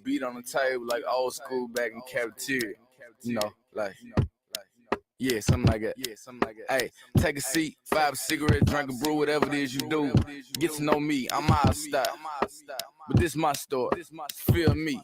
beat on the table like old school back in cafeteria. Yeah, something like that. Hey, take a seat, fire a cigarette, drink a brew, whatever it is you do. Get to know me, I'm out style. But this my story, feel me.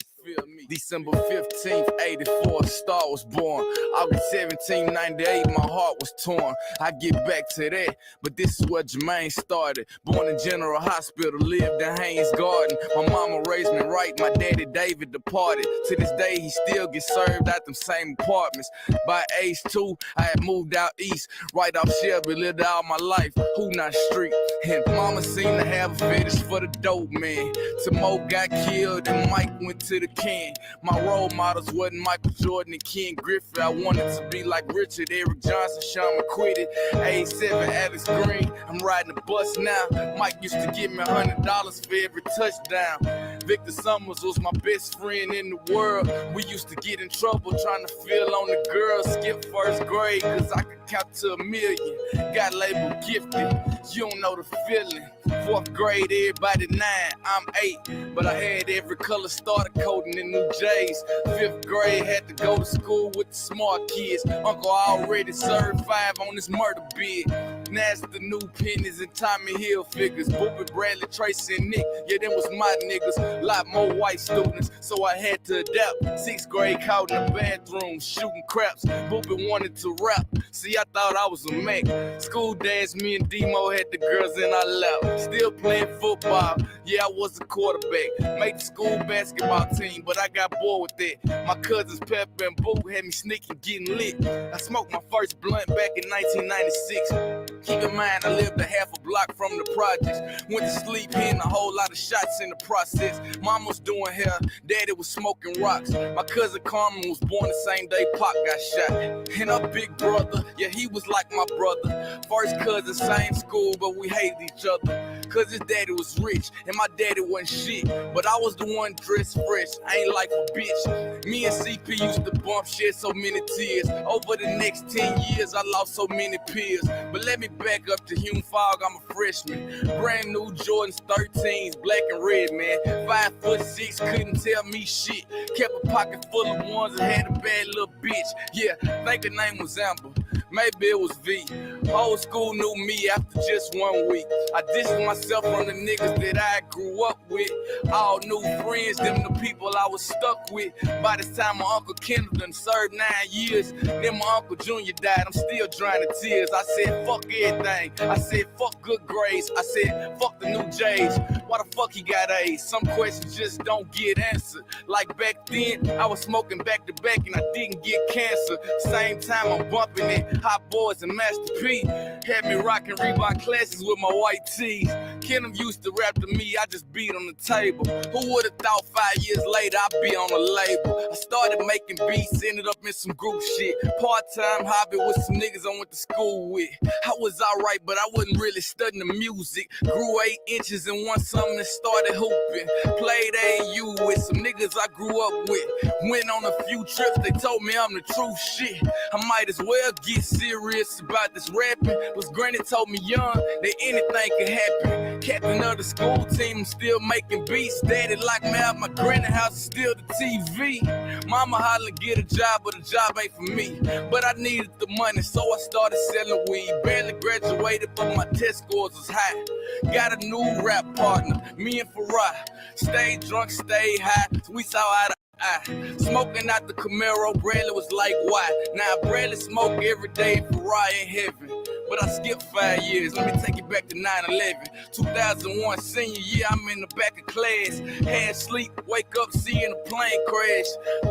December 15th, 84, a star was born. August 17, 98, my heart was torn. I get back to that, but this is where Jermaine started. Born in General Hospital, lived in Haynes Garden. My mama raised me right, my daddy David departed. To this day, he still gets served at them same apartments. By age 2, I had moved out east, right off Shelby, lived all my life, Hoonah Street. And mama seemed to have a fetish for the dope man. Timo got killed and Mike went to the can. My role models wasn't Michael Jordan and Ken Griffey. I wanted to be like Richard, Eric Johnson, Sean McQuitty. Age 7, Alex Green. I'm riding the bus now. Mike used to give me $100 for every touchdown. Victor Summers was my best friend in the world. We used to get in trouble trying to feel on the girls. Skip first grade cause I could count to 1,000,000. Got labeled gifted, you don't know the feeling. 4th grade, everybody 9, I'm 8. But I had every color starter coating in New J's. 5th grade, had to go to school with the smart kids. Uncle already served 5 on his murder bid. Now it's the new pennies and Tommy Hill figures. Boopin', Bradley, Tracy, and Nick, yeah, them was my niggas. Lot more white students, so I had to adapt. 6th grade, caught in the bathroom, shooting craps. Boopin' wanted to rap, see, I thought I was a Mac. School dance, me and Demo had the girls in our lap. Still playing football, yeah, I was a quarterback. Made the school basketball team, but I got bored with that. My cousins Pepper and Boo had me sneaking, getting lit. I smoked my first blunt back in 1996. Keep in mind, I lived a half a block from the projects. Went to sleep, hitting a whole lot of shots in the process. Mom was doing hair, daddy was smoking rocks. My cousin Carmen was born the same day Pac got shot. And our big brother, yeah, he was like my brother. First cousin, same school, but we hated each other. Cause his daddy was rich, and my daddy wasn't shit. But I was the one dressed fresh, I ain't like a bitch. Me and CP used to bump, shed so many tears. Over the next 10 years, I lost so many peers. But let me back up to Hume Fogg, I'm a freshman. Brand new Jordans 13s, black and red, man. 5'6", couldn't tell me shit. Kept a pocket full of ones and had a bad little bitch. Yeah, think her name was Amber. Maybe it was V. Old school knew me after just 1 week. I distanced myself from the niggas that I grew up with. All new friends, them the people I was stuck with. By this time my Uncle Kendall done served 9 years. Then my Uncle Junior died, I'm still drying the tears. I said fuck everything, I said fuck good grades. I said fuck the new J's, why the fuck he got A's? Some questions just don't get answered. Like back then, I was smoking back to back and I didn't get cancer. Same time I'm bumping it, Hot Boys and Master P. Had me rocking Reebok classes with my white tees. Kendall used to rap to me, I just beat on the table. Who would've thought 5 years later I'd be on a label? I started making beats, ended up in some group shit. Part-time hobby with some niggas I went to school with. I was alright, but I wasn't really studying the music. Grew 8 inches and won something and started hooping. Played AU with some niggas I grew up with. Went on a few trips, they told me I'm the true shit. I might as well get serious about this rapping. Was Granny told me young that anything can happen. Captain of the school team, I'm still making beats. Daddy locked me out my granny house, is still the TV. Mama hollering get a job, but the job ain't for me. But I needed the money, so I started selling weed. Barely graduated, but my test scores was high. Got a new rap partner, me and Farah. Stayed drunk, stayed high, so we saw eye to eye. Smoking out the Camaro, Bradley was like, why? Now Bradley smoke every day, Farah in heaven. But I skipped 5 years, let me take it back to 9/11. 2001 senior year, I'm in the back of class. Had sleep, wake up, seeing a plane crash.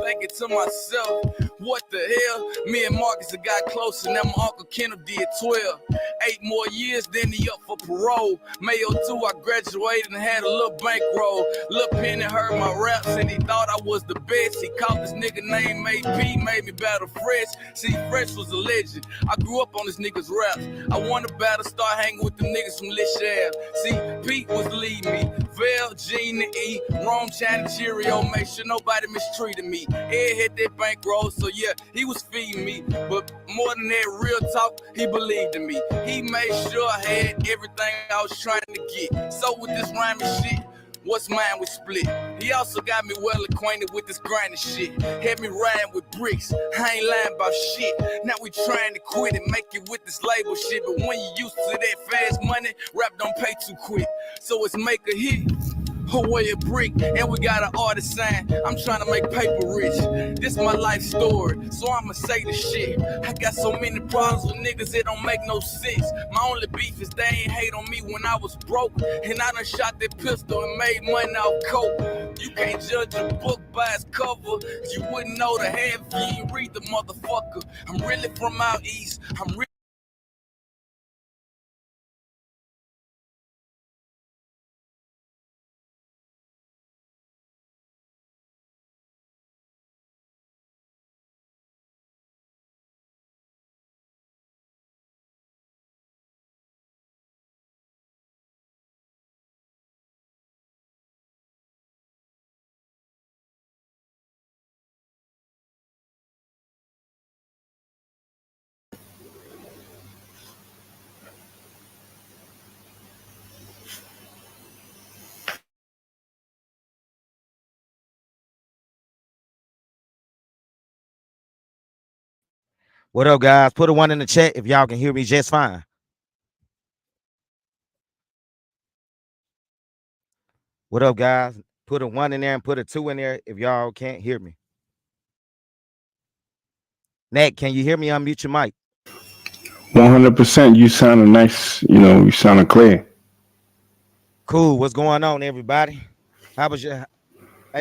Thinking to myself, what the hell? Me and Marcus have got closer, now my Uncle Kendall did 12. 8 more years, then he up for parole. May 02, I graduated and had a little bankroll. Lil Penny heard my raps and he thought I was the best. He called this nigga named AP, made me battle Fresh. See, Fresh was a legend. I grew up on this nigga's raps. I won the battle, start hanging with the niggas from Lishab. See, Pete was leading me. Vel, Gene, and E, Rome, China, Cheerio, make sure nobody mistreated me. Ed had that bankroll, so yeah, he was feeding me. But more than that, real talk, he believed in me. He made sure I had everything I was trying to get. So with this rhyming shit, What's mine we split. He also got me well acquainted with this grinding shit. Had me riding with bricks. I ain't lying about shit. Now we trying to quit and make it with this label shit. But when you used to that fast money, rap don't pay too quick. So it's make a hit. Away a brick, and we got an artist sign. I'm trying to make paper rich. This my life story, so I'ma say the shit. I got so many problems with niggas, it don't make no sense. My only beef is they ain't hate on me when I was broke. And I done shot that pistol and made money off coke. You can't judge a book by its cover. You wouldn't know the half if you ain't read the motherfucker. I'm really from out east. I'm really What up, guys? Put a one in the chat if y'all can hear me just fine. What up, guys? Put a one in there and put a two in there if y'all can't hear me. Nat, can you hear me? Unmute your mic. 100%. You sounding nice. You sounding clear. Cool. What's going on, everybody? How was your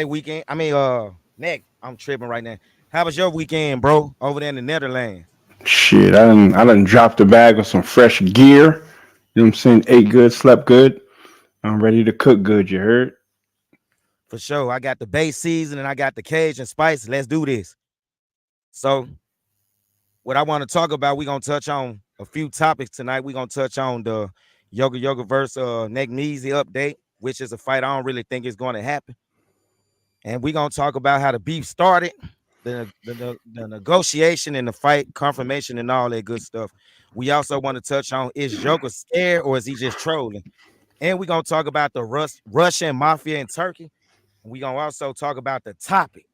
weekend? Nat, I'm tripping right now. How was your weekend, bro? Over there in the Netherlands. Shit, I done dropped a bag of some fresh gear. You know what I'm saying? Ate good, slept good. I'm ready to cook good. You heard? For sure. I got the base season and I got the Cajun spice. Let's do this. So, what I want to talk about, we're gonna touch on a few topics tonight. We're gonna touch on the Yoga versus Negneezy update, which is a fight I don't really think is going to happen. And we're gonna talk about how the beef started, the negotiation and the fight, confirmation, and all that good stuff. We also want to touch on, is Joker scared or is he just trolling? And we're gonna talk about the Russian mafia in Turkey. And we're gonna also talk about the topic.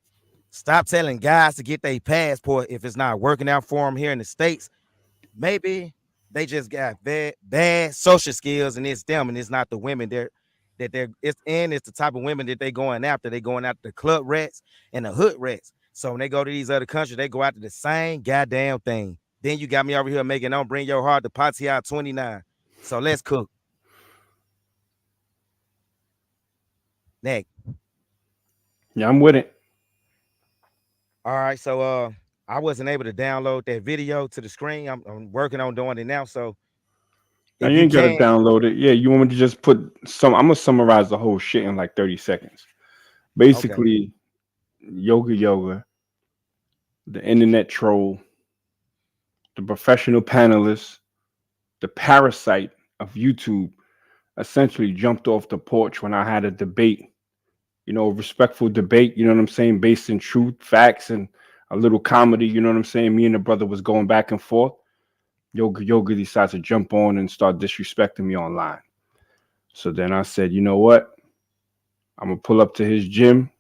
Stop telling guys to get their passport if it's not working out for them here in the States. Maybe they just got bad social skills and it's them and it's not the women it's the type of women that they going after. They going after the club rats and the hood rats. So when they go to these other countries, they go after the same goddamn thing. Then you got me over here making "Don't Bring Your Heart" to Patia 29. So let's cook. Next. Yeah, I'm with it. All right. So I wasn't able to download that video to the screen. I'm working on doing it now. So Now if you you ain't gotta can, download it. Yeah, you want me to just put some? I'm gonna summarize the whole shit in like 30 seconds. okay. Basically, yoga, the internet troll, the professional panelist, the parasite of YouTube, essentially jumped off the porch when I had a debate. Respectful debate, you know what I'm saying, based in truth, facts, and a little comedy, you know what I'm saying. Me and the brother was going back and forth. Yoga decides to jump on and start disrespecting me online. So then I said, you know what? I'm gonna pull up to his gym.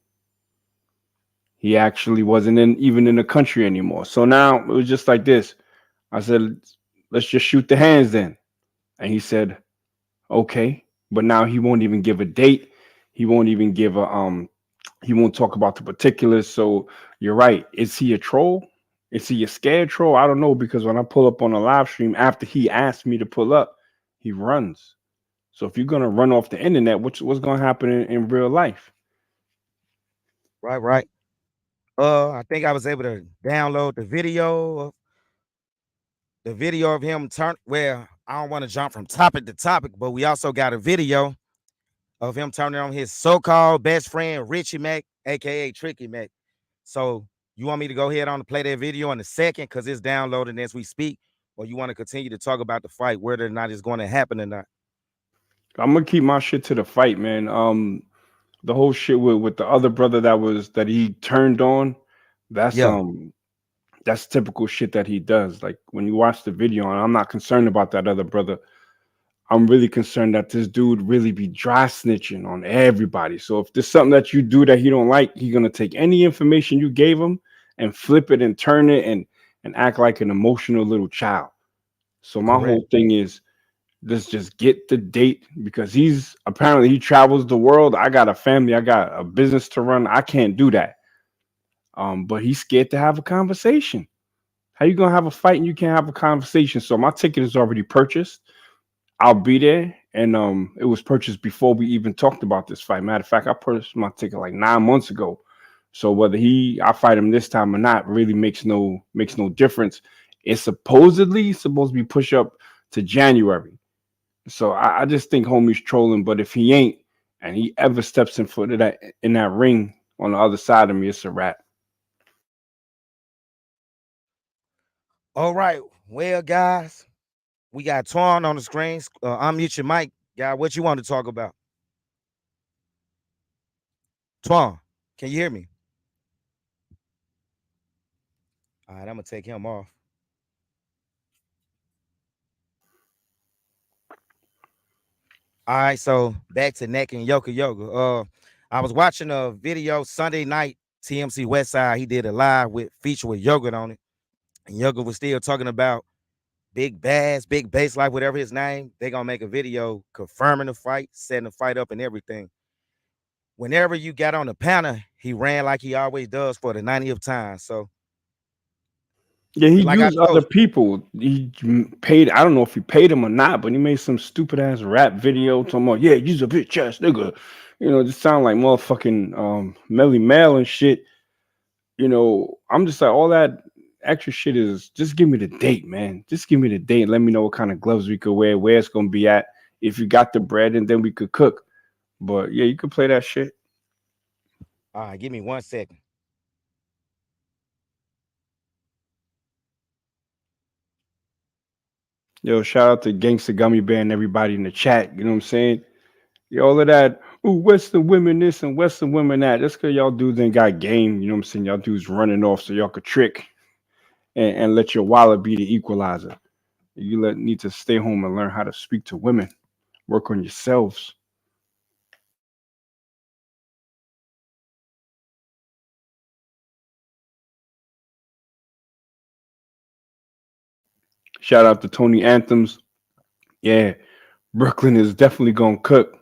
He actually wasn't even in the country anymore. So now it was just like this. I said, let's just shoot the hands then. And he said, okay. But now he won't even give a date. He won't even give a he won't talk about the particulars. So you're right. Is he a troll? Is he a scared troll? I don't know, because when I pull up on a live stream after he asked me to pull up, he runs. So if you're gonna run off the internet, what's gonna happen in real life? Right, right. I think I was able to download the video of him turn. Well, I don't want to jump from topic to topic, but we also got a video of him turning on his so-called best friend Richie Mac, aka Tricky Mac. So you want me to go ahead on to play that video in a second because it's downloading as we speak, or you want to continue to talk about the fight, whether or not it's going to happen or not? I'm gonna keep my shit to the fight, man. The whole shit with the other brother that he turned on, that's Yeah, that's typical shit that he does. Like when you watch the video, and I'm not concerned about that other brother. I'm really concerned that this dude really be dry snitching on everybody. So if there's something that you do that he don't like, he's gonna take any information you gave him and flip it and turn it and act like an emotional little child. So my Correct. whole thing is let's just get the date because he's apparently he travels the world. I got a family, I got a business to run. I can't do that. But he's scared to have a conversation. How you gonna have a fight and you can't have a conversation? So my ticket is already purchased. I'll be there. And it was purchased before we even talked about this fight. Matter of fact, I purchased my ticket like 9 months ago. So whether I fight him this time or not really makes no difference. It's supposedly supposed to be pushed up to January. So I just think homie's trolling. But if he ain't and he ever steps in foot of that in that ring on the other side of me, it's a wrap. All right. Well, guys, we got Twan on the screens. Unmute your mic, guy. What you want to talk about? Twan, can you hear me? All right, I'm gonna take him off. All right, so back to Neck and Yoka Yoga. I was watching a video Sunday night, TMC Westside. He did a live with feature with Yogurt on it. And Yogurt was still talking about Big Bass, Big Bass, like whatever his name. They gonna make a video confirming the fight, setting the fight up and everything. Whenever you got on the panel, he ran like he always does for the 90th time. So Yeah, he like I used other told people. He paid. I don't know if he paid him or not, but he made some stupid ass rap video talking about, yeah, you's a bitch ass nigga. Just sound like motherfucking Melly Mel and shit. I'm just like all that extra shit is just give me the date, man. Just give me the date. Let me know what kind of gloves we could wear, where it's gonna be at. If you got the bread, and then we could cook. But yeah, you could play that shit. all right, give me 1 second. Yo, shout out to Gangsta Gummy Bear and everybody in the chat. You know what I'm saying? Yeah, all of that. Ooh, Western women this and Western women that. That's because y'all dudes ain't got game. You know what I'm saying? Y'all dudes running off so y'all could trick and let your wallet be the equalizer. Need to stay home and learn how to speak to women. Work on yourselves. Shout out to Tony Anthems. Yeah, Brooklyn is definitely gonna cook.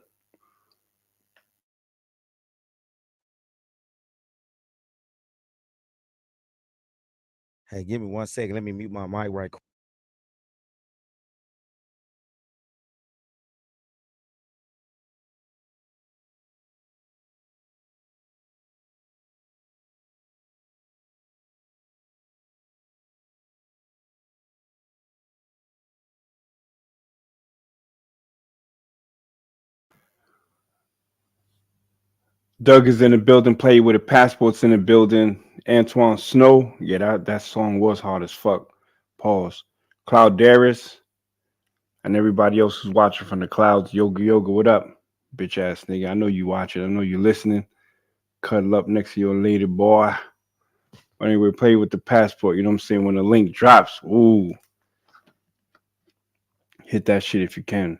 Hey, give me 1 second. Let me mute my mic right quick. Doug is in the building. Play with the passports in the building. Antoine Snow. Yeah, that song was hard as fuck. Pause. Cloud Darius and everybody else who's watching from the clouds. Yoga Yoga, what up? Bitch ass nigga. I know you watching. I know you listening. Cuddle up next to your lady boy. Anyway, play with the passport. You know what I'm saying? When the link drops, ooh, hit that shit if you can.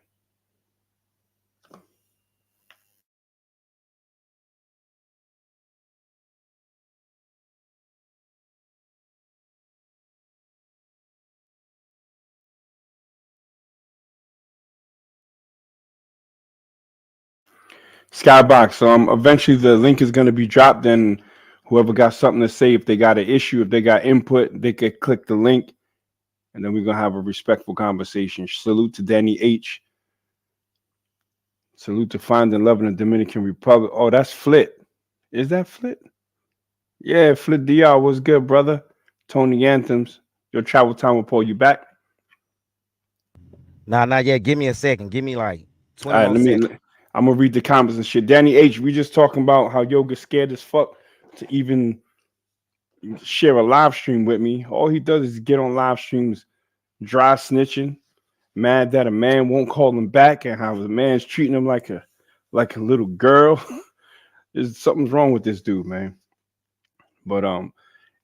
Skybox. Eventually the link is gonna be dropped. Then whoever got something to say, if they got an issue, if they got input, they could click the link, and then we're gonna have a respectful conversation. Salute to Danny H. Salute to Finding Love in the Dominican Republic. Oh, that's Flit. Is that Flit? Yeah, Flit DR. What's good, brother? Tony Anthems. Your travel time will pull you back. Nah, not yet. Give me a second. Give me like All 20 right, more seconds. I'm gonna read the comments and shit. Danny H, we just talking about how Yoga's scared as fuck to even share a live stream with me. All he does is get on live streams, dry snitching, mad that a man won't call him back, and how the man's treating him like a little girl. There's something's wrong with this dude, man. But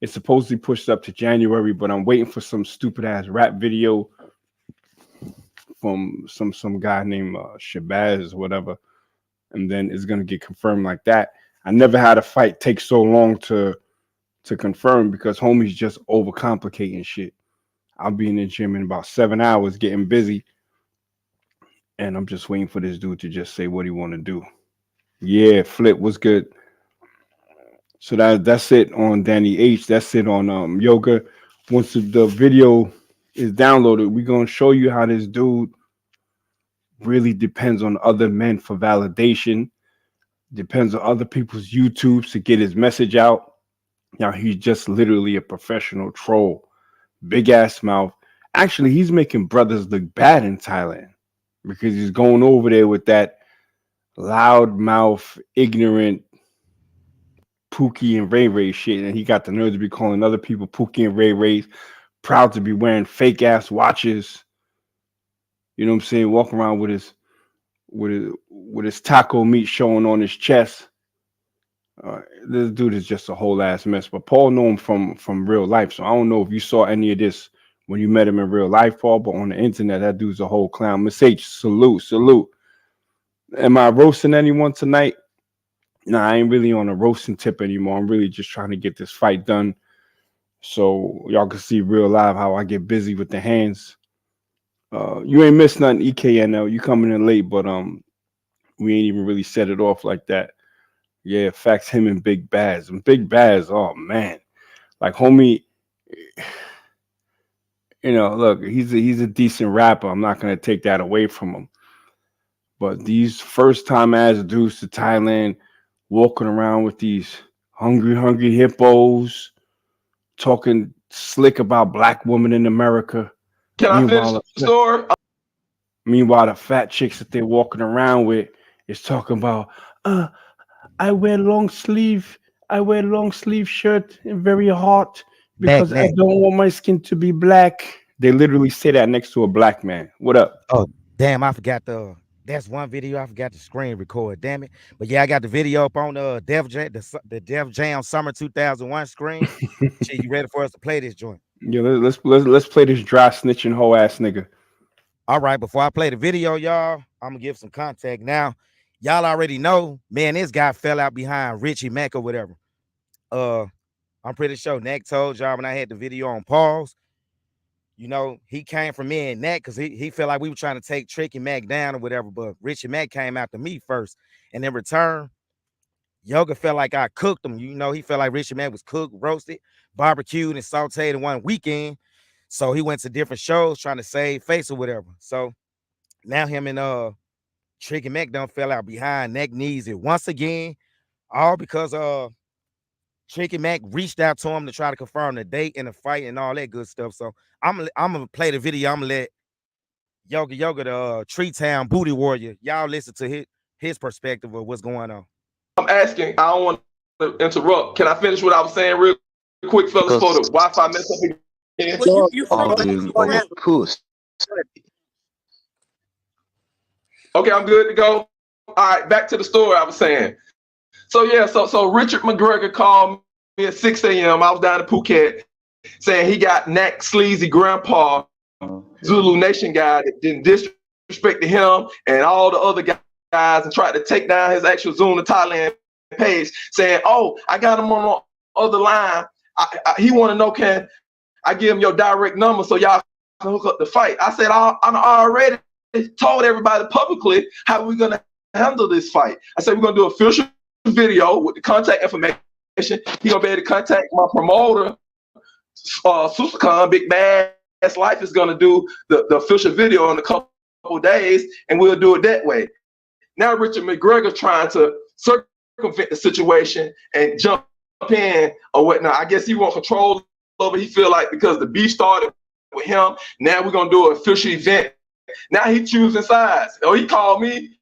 it's supposedly pushed up to January, but I'm waiting for some stupid ass rap video from some guy named Shabazz or whatever, and then it's gonna get confirmed like that. I never had a fight take so long to confirm because homies just overcomplicating shit. I'll be in the gym in about 7 hours getting busy, and I'm just waiting for this dude to just say what he want to do. Yeah, Flip was good. So that's it on Danny H. That's it on Yoga. Once the video is downloaded, we're gonna show you how this dude really depends on other men for validation, depends on other people's YouTubes to get his message out. Now he's just literally a professional troll, big ass mouth. Actually, he's making brothers look bad in Thailand because he's going over there with that loud mouth, ignorant Pookie and Ray Ray shit, and he got the nerve to be calling other people Pookie and Ray Rays, proud to be wearing fake ass watches. You know what I'm saying? Walking around with his taco meat showing on his chest. This dude is just a whole ass mess. But Paul know him from real life, so I don't know if you saw any of this when you met him in real life, Paul. But on the internet, that dude's a whole clown. Miss H, salute. Am I roasting anyone tonight? Nah, I ain't really on a roasting tip anymore. I'm really just trying to get this fight done so y'all can see real live how I get busy with the hands. You ain't missed nothing, EKNL. You coming in late, but we ain't even really set it off like that. Yeah, facts, him and Big Baz. And Big Baz, oh man. Like homie, you know, look, he's a decent rapper. I'm not gonna take that away from him. But these first time ass dudes to Thailand walking around with these hungry hippos, talking slick about black women in America. Can I finish the story? Meanwhile, the fat chicks that they're walking around with is talking about, I wear long sleeve shirt and very hot because I don't want my skin to be black. They literally say that next to a black man. What up? Oh, damn, I forgot that's one video I forgot to screen record, damn it. But yeah, I got the video up on the Def Jam Summer 2001 screen. Shit, you ready for us to play this joint? Yeah, let's play this dry snitching hoe ass nigga. All right, before I play the video, y'all, I'm gonna give some context now. Y'all already know, man, this guy fell out behind Richie Mack or whatever. I'm pretty sure Neck told y'all when I had the video on pause. You know, he came from me and Neck because he felt like we were trying to take Tricky Mac down or whatever, but Richie Mack came after me first. And in return, Yoga felt like I cooked him. You know, he felt like Richie Mack was cooked, roasted, barbecued, and sauteed in one weekend. So he went to different shows trying to save face or whatever. So now him and Tricky Mac done fell out behind Neck knees it once again, all because Tricky Mac reached out to him to try to confirm the date and the fight and all that good stuff. So I'm gonna play the video. I'm gonna let Yoga, the Tree Town Booty Warrior, y'all listen to his perspective of what's going on. I'm asking, I don't want to interrupt. Can I finish what I was saying real quick, fellas, before the Wi-Fi mess up again? Well, you course. Okay, I'm good to go. All right, back to the story I was saying. So yeah, so Richard McGregor called me at 6 a.m. I was down in Phuket saying he got Nack Sleazy Grandpa, Zulu Nation guy that didn't disrespect him and all the other guys and tried to take down his actual Zoom to Thailand page, saying, "Oh, I got him on the other line. He want to know, can I give him your direct number so y'all can hook up the fight?" I said, I already told everybody publicly how we're gonna handle this fight. I said we're gonna do an official video with the contact information. He gonna be able to contact my promoter, Supercon, Big Bad Life is gonna do the official video in a couple days, and we'll do it that way. Now Richard McGregor trying to circumvent the situation and jump in or whatnot. I guess he want control over. He feel like because the beef started with him, now we're gonna do an official event. Now he choosing sides. He called me,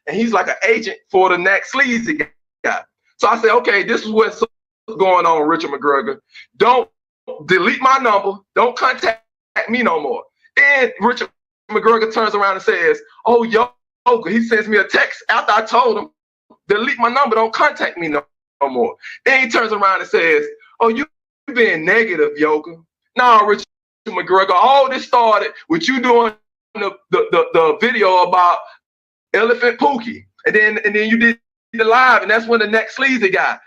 and he's like an agent for the Nack Sleazy guy. So I said, okay, this is what's going on, Richard McGregor. Don't delete my number. Don't contact me no more. Then Richard McGregor turns around and says, "Oh, Yoga." He sends me a text after I told him, delete my number. Don't contact me no more. Then he turns around and says, "Oh, you being negative, Yoga." Nah, Richard McGregor, all this started with you doing the video about Elephant Pookie, and then you did the live, and that's when the next sleazy guy.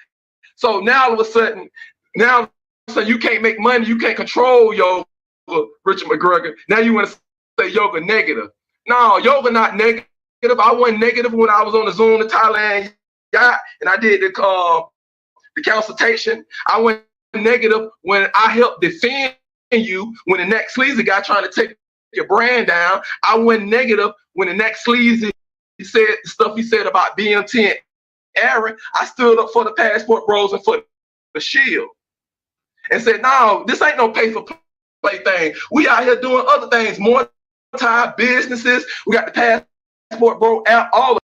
So now all of a sudden, you can't make money, you can't control Yoga, Richard McGregor. Now you want to say Yoga negative. No, Yoga not negative. I wasn't negative when I was on the Zoom to Thailand yacht, and I did the consultation. I went negative when I helped defend you when the next sleazy guy trying to take your brand down. I went negative when the next sleazy said the stuff he said about BMT and Aaron. I stood up for the Passport Bros and for the Shield and said, no, this ain't no pay for play thing. We out here doing other things, more time businesses. We got the Passport Bro app, all of.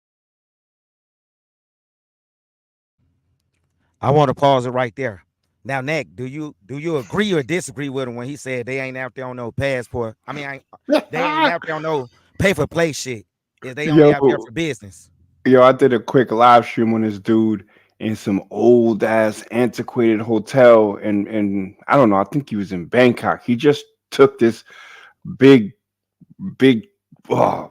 I want to pause it right there. Now, Nick, do you agree or disagree with him when he said they ain't out there on no passport? I mean, they ain't out there on no pay for play shit. Is they only out there for business? Yo, I did a quick live stream on this dude in some old ass antiquated hotel, and I don't know. I think he was in Bangkok. He just took this big. I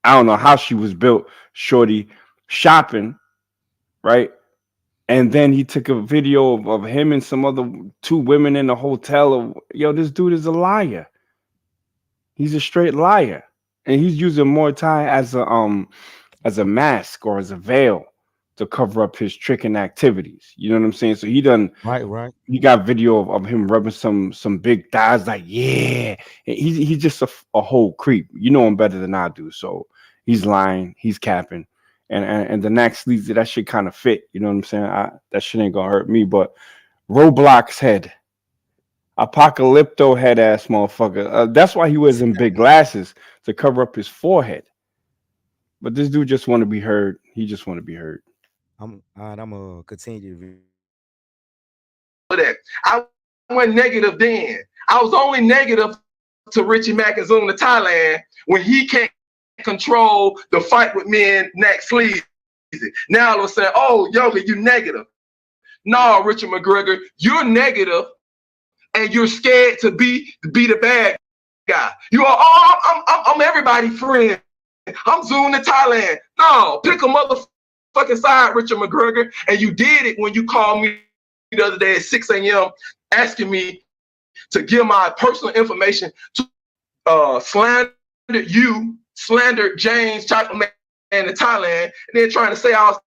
don't know how she was built, shorty, shopping, right? And then he took a video of him and some other two women in the hotel. Yo, this dude is a liar. He's a straight liar. And he's using Muay Thai as a mask or as a veil to cover up his tricking activities. You know what I'm saying? So he done right. He got video of him rubbing some big thighs, like, yeah. He's just a whole creep. You know him better than I do. So he's lying, he's capping. And the next sleazy, that shit kind of fit. You know what I'm saying? That shit ain't gonna hurt me. But Roblox head, Apocalypto head ass motherfucker. That's why he wears them big glasses to cover up his forehead. But this dude just want to be heard. He just want to be heard. I'm gonna continue. That I went negative then. I was only negative to Richie Mack and Zoom to Thailand when he can't control the fight with me and next sleazy. Now all of a sudden, oh, Yoga, you negative. No, Richard McGregor, you're negative and you're scared to be the bad guy. You are, oh, I'm everybody's friend. I'm Zoom to Thailand. No, pick a motherfucking side, Richard McGregor. And you did it when you called me the other day at 6 a.m. asking me to give my personal information to slander James Chocolate Man in Thailand, and then trying to say all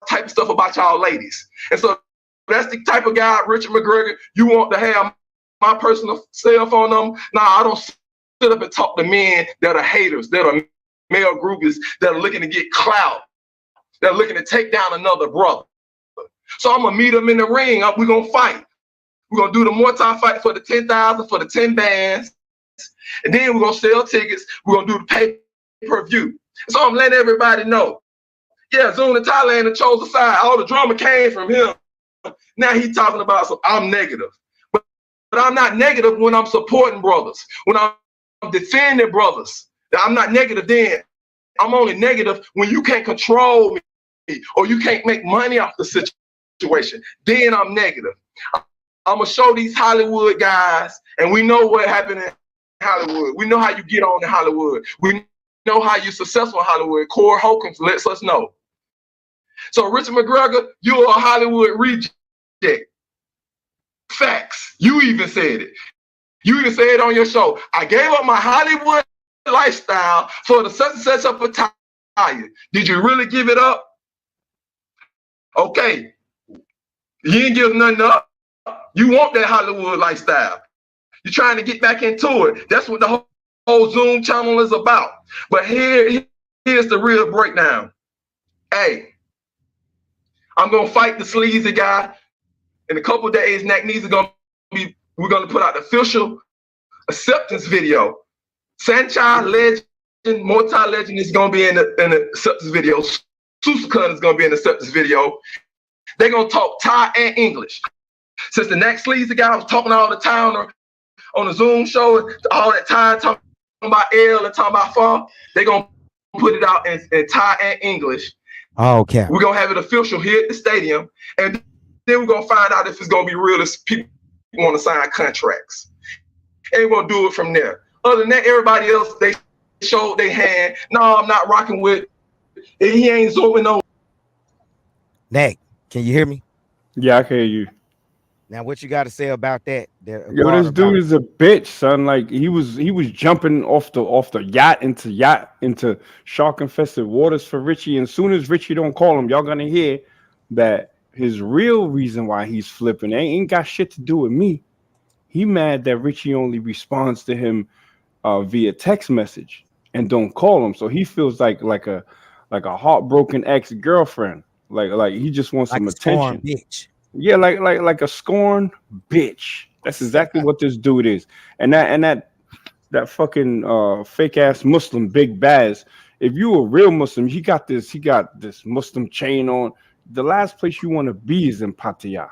type of stuff about y'all ladies. And so that's the type of guy, Richard McGregor, you want to have my personal cell phone number. Nah, I don't sit up and talk to men that are haters, that are male groupies, that are looking to get clout, that are looking to take down another brother. So I'm gonna meet them in the ring. We're gonna fight. We're gonna do the Muay Thai fight for the 10,000 for the 10 bands, and then we're gonna sell tickets. We're gonna do the pay-per-view. So I'm letting everybody know. Yeah, Zoom in Thailand chose a side. All the drama came from him. Now he's talking about I'm negative. But I'm not negative when I'm supporting brothers, when I'm defending brothers. I'm not negative then. I'm only negative when you can't control me or you can't make money off the situation. Then I'm negative. I'm going to show these Hollywood guys, and we know what happened in Hollywood. We know how you get on in Hollywood. We know how you're successful in Hollywood. Corey Hawkins lets us know. So Richard McGregor, you're a Hollywood reject. Facts. You even said it. You even said it on your show. I gave up my Hollywood lifestyle for the such and such of attire. Did you really give it up? Okay. You didn't give nothing up. You want that Hollywood lifestyle. You're trying to get back into it. That's what the whole Zoom channel is about. But here's the real breakdown. Hey, I'm gonna fight the sleazy guy in a couple of days. We're gonna put out the official acceptance video. Sanchai Legend, Muay Thai Legend is gonna be in the acceptance video. Susukun is gonna be in the acceptance video. They're gonna talk Thai and English. Since the next sleazy guy was talking all the time on the Zoom show, all that time talking about L and talking about Far, they're gonna put it out in Thai and English. Oh, okay. We're gonna have it official here at the stadium, and then we're gonna find out if it's gonna be real, if people want to sign contracts. And we're gonna do it from there. Other than that, everybody else, they showed their hand. No, I'm not rocking with. He ain't zooming no. Nate, can you hear me? Yeah, I can hear you. Now, what you got to say about that? Yo, Part this dude about is a bitch, son. Like he was jumping off the yacht into shark infested waters for Richie. And soon as Richie don't call him, y'all gonna hear that his real reason why he's flipping ain't got shit to do with me. He mad that Richie only responds to him via text message and don't call him. So he feels like a heartbroken ex-girlfriend. Like he just wants like some a scorn attention. bitch. Yeah, like a scorned bitch. That's exactly what this dude is. And that fucking fake ass Muslim Big Baz. If you a real Muslim, he got this Muslim chain on. The last place you want to be is in Pattaya.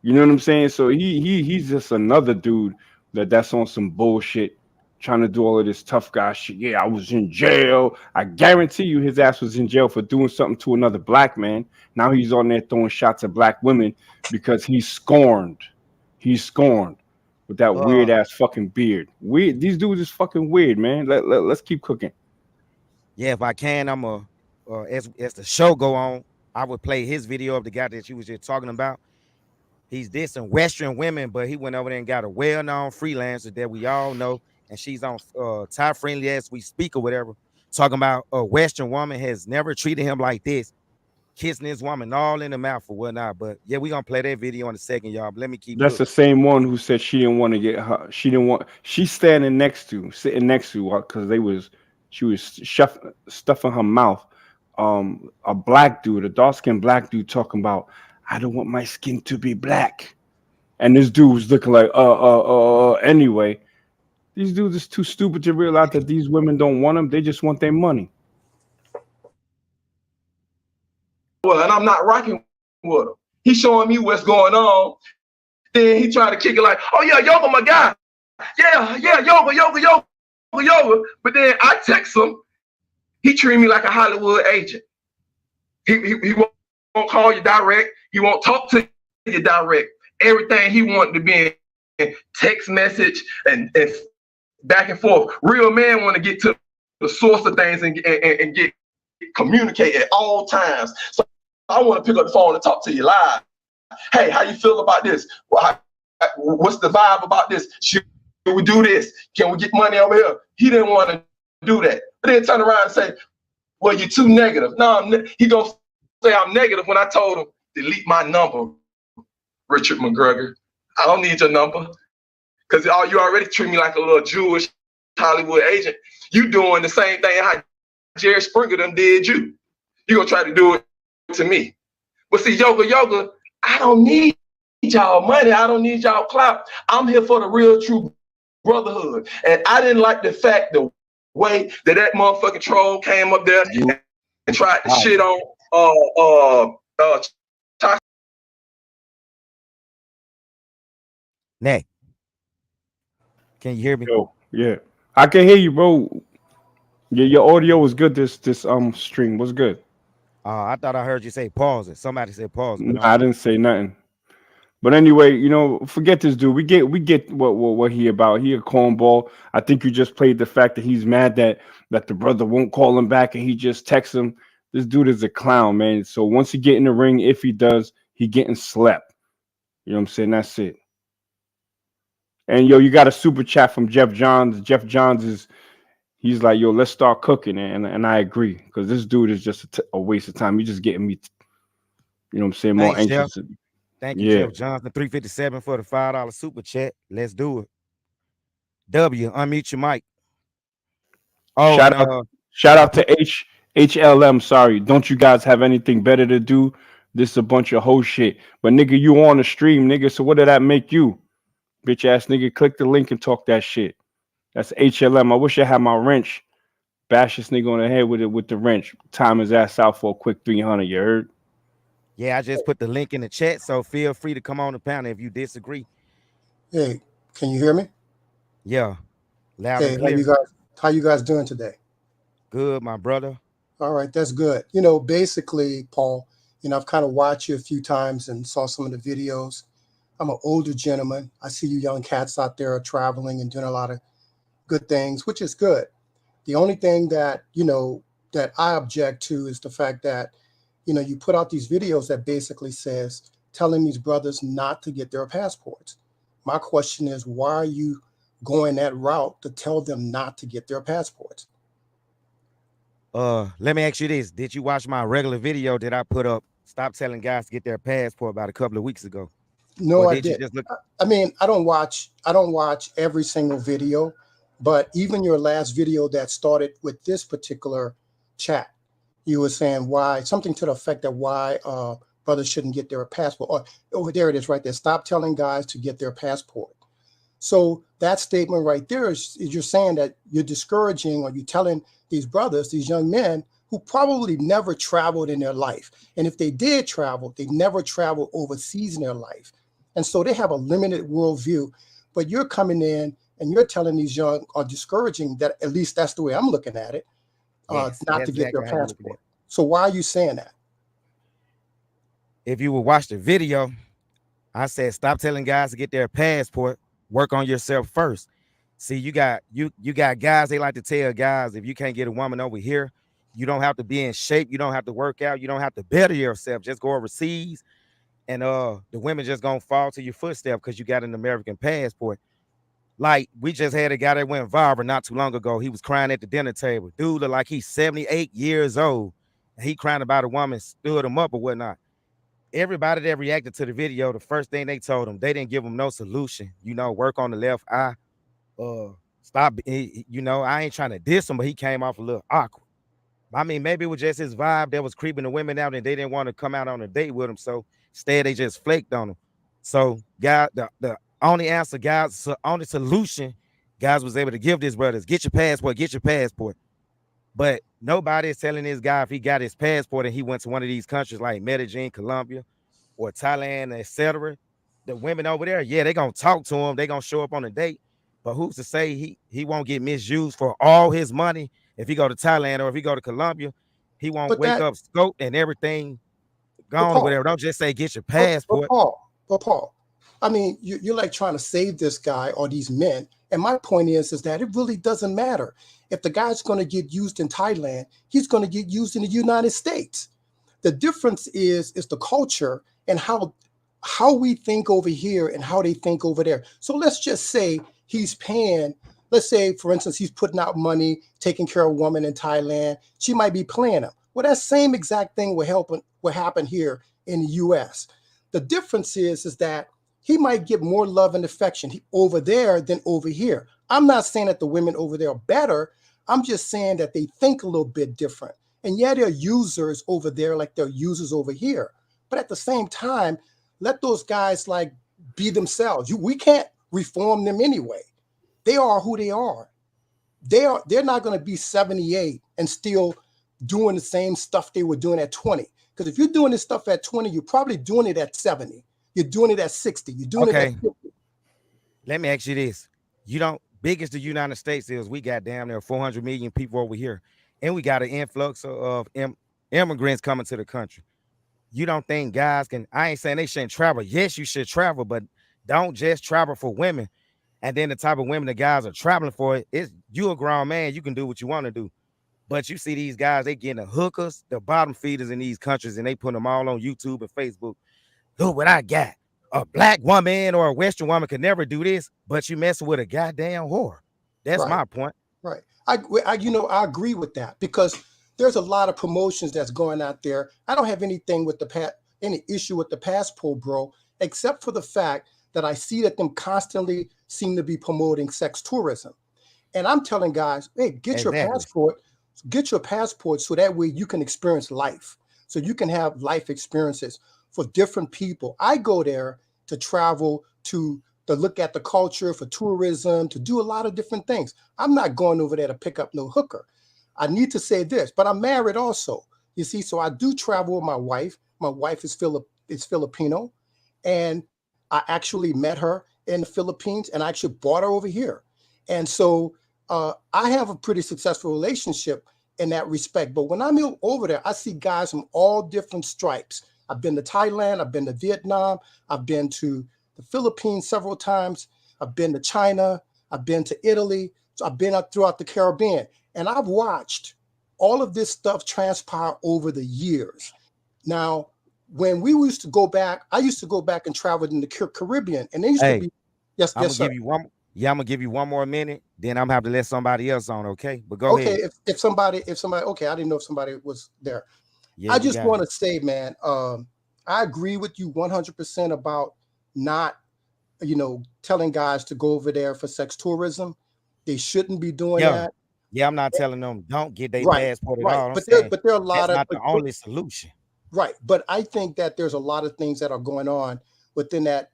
You know what I'm saying? So he's just another dude that's on some bullshit, trying to do all of this tough guy shit. Yeah, I was in jail. I guarantee you his ass was in jail for doing something to another black man. Now he's on there throwing shots at black women because he's scorned. He's scorned with that weird ass fucking beard. Weird. These dudes is fucking weird, man. Let's keep cooking. Yeah, if I can, as the show go on, I would play his video of the guy that you was just talking about. He's dissing Western women, but he went over there and got a well-known freelancer that we all know, and she's on Thai Friendly as we speak or whatever, talking about a Western woman has never treated him like this, kissing his woman all in the mouth or whatnot. But yeah, we're gonna play that video in a second, y'all. But let me keep That's the cooking. same one who said she didn't want to get her. She didn't want. She's sitting next to because she was stuffing her mouth. A black dude, a dark skinned black dude, talking about I don't want my skin to be black, and this dude was looking like Anyway, these dudes is too stupid to realize that these women don't want them. They just want their money. Well, and I'm not rocking with him. He's showing me what's going on. Then he tried to kick it like, oh yeah, Yoga, my guy. Yeah, Yoga. But then I text him. He treat me like a Hollywood agent. He won't call you direct. He won't talk to you direct. Everything he wanted to be in text message and back and forth. Real men want to get to the source of things and get communicate at all times. So I want to pick up the phone and talk to you live. Hey, how you feel about this? What's the vibe about this? Should we do this? Can we get money over here? He didn't want to do that. But then turn around and say, well, you're too negative. No, he gonna say I'm negative when I told him, delete my number, Richard McGregor. I don't need your number. Because you already treat me like a little Jewish Hollywood agent. You doing the same thing how Jerry Springer them did you. You gonna try to do it to me. But see, Yoga, I don't need y'all money. I don't need y'all clout. I'm here for the real true brotherhood. And I didn't like the fact the way that motherfucking troll came up there and tried to shit on Nick, can you hear me? Yo, yeah, I can hear you, bro. Yeah, your audio was good. This stream was good. I thought I heard you say pause it. Somebody said pause, but Nah, I didn't say nothing. But anyway, forget this dude. We get what he about. He a cornball. I think you just played the fact that he's mad that the brother won't call him back and he just texts him. This dude is a clown, man. So once he get in the ring, if he does, he getting slept. You know what I'm saying? That's it. And yo, you got a super chat from Jeff Johns. Jeff Johns he's like, yo, let's start cooking, and I agree because this dude is just a waste of time. He's just getting me, you know what I'm saying, more thanks, anxious. Jeff. Thank you, Yeah. Jeff Johnson, 357 for the $5 super chat. Let's do it. W, unmute your mic. Oh, shout out to HLM. Sorry, don't you guys have anything better to do? This is a bunch of whole shit. But nigga, you on the stream, nigga. So what did that make you? Bitch ass nigga, click the link and talk that shit. That's HLM. I wish I had my wrench. Bash this nigga on the head with the wrench. Time his ass out for a quick 300. You heard? Yeah, I just put the link in the chat, so feel free to come on the panel if you disagree. Hey, can you hear me? Yeah, loud and Hey, clear. how you guys doing today? Good, my brother. All right, that's good. Basically, Paul, I've kind of watched you a few times and saw some of the videos. I'm an older gentleman. I see you young cats out there are traveling and doing a lot of, good things, which is good. The only thing that, that I object to is the fact that, you put out these videos that basically says, telling these brothers not to get their passports. My question is, why are you going that route to tell them not to get their passports? Let me ask you this. Did you watch my regular video that I put up? Stop telling guys to get their passport about a couple of weeks ago. No, Or I did you didn't. just look? I mean, I don't watch every single video, but even your last video that started with this particular chat, you were saying something to the effect that why brothers shouldn't get their passport. Oh, there it is right there. Stop telling guys to get their passport. So that statement right there is you're saying that you're discouraging, or you're telling these brothers, these young men who probably never traveled in their life. And if they did travel, they never traveled overseas in their life. And so they have a limited worldview. But you're coming in and you're telling these young, or discouraging, that at least that's the way I'm looking at it, Yes, not that's to get their exactly how you looking at passport. So why are you saying that? If you would watch the video, I said stop telling guys to get their passport. Work on yourself first. See, you got guys, they like to tell guys, if you can't get a woman over here, you don't have to be in shape, you don't have to work out, you don't have to better yourself. Just go overseas, and the women just gonna fall to your footstep because you got an American passport. Like, we just had a guy that went viral not too long ago. He was crying at the dinner table. Dude looked like he's 78 years old. And he crying about a woman stood him up or whatnot. Everybody that reacted to the video, the first thing they told him, they didn't give him no solution. Work on the left eye. Stop. I ain't trying to diss him, but he came off a little awkward. I mean, maybe it was just his vibe that was creeping the women out, and they didn't want to come out on a date with him. So instead, they just flaked on him. So, God, the only answer, guys, only solution, guys was able to give this brothers: get your passport, get your passport. But nobody is telling this guy if he got his passport and he went to one of these countries like Medellin, Colombia, or Thailand, etc. The women over there, yeah, they're gonna talk to him, they're gonna show up on a date. But who's to say he won't get misused for all his money if he go to Thailand, or if he go to Colombia, he won't But wake up scoped and everything but gone or Paul, whatever. Don't just say get your but passport. Paul, I mean, you're like trying to save this guy or these men. And my point is that it really doesn't matter. If the guy's going to get used in Thailand, he's going to get used in the United States. The difference is the culture and how we think over here and how they think over there. So let's just say he's paying. Let's say, for instance, he's putting out money, taking care of a woman in Thailand. She might be playing him. Well, that same exact thing will happen here in the U.S. The difference is that he might get more love and affection over there than over here. I'm not saying that the women over there are better. I'm just saying that they think a little bit different. And yeah, they're users over there like they're users over here. But at the same time, let those guys like be themselves. We can't reform them anyway. They are who they are. They're not going to be 78 and still doing the same stuff they were doing at 20. Because if you're doing this stuff at 20, you're probably doing it at 70. You're doing it at 60. You're doing it at 50. Let me ask you this. Big as the United States is, we got damn near 400 million people over here. And we got an influx of immigrants coming to the country. You don't think guys I ain't saying they shouldn't travel. Yes, you should travel, but don't just travel for women. And then the type of women the guys are traveling for, you a grown man, you can do what you want to do. But you see these guys, they getting the hookers, the bottom feeders in these countries, and they put them all on YouTube and Facebook. Look what I got. A black woman or a Western woman could never do this, but you messing with a goddamn whore. That's right. my point. Right. I agree with that, because there's a lot of promotions that's going out there. I don't have anything with any issue with the passport, bro, except for the fact that I see that them constantly seem to be promoting sex tourism. And I'm telling guys, hey, get your passport so that way you can experience life. So you can have life experiences for different people. I go there to travel, to look at the culture, for tourism, to do a lot of different things. I'm not going over there to pick up no hooker. I need to say this, but I'm married also. You see, so I do travel with my wife. My wife is Filipino, and I actually met her in the Philippines, and I actually brought her over here. And so I have a pretty successful relationship in that respect. But when I'm over there, I see guys from all different stripes. I've been to Thailand, I've been to Vietnam, I've been to the Philippines several times, I've been to China, I've been to Italy. So I've been up throughout the Caribbean, and I've watched all of this stuff transpire over the years. Now, when we used to go back, I used to go back and travel in the Caribbean, and they used to be, yes, I'm gonna sir. give you one. Yeah, I'm gonna give you one more minute. Then I'm gonna have to let somebody else on. Okay, but go Okay, ahead. if somebody, okay, I didn't know if somebody was there. Yeah, I you just got want it. to say, man, I agree with you 100% about not, telling guys to go over there for sex tourism. They shouldn't be doing Yeah, that. yeah. I'm not telling them don't get their Right, passport at right. all. I'm But there, saying but there are a lot that's of, not the only solution. right. But I think that there's a lot of things that are going on within that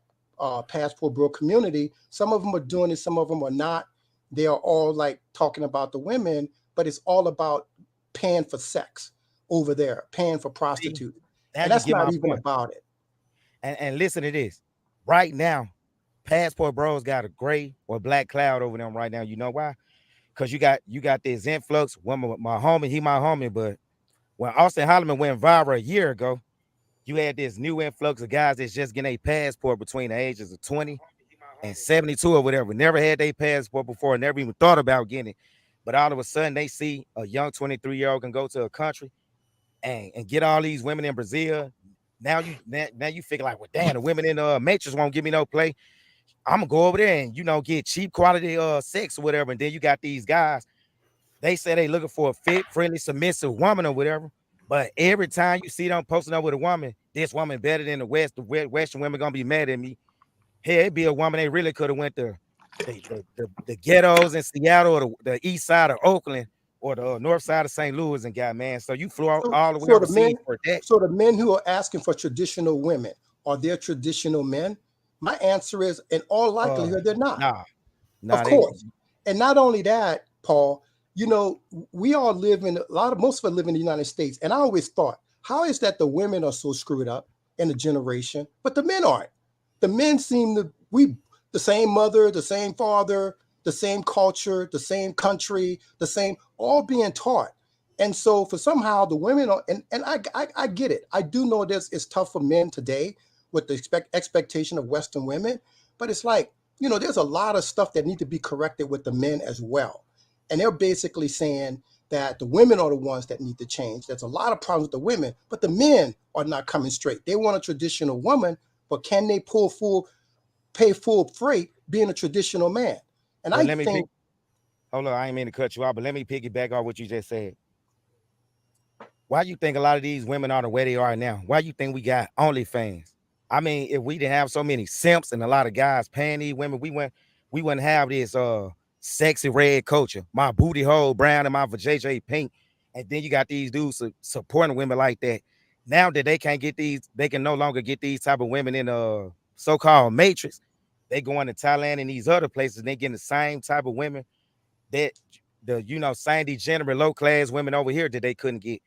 passport bro community. Some of them are doing it, some of them are not. They are all like talking about the women, but it's all about paying for sex over there, paying for See, prostitutes. now And you that's get not my even point. about it. And listen to this. Right now, passport bros got a gray or black cloud over them right now. You know why? Because you got this influx. One of my homie, he my homie, but when Austin Holloman went viral a year ago, you had this new influx of guys that's just getting a passport between the ages of 20 and 72 or whatever. Never had their passport before, never even thought about getting it. But all of a sudden, they see a young 23-year-old can go to a country and get all these women in Brazil. Now you figure like, well, damn, the women in the Matrix won't give me no play. I'm gonna go over there and get cheap quality sex or whatever. And then you got these guys. They say they looking for a fit, friendly, submissive woman or whatever. But every time you see them posting up with a woman, this woman better than the West. The Western women gonna be mad at me. Hey, it'd be a woman they really could have went to the ghettos in Seattle or the east side of Oakland or the north side of St. Louis and got, man. So you flew all the way So the men, overseas for that. so the men who are asking for traditional women, are they traditional men? My answer is, in all likelihood, they're not. Nah, Of they course. And not only that, Paul, we all live in most of us live in the United States. And I always thought, how is that the women are so screwed up in the generation, but the men aren't? The men seem to, the same mother, the same father, the same culture, the same country, the same, all being taught. And so for somehow the women are, and I get it. I do know this is tough for men today with the expectation of Western women, but it's like, there's a lot of stuff that need to be corrected with the men as well. And they're basically saying that the women are the ones that need to change. There's a lot of problems with the women, but the men are not coming straight. They want a traditional woman, but can they pay full freight being a traditional man? And But I let me think, hold on, I ain't mean to cut you off, but let me piggyback on what you just said. Why you think a lot of these women are the way they are now? Why you think we got OnlyFans? I mean, if we didn't have so many simps and a lot of guys paying these women, we wouldn't have this sexy red culture, my booty hole brown and my vajayjay pink. And then you got these dudes supporting women like that. Now that they can't get these, they can no longer get these type of women in so-called matrix. They going to Thailand and these other places, and they getting the same type of women that the same degenerate low class women over here that they couldn't get.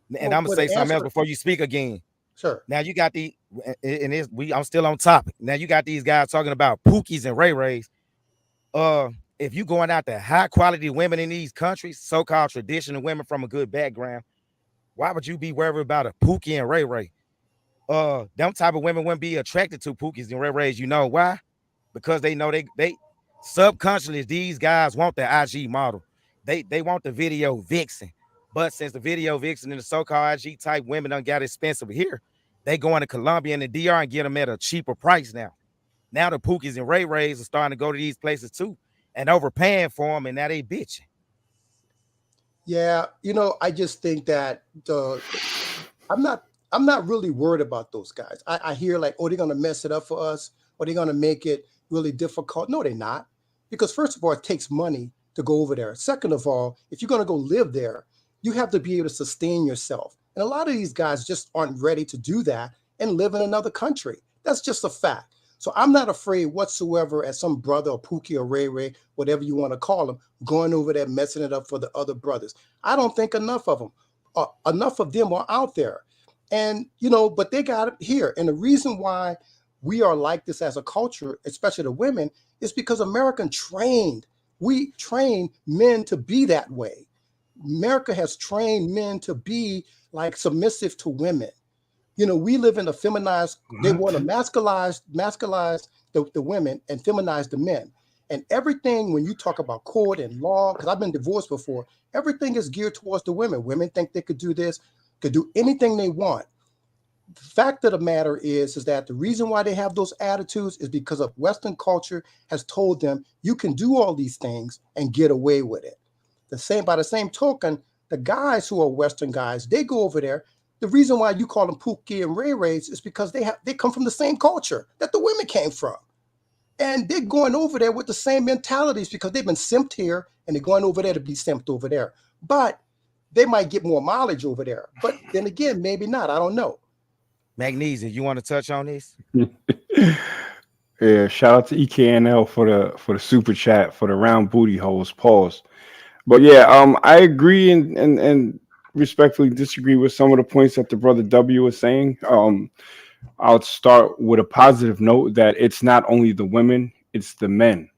And I'm gonna well, say the something else answer, before you speak again. sure. Now you got I'm still on topic. Now you got these guys talking about Pookies and Ray Rays. If you going out to high quality women in these countries, so-called traditional women from a good background, why would you be worried about a Pookie and Ray Ray? Them type of women wouldn't be attracted to Pookies and Ray Rays. You know why? Because they know they subconsciously these guys want the IG model. They want the video vixen. But since the video vixen and the so-called IG type women done got expensive here, they going to Colombia and the DR and get them at a cheaper price now. Now the Pookies and Ray Rays are starting to go to these places too and overpaying for them, and now they bitching. Yeah, I just think that I'm not really worried about those guys. I hear like, oh, they're gonna mess it up for us, or they're gonna make it really difficult. No, they're not. Because first of all, it takes money to go over there. Second of all, if you're gonna go live there, you have to be able to sustain yourself. And a lot of these guys just aren't ready to do that and live in another country. That's just a fact. So I'm not afraid whatsoever at some brother or Pookie or Ray Ray, whatever you want to call them, going over there messing it up for the other brothers. I don't think enough of them are out there. And, but they got it here. And the reason why we are like this as a culture, especially the women, is because we train men to be that way. America has trained men to be like submissive to women. We live in a feminized, they want to masculize the women and feminize the men. And everything, when you talk about court and law, because I've been divorced before, everything is geared towards the women. Women think they could do this, could do anything they want. The fact of the matter is that the reason why they have those attitudes is because of Western culture has told them you can do all these things and get away with it. By the same token, the guys who are Western guys, they go over there. The reason why you call them Pookie and Ray Rays is because they come from the same culture that the women came from. And they're going over there with the same mentalities because they've been simped here and they're going over there to be simped over there. But they might get more mileage over there. But then again, maybe not. I don't know. Magnesium, you want to touch on this? Yeah, shout out to EKNL for the super chat for the round booty holes. Pause. But yeah, I agree and respectfully disagree with some of the points that the brother W was saying. I'll start with a positive note that it's not only the women, it's the men.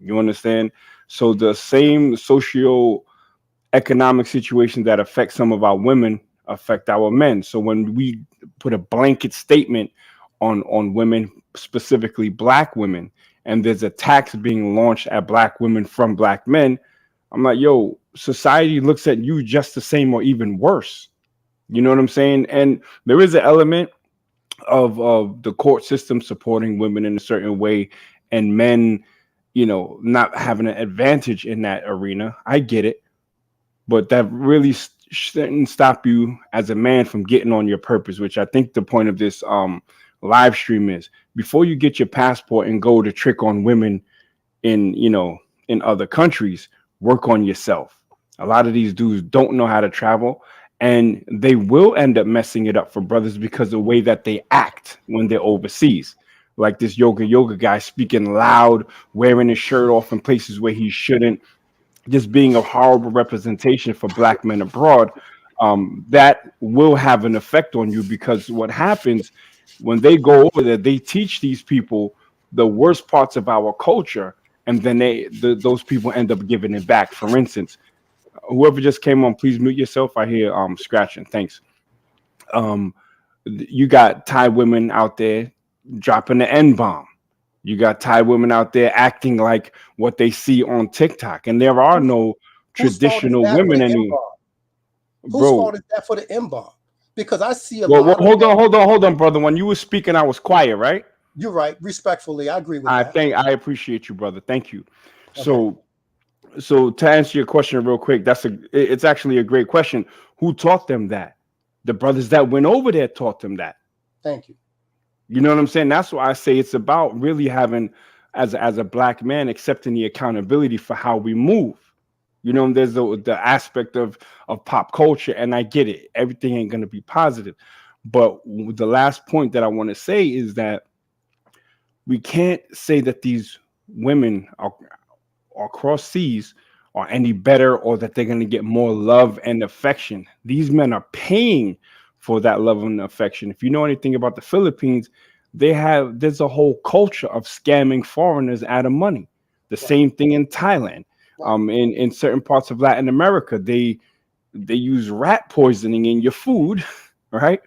You understand? So the same socio-economic situation that affects some of our women affect our men. So when we put a blanket statement on women, specifically black women, and there's a tax being launched at black women from black men, I'm like, yo, society looks at you just the same or even worse. You know what I'm saying? And there is an element of the court system supporting women in a certain way and men, you know, not having an advantage in that arena. I get it. But that really shouldn't stop you as a man from getting on your purpose, which I think the point of this live stream is. Before you get your passport and go to trick on women in other countries, work on yourself. A lot of these dudes don't know how to travel, and they will end up messing it up for brothers because of the way that they act when they're overseas. Like this yoga guy speaking loud, wearing his shirt off in places where he shouldn't, just being a horrible representation for black men abroad. That will have an effect on you, because what happens when they go over there, they teach these people the worst parts of our culture, and then those people end up giving it back. For instance, whoever just came on, please mute yourself. I hear scratching. Thanks. You got Thai women out there dropping the N-bomb. You got Thai women out there acting like what they see on TikTok, and there are no traditional women anymore. Whose fault is that for the N-bomb? Because I see a lot. Well, hold on, brother. When you were speaking, I was quiet, right? You're right. Respectfully, I agree with that. I appreciate you, brother. Thank you. Okay. So to answer your question real quick, it's actually a great question. Who taught them that? The brothers that went over there taught them that. Thank you. You know what I'm saying? That's why I say it's about really having, as a black man, accepting the accountability for how we move. You know, there's the aspect of pop culture, and I get it. Everything ain't going to be positive. But the last point that I want to say is that we can't say that these women are across seas are any better, or that they're going to get more love and affection. These men are paying for that love and affection. If you know anything about the Philippines, there's a whole culture of scamming foreigners out of money. The same thing in Thailand. In certain parts of Latin America, they use rat poisoning in your food, right?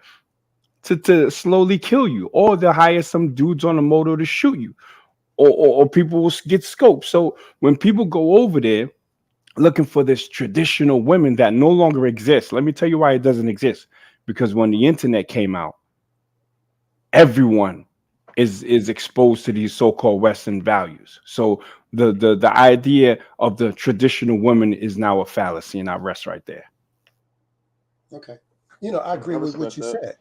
To slowly kill you, or they'll hire some dudes on a motor to shoot you, or people will get scoped. So when people go over there looking for this traditional women that no longer exists, let me tell you why it doesn't exist. Because when the internet came out, everyone is exposed to these so-called Western values. So the idea of the traditional woman is now a fallacy, and I rest right there. Okay. I agree with what you said.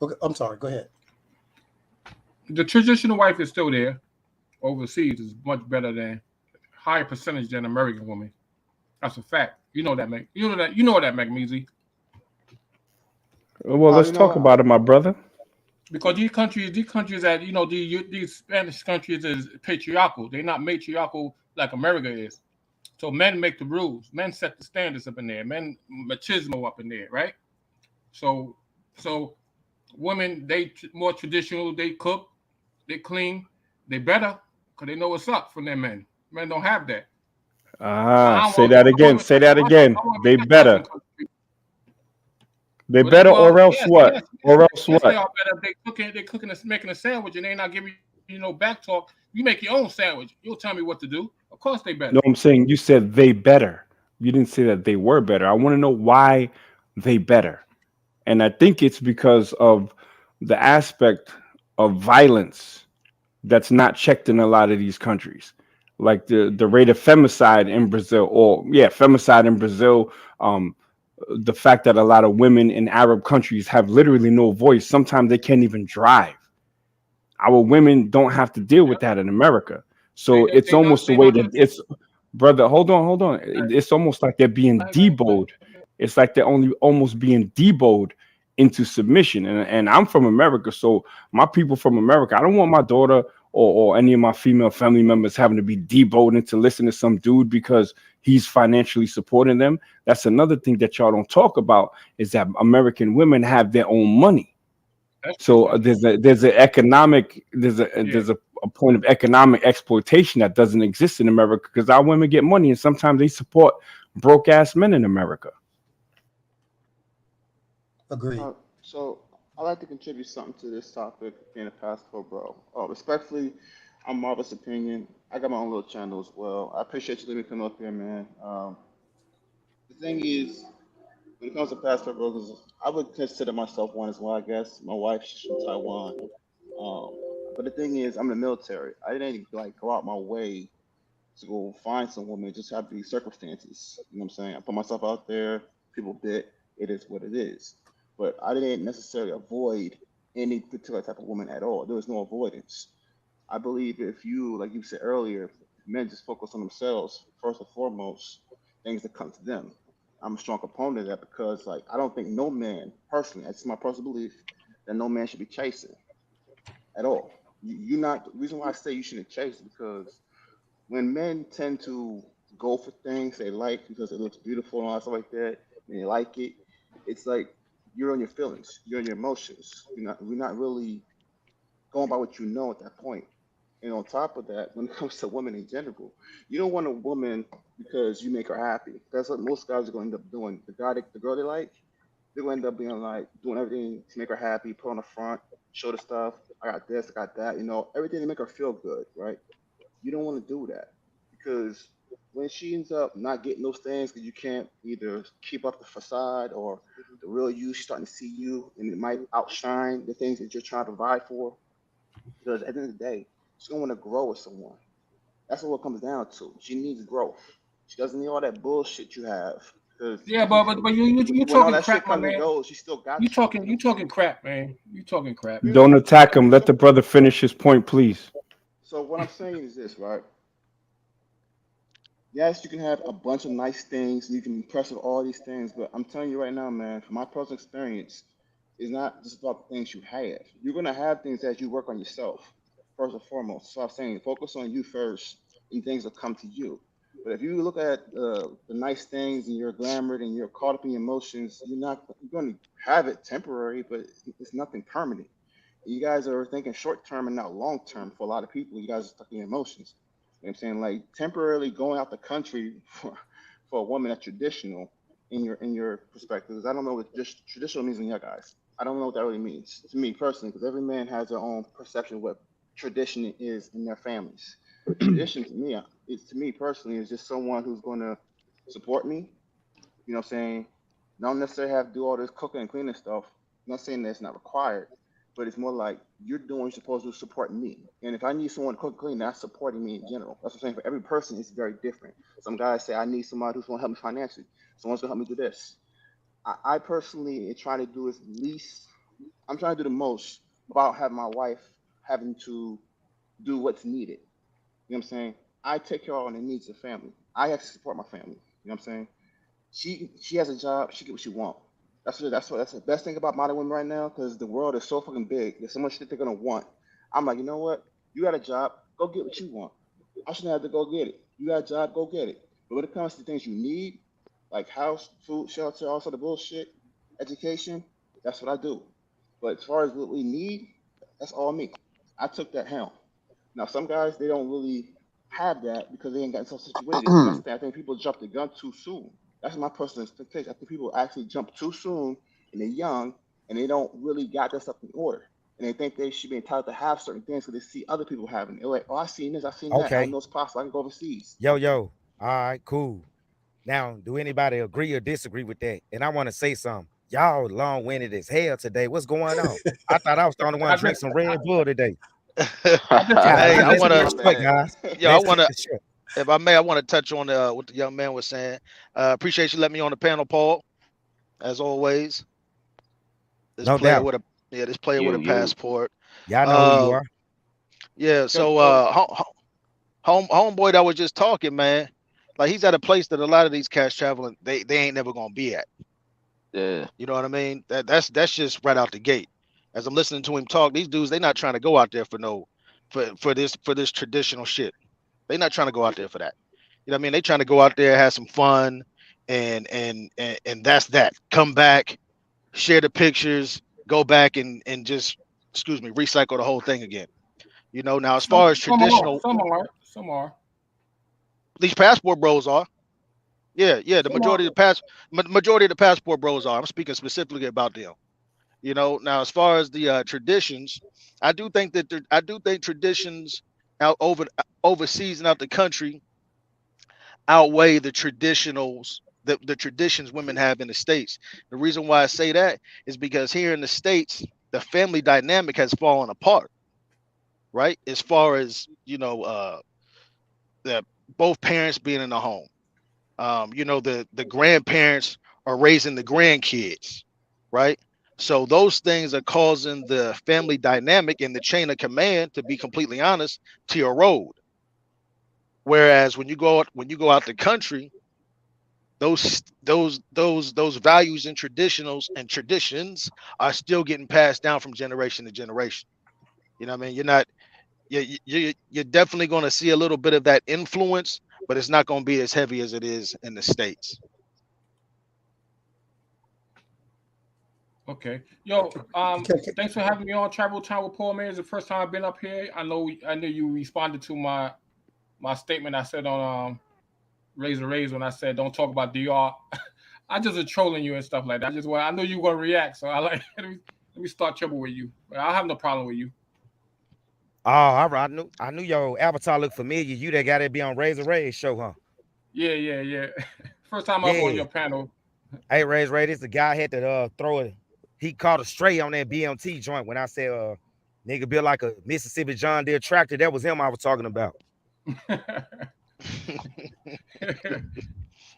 Okay, I'm sorry. Go ahead. The traditional wife is still there. Overseas is much better than higher percentage than American women. That's a fact. You know that, Mac. You know that, Magnesium. Well, let's talk about it, my brother. Because these countries that these Spanish countries is patriarchal. They're not matriarchal like America is. So men make the rules. Men set the standards up in there. Men machismo up in there, right? So women, they more traditional. They cook, they clean, they better because they know what's up from their men. Men don't have that. Say that again. Say that again. They better. They better, or else what? Yes, or else what? They are better. They cooking, making a sandwich, and they not giving you no back talk. You make your own sandwich. You'll tell me what to do. Of course they better. No, I'm saying you said they better. You didn't say that they were better. I want to know why they better. And I think it's because of the aspect of violence that's not checked in a lot of these countries. Like the rate of femicide in Brazil, or yeah, femicide in Brazil, the fact that a lot of women in Arab countries have literally no voice. Sometimes they can't even drive. Our women don't have to deal with that in America. So it's almost a way that it's, brother, hold on. It's almost like they're being debowed. It's like they're only almost being debowed into submission. And I'm from America, so my people from America, I don't want my daughter or any of my female family members having to be debowed into listening to some dude because he's financially supporting them. That's another thing that y'all don't talk about, is that American women have their own money. So there's a point of economic exploitation that doesn't exist in America, because our women get money and sometimes they support broke ass men in America. Agreed. So I like to contribute something to this topic, being a passport bro. Respectfully, I'm Marvel's opinion. I got my own little channel as well. I appreciate you letting me come up here, man. The thing is, when it comes to passport bros, I would consider myself one as well. I guess my wife, she's from Taiwan. Um, but the thing is, I'm in the military. I didn't like go out my way to go find some woman. It just have to be circumstances. You know what I'm saying? I put myself out there. People bit. It is what it is. But I didn't necessarily avoid any particular type of woman at all. There was no avoidance. I believe if you, like you said earlier, men just focus on themselves first and foremost, things that come to them. I'm a strong proponent of that because, like, I don't think no man, personally, that's my personal belief, that no man should be chasing at all. You're not. The reason why I say you shouldn't chase is because when men tend to go for things they like because it looks beautiful and all that stuff like that, and they like it, it's like you're on your feelings, you're on your emotions. You're not really going by what you know at that point. And on top of that, when it comes to women in general, you don't want a woman because you make her happy. That's what most guys are going to end up doing. The girl they like, they're going to end up being like doing everything to make her happy, put on the front, show the stuff. I got this, I got that. Everything to make her feel good, right? You don't want to do that because when she ends up not getting those things because you can't either keep up the facade or the real you, she's starting to see you, and it might outshine the things that you're trying to provide for. Because at the end of the day, she's gonna want to grow with someone. That's what it comes down to. She needs growth. She doesn't need all that bullshit you have. Because Yeah, but you when all talking that shit crap, my comes and man. goes, she still You got you. talking you talking crap, man. You talking crap. Don't attack him. Let the brother finish his point, please. So what I'm saying is this, right? Yes, you can have a bunch of nice things, and you can impress with all these things, but I'm telling you right now, man, from my personal experience, it's not just about the things you have. You're gonna have things as you work on yourself, first and foremost. So I'm saying focus on you first, and things will come to you. But if you look at the nice things and you're glamored and you're caught up in your emotions, you're going to have it temporary, but it's nothing permanent. You guys are thinking short term and not long term for a lot of people. You guys are stuck in your emotions. You know what I'm saying? Like temporarily going out the country for a woman that's traditional in your perspective. 'Cause I don't know what just traditional means in your guys. I don't know what that really means to me personally, because every man has their own perception of what tradition is in their families. Tradition to me personally, is just someone who's going to support me. You know what I'm saying? Not necessarily have to do all this cooking and cleaning stuff. I'm not saying that it's not required, but it's more like you're doing what you're supposed to support me. And if I need someone to cook and clean, that's supporting me in general. That's what I'm saying. For every person, it's very different. Some guys say, I need somebody who's going to help me financially. Someone's going to help me do this. I personally try to do is least, I'm trying to do the most without having my wife having to do what's needed. You know what I'm saying? I take care of all the needs of the family. I have to support my family. You know what I'm saying? She has a job. She get what she want. That's the best thing about modern women right now because the world is so fucking big. There's so much shit they're gonna want. I'm like, you know what? You got a job. Go get what you want. I shouldn't have to go get it. You got a job. Go get it. But when it comes to things you need, like house, food, shelter, all sort of bullshit, education, that's what I do. But as far as what we need, that's all me. I took that helm. Now, some guys they don't really have that because they ain't gotten so situated. And that's the thing. I think people jump the gun too soon. That's my personal expectation. I think people actually jump too soon and they're young and they don't really got that stuff in order. and they think they should be entitled to have certain things because they see other people having it. They're like, oh, I seen this, I seen that. I Okay. know it's possible. I can go overseas. Yo. All right, cool. Now, do anybody agree or disagree with that? And I want to say something. Y'all long-winded as hell today. What's going on? I thought I was the only one to drink some Red Bull today. I God, disagree. Hey, I let's want keep to, it short, guys. yeah, I Let's want keep to, it short. if I may, I want to touch on what the young man was saying. Appreciate you letting me on the panel, Paul. As always, this No player doubt. with a this player with a You. passport. Y'all know who you Uh, are. yeah. So homeboy that was just talking, man. Like he's at a place that a lot of these cats traveling, they ain't never gonna be at. Yeah. You know what I mean? That's just right out the gate. As I'm listening to him talk, these dudes, they not trying to go out there for this traditional shit. They not trying to go out there for that. You know what I mean? They trying to go out there, have some fun, and that's that. Come back, share the pictures, go back and just recycle the whole thing again. You know, now as far as traditional, some are. these passport bros are. Yeah, the Some are. majority of the passport bros are. I'm speaking specifically about them. You know, now as far as the traditions, I do think traditions out overseas and out the country outweigh the traditionals, the traditions women have in the States. The reason why I say that is because here in the States, the family dynamic has fallen apart, right? As far as the both parents being in the home. The grandparents are raising the grandkids, right? So those things are causing the family dynamic and the chain of command, to be completely honest, to erode. Whereas when you go out the country, those values and traditions are still getting passed down from generation to generation. You know what I mean? You're definitely going to see a little bit of that influence, but it's not going to be as heavy as it is in the States. Okay. Yo, thanks for having me on Travel Time with Paul, man. It's the first time I've been up here. I know you responded to my statement I said on Razor Rays when I said don't talk about DR. I just was trolling you and stuff like that. I know you were gonna react, so I like let me start trouble with you. I have no problem with you. Oh, all right. I knew your avatar looked familiar. You that got to be on Razor Ray's show, huh? Yeah. First time Yeah. up on your panel. Hey, Razor Ray, this the guy had to throw it. He caught a stray on that BMT joint when I said nigga built like a Mississippi John Deere tractor. That was him I was talking about.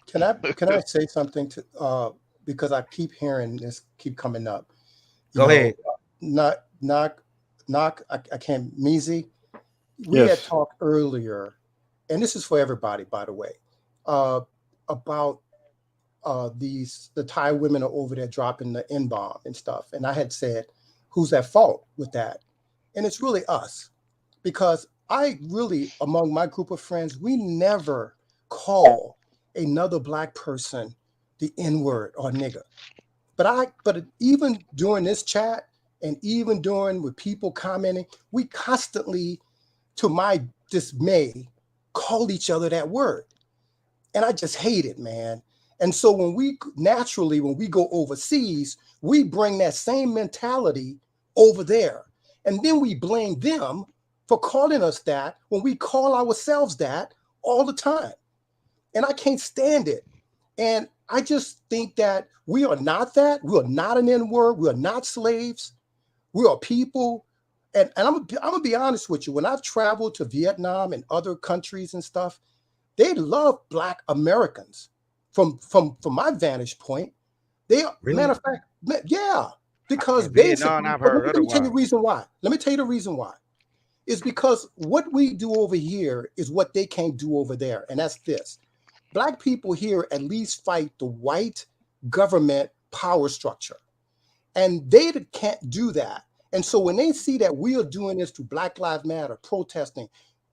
Can I say something to because I keep hearing this keep coming up. Go ahead. I can't Meezy. We Yes. had talked earlier, and this is for everybody, by the way, about the Thai women are over there dropping the N-bomb and stuff. And I had said, who's at fault with that? And it's really us, because I really, among my group of friends, we never call another Black person the N-word or nigga. But even during this chat and even during with people commenting, we constantly, to my dismay, call each other that word. And I just hate it, man. And so when we go overseas, we bring that same mentality over there. And then we blame them for calling us that when we call ourselves that all the time. And I can't stand it. And I just think that we are not that. We are not an N-word. We are not slaves. We are people. And I'm gonna be honest with you. When I've traveled to Vietnam and other countries and stuff, they love Black Americans. From my vantage point, they are, Really? matter of fact, yeah, because Vietnam, I've heard let me tell you the otherwise. reason why. Let me tell you the reason why. It's because what we do over here is what they can't do over there, and that's this. Black people here at least fight the white government power structure, and they can't do that. And so when they see that we are doing this through Black Lives Matter, protesting,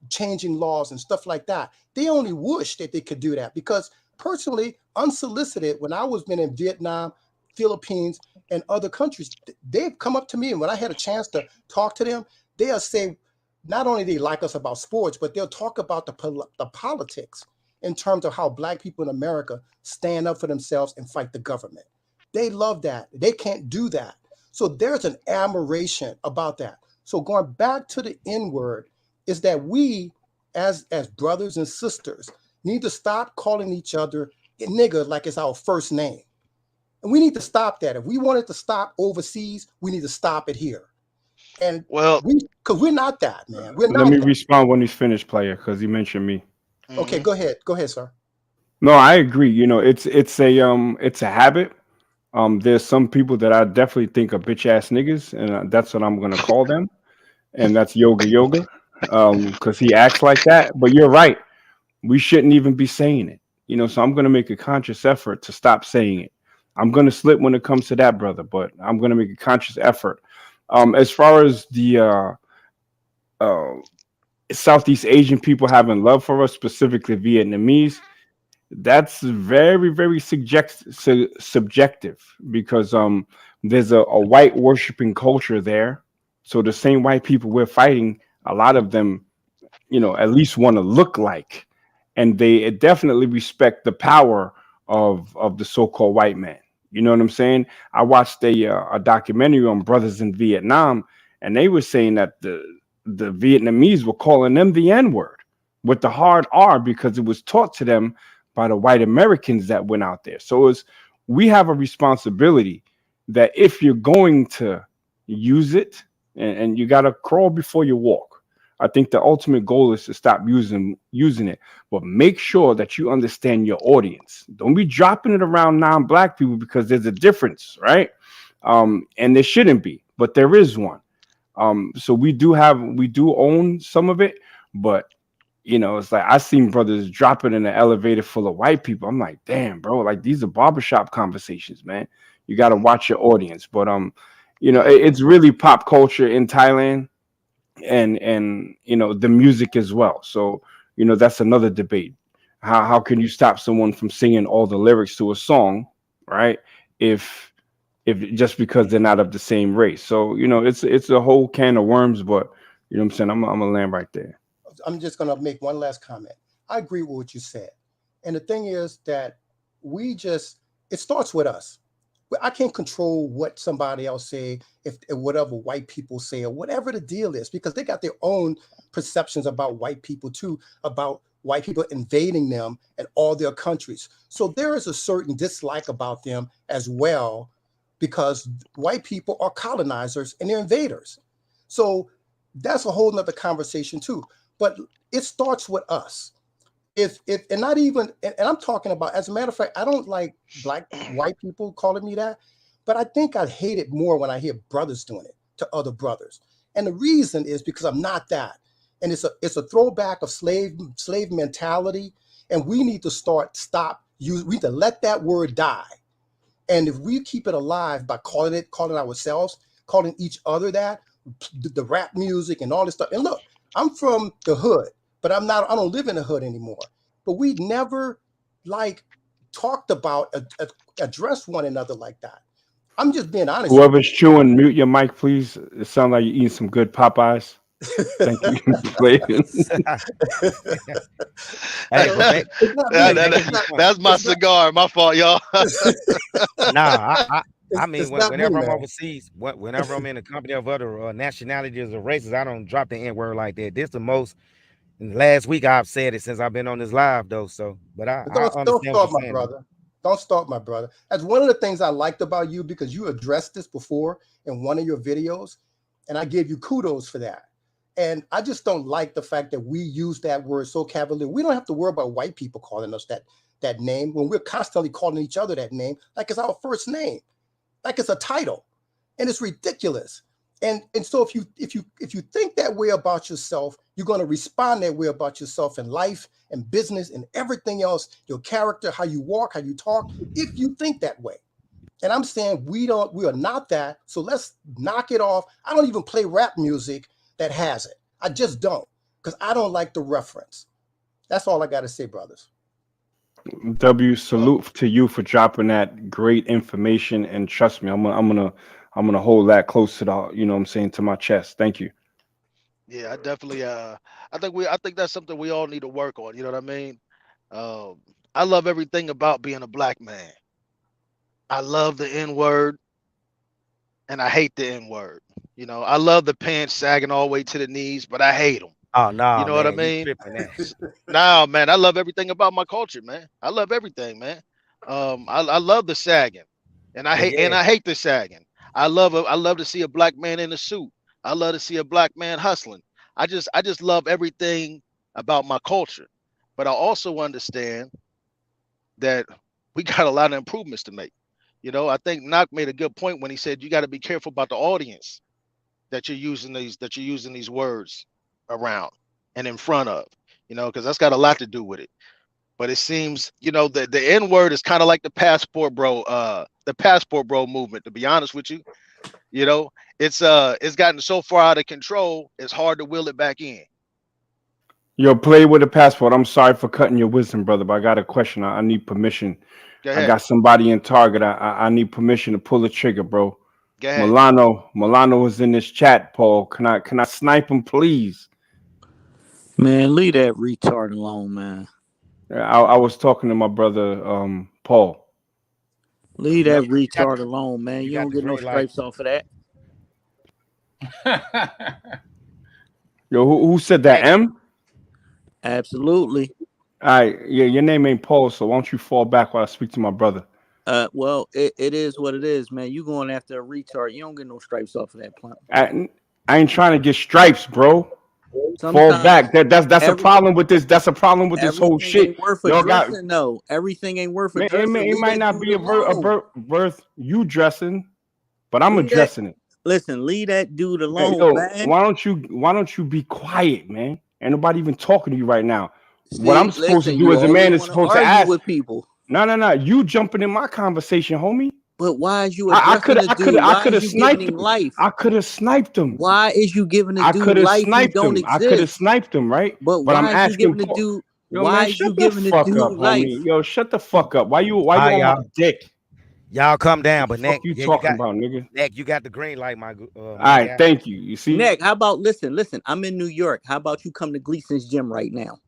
changing laws and stuff like that, they only wish that they could do that. Because personally, unsolicited, when I was been in Vietnam, Philippines, and other countries, they've come up to me, and when I had a chance to talk to them, they'll say, not only they like us about sports, but they'll talk about the politics in terms of how Black people in America stand up for themselves and fight the government. They love that. They can't do that. So there's an admiration about that. So going back to the N word is that we, as brothers and sisters, need to stop calling each other a nigga like it's our first name. And we need to stop that. If we want it to stop overseas, we need to stop it here. And Well, because we're not that, man. We're Let not me that. respond when he's finished, player, because he mentioned me. Okay, mhm. go ahead. Go ahead, sir. No, I agree. You know, it's a habit. There's some people that I definitely think are bitch ass niggas, and that's what I'm gonna call them, and that's yoga, because he acts like that. But you're right. We shouldn't even be saying it. You know, so I'm gonna make a conscious effort to stop saying it. I'm gonna slip when it comes to that, brother, but I'm gonna make a conscious effort. As far as the uh, Southeast Asian people having love for us, specifically Vietnamese, that's very, very subjective because there's a white worshiping culture there. So the same white people we're fighting, a lot of them, you know, at least want to look like, and they definitely respect the power of the so-called white man. You know what I'm saying? I watched a documentary on brothers in Vietnam, and they were saying that the Vietnamese were calling them the N-word with the hard R because it was taught to them by the white Americans that went out there. So it's we have a responsibility that if you're going to use it, and you got to crawl before you walk. I think the ultimate goal is to stop using it, but make sure that you understand your audience. Don't be dropping it around non-black people because there's a difference, right? And there shouldn't be, but there is one. So we do own some of it, but you know, it's like I seen brothers dropping in an elevator full of white people. I'm like, damn, bro, like these are barbershop conversations, man. You got to watch your audience, but you know, Yeah. it's really pop culture in Thailand, and you know the music as well. So you know that's another debate. How can you stop someone from singing all the lyrics to a song, right? If just because they're not of the same race. So you know it's a whole can of worms. But you know what I'm saying. I'm gonna land right there. I'm just going to make one last comment. I agree with what you said. And the thing is that it starts with us. I can't control what somebody else say, if whatever white people say or whatever the deal is, because they got their own perceptions about white people too, about white people invading them and all their countries. So there is a certain dislike about them as well, because white people are colonizers and they're invaders. So that's a whole nother conversation too. But it starts with us. If and not even and I'm talking about, as a matter of fact, I don't like black white people calling me that, but I think I hate it more when I hear brothers doing it to other brothers. And the reason is because I'm not that. And it's a throwback of slave mentality. And we need to stop use we need to let that word die. And if we keep it alive by calling ourselves, calling each other that, the rap music and all this stuff. And look, I'm from the hood, but I don't live in the hood anymore. But we never like talked about, addressed one another like that. I'm just being honest with Whoever's chewing, mute your mic, please. It sounds like you're eating some good Popeyes. Thank you. you for playing. Hey, So but make it's not hey, me. making It's these not. points. That's my It's not. cigar. My fault, y'all. Nah, I mean, It's not me, whenever I'm man. overseas, whenever I'm in the company of other nationalities or races, I don't drop the N word like that. This the most. Last week I've said it since I've been on this live though. So, but But I don't understand what you're start, my saying though. brother. Don't start, my brother. That's one of the things I liked about you, because you addressed this before in one of your videos, and I gave you kudos for that. And I just don't like the fact that we use that word so cavalier. We don't have to worry about white people calling us that name when we're constantly calling each other that name like it's our first name, like it's a title, and it's ridiculous. And so if you think that way about yourself, you're going to respond that way about yourself in life and business and everything else, your character, how you walk, how you talk, if you think that way. And I'm saying we are not that. So let's knock it off. I don't even play rap music that has it. I just don't, because I don't like the reference. That's all I got to say, brothers. W, salute to you for dropping that great information, and trust me, I'm gonna hold that close to the, you know what I'm saying, to my chest. Thank you. Yeah, I definitely I think that's something we all need to work on, you know what I mean? Um I love everything about being a black man. I love the N word. and I hate the N word. You know, I love the pants sagging all the way to the knees, but I hate them. Oh You no, know what I man, you mean? tripping that. Nah, man, I love everything about my culture, man. I love everything, man. I love the sagging, But yeah, I hate the sagging. I love to see a black man in a suit. I love to see a black man hustling. I just love everything about my culture. But I also understand that we got a lot of improvements to make. You know, I think Knock made a good point when he said you got to be careful about the audience that you're using these words around and in front of. You know, because that's got a lot to do with it. But it seems, you know, the N word is kind of like the passport bro movement. To be honest with you, you know, it's gotten so far out of control. It's hard to will it back in. Yo, play with a passport. I'm sorry for cutting your wisdom, brother, but I got a question. I need permission. Go I ahead, got somebody in target. I need permission to pull the trigger, bro. go ahead. Milano is in this chat, Paul. Can I snipe him, please? Man, leave that retard alone, man. I was talking to my brother, Paul. Leave no, that you got retard alone, man. you You got don't the get no green light. stripes off of that. Yo, who said that? Hey, M? Absolutely. All right, yeah, your name ain't Paul, so why don't you fall back while I speak to my brother? Well, it is what it is, man. You going after a retard. You don't get no stripes off of that plant. I ain't trying to get stripes, bro. Fall Sometimes back. That's a every problem with this. That's a problem with this whole everything shit. ain't worth Y'all got addressing, though. Everything ain't worth man, addressing. it Leave might that not dude be a alone. birth you dressing, but I'm Leave that addressing it. listen, leave that dude Hey, alone, yo, man. why don't you be quiet, man? Ain't nobody even talking to you right now. What I'm See, supposed to listen, do you as a always man is want to supposed to argue ask. with people. No. You jumping in my conversation, homie. But why is you I addressing could the dude? I Why could is have you giving sniped him him. life? I could have sniped him. Why is you giving a I dude could have life who sniped don't him. I could have exist? sniped him, right? But But I'm why is you asking giving a Paul. dude? Yo, man, Why is shut you the giving a fuck up, dude life? homie. Yo, shut the fuck up. Why you Hi, on my y'all. dick? Y'all come down, The but fuck Nick, you yeah, you talking got about, nigga? Nick, you got the green light, my All my right, guy. thank you. You see? Nick, how about listen? I'm in New York. How about you come to Gleason's gym right now?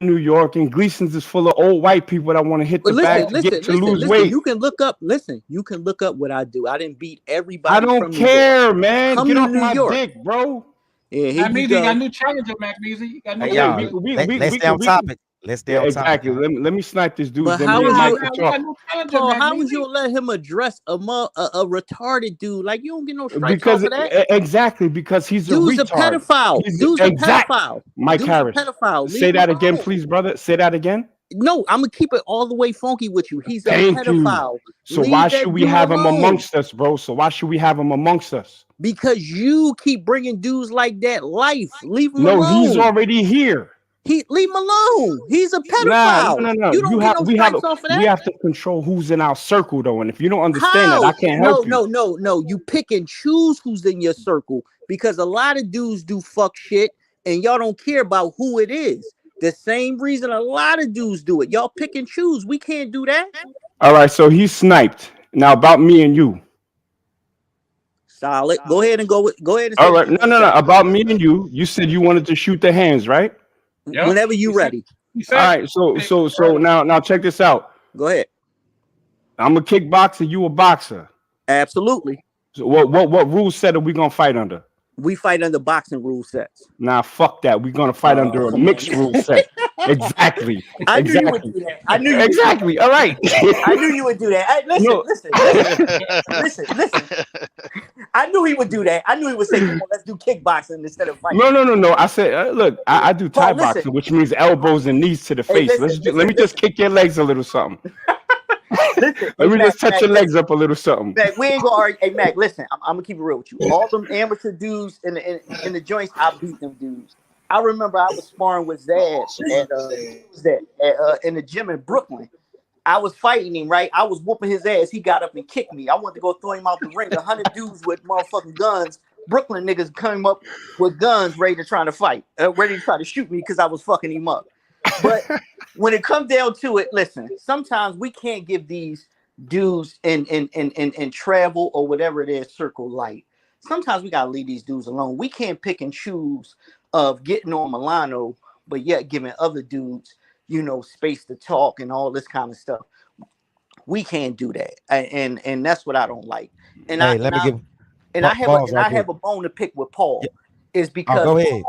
New York and Gleason's is full of old white people that want to hit But the bag to lose weight. You can look up. Listen, you can look up what I do. I didn't beat I everybody don't from New York. care, man. Come Get to off New my York. dick, bro. Yeah, here Mac you Measy, you got a go. new challenger, Mac Measy. You got a new Hey, Okay, y'all, challenger. let's stay on topic. Let's stay yeah, on topic, exactly. y'all. Let me snipe this dude. But Then me how and was Nah, Mike you, can we got talk. a new challenger, Paul? Mac How was you Measy. gonna let him address a retarded dude? Like you don't get no stripes Because off of that. exactly because he's a Dude's a retard. pedophile. He's Dude's a exact. pedophile. Mike Dude's a Harris. pedophile. Leave Say him that again, alone. please, brother. Say that again. No, I'm gonna keep it all the way funky with you. He's a Thank you. pedophile. So why Leave should that we dude have him alone. amongst us, bro? So why should we have him amongst us? Because you keep bringing dudes like that life. Leave him No, he's alone. already here. Leave him alone. He's a Nah, pedophile. no. You don't get no stripes off of We that. have to control who's in our circle though. And if you don't understand that, How? I can't No, help you. no, no, no. You pick and choose who's in your circle because a lot of dudes do fuck shit and y'all don't care about who it is. The same reason a lot of dudes do it. Y'all pick and choose. We can't do that. All right, so he's sniped. Now about me and you. Solid. Go ahead and go ahead and say All what right, you want to no. say. About me and you. You said you wanted to shoot the hands, right? Yep. Whenever you ready. He All said right, so it so so earlier. now check this out. Go ahead. I'm a kickboxer, you a boxer. Absolutely. So what rule set are we gonna fight under? We fight under boxing rule sets. Nah, fuck that. We're gonna fight under a Come on. mixed rule set. Exactly. I knew you would Exactly. do that. I knew you would do that. Exactly. All right. I knew you would do that. No. Listen. I knew he would do that. I knew he would say, "Come on, let's do kickboxing instead of fighting." No. I said, look, I do Thai Paul, listen. boxing, which means elbows and knees to the Hey, face. Let me just kick your legs a little something. Listen. Let Hey, me Mac, just touch your legs up a little something. Mac, we ain't gonna argue. Hey, Mac, listen. I'm gonna keep it real with you. All them amateur dudes in the joints, I beat them dudes. I remember I was sparring with Zad in the gym in Brooklyn. I was fighting him, right? I was whooping his ass. He got up and kicked me. I wanted to go throw him out the ring. 100 dudes with motherfucking guns. Brooklyn niggas came up with guns ready to try to fight, ready to try to shoot me because I was fucking him up. But when it comes down to it, listen, sometimes we can't give these dudes in travel or whatever it is circle light. Sometimes we gotta leave these dudes alone. We can't pick and choose of getting on Milano, but yet giving other dudes, space to talk and all this kind of stuff. We can't do that, and that's what I don't like. And Hey, let me give pause I right quick. have a bone to pick with Paul, Yeah. is because go ahead.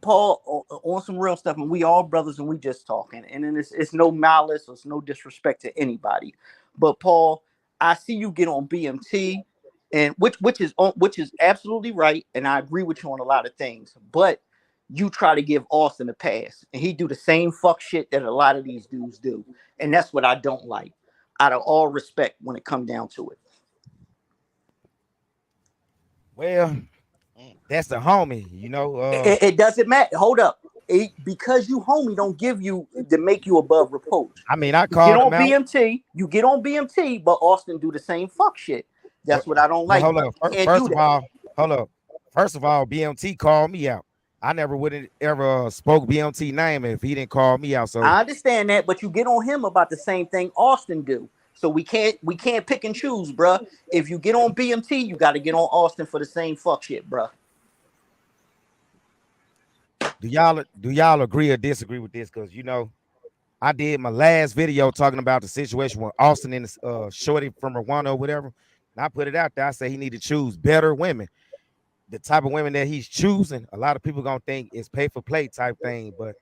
Paul on some real stuff, and we all brothers, and we just talking, and then it's no malice, it's no disrespect to anybody, but Paul, I see you get on BMT, and which is absolutely right, and I agree with you on a lot of things, but you try to give Austin a pass, and he do the same fuck shit that a lot of these dudes do, and that's what I don't like. Out of all respect, when it come down to it. Well, that's the homie, you know. It doesn't matter. Hold up. Because you homie don't give you to make you above reproach. I mean, I You get called on him out. BMT, but Austin do the same fuck shit. That's what I don't like. Hold up. Can't First do of that. all, hold up. First of all, BMT called me out. I never would have ever spoke BMT name if he didn't call me out. So I understand that, but you get on him about the same thing Austin do. So we can't pick and choose, bruh. If you get on BMT, you got to get on Austin for the same fuck shit, bruh. do y'all agree or disagree with this? Because you know, I did my last video talking about the situation with Austin and shorty from Rwanda or whatever. And I put it out there. I say he need to choose better women. The type of women that he's choosing, a lot of people gonna think it's pay for play type thing, but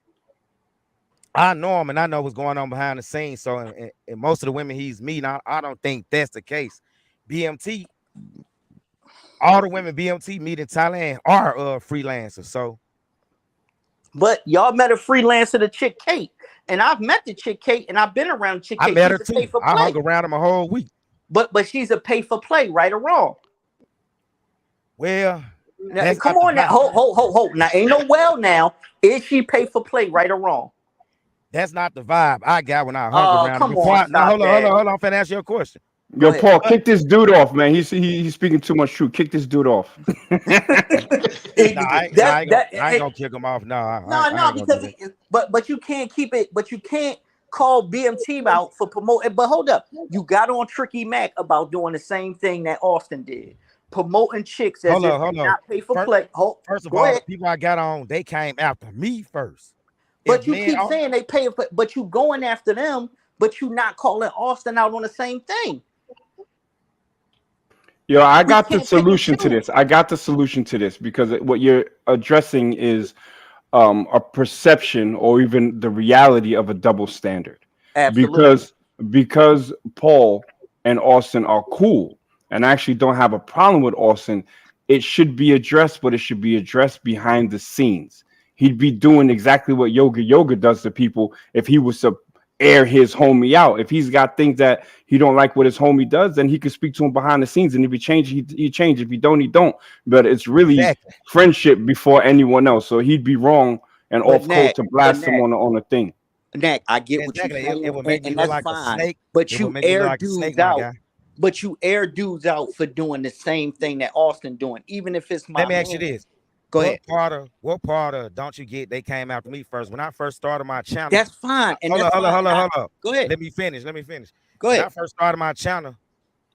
I know him and I know what's going on behind the scenes. So, and most of the women he's meeting, I don't think that's the case. BMT, all the women BMT meet in Thailand are freelancers. So, but y'all met a freelancer, the chick Kate, and I've met the chick Kate, and I've been around chick Kate. I met her too. I hung around him a whole week. But she's a pay for play, right or wrong? Well, now, come on now, hold. Now ain't no well now. Is she pay for play, right or wrong? That's not the vibe I got when I hung around. Come on, hold on. I'm finna ask you a question. Yo, Paul, kick this dude off, man. He's speaking too much truth. Kick this dude off. I ain't gonna kick him off. No, because but you can't keep it. But you can't call BMT out for promoting. But hold up, you got on Tricky Mac about doing the same thing that Austin did, promoting chicks as not pay for play. First of all, the people I got on, they came after me first. But you keep saying they pay, but you going after them, but you not calling Austin out on the same thing. Yo, I got the solution to this. Because what you're addressing is a perception or even the reality of a double standard. Absolutely. Because Paul and Austin are cool and I actually don't have a problem with Austin, it should be addressed, but it should be addressed behind the scenes. He'd be doing exactly what Yoga does to people if he was to air his homie out. If he's got things that he don't like what his homie does, then he could speak to him behind the scenes. And if he change, he change. If he don't, he don't. But it's really friendship before anyone else. So he'd be wrong and off code to blast him on a thing. Nat, I get what you're saying, it would make me look like a snake. But you air dudes out. But you air dudes out for doing the same thing that Austin doing, even if it's my. Let me ask you this. Go ahead. What part of don't you get? They came after me first. When I first started my channel, that's fine. And hold on. Go ahead. Let me finish. Go ahead. When I first started my channel,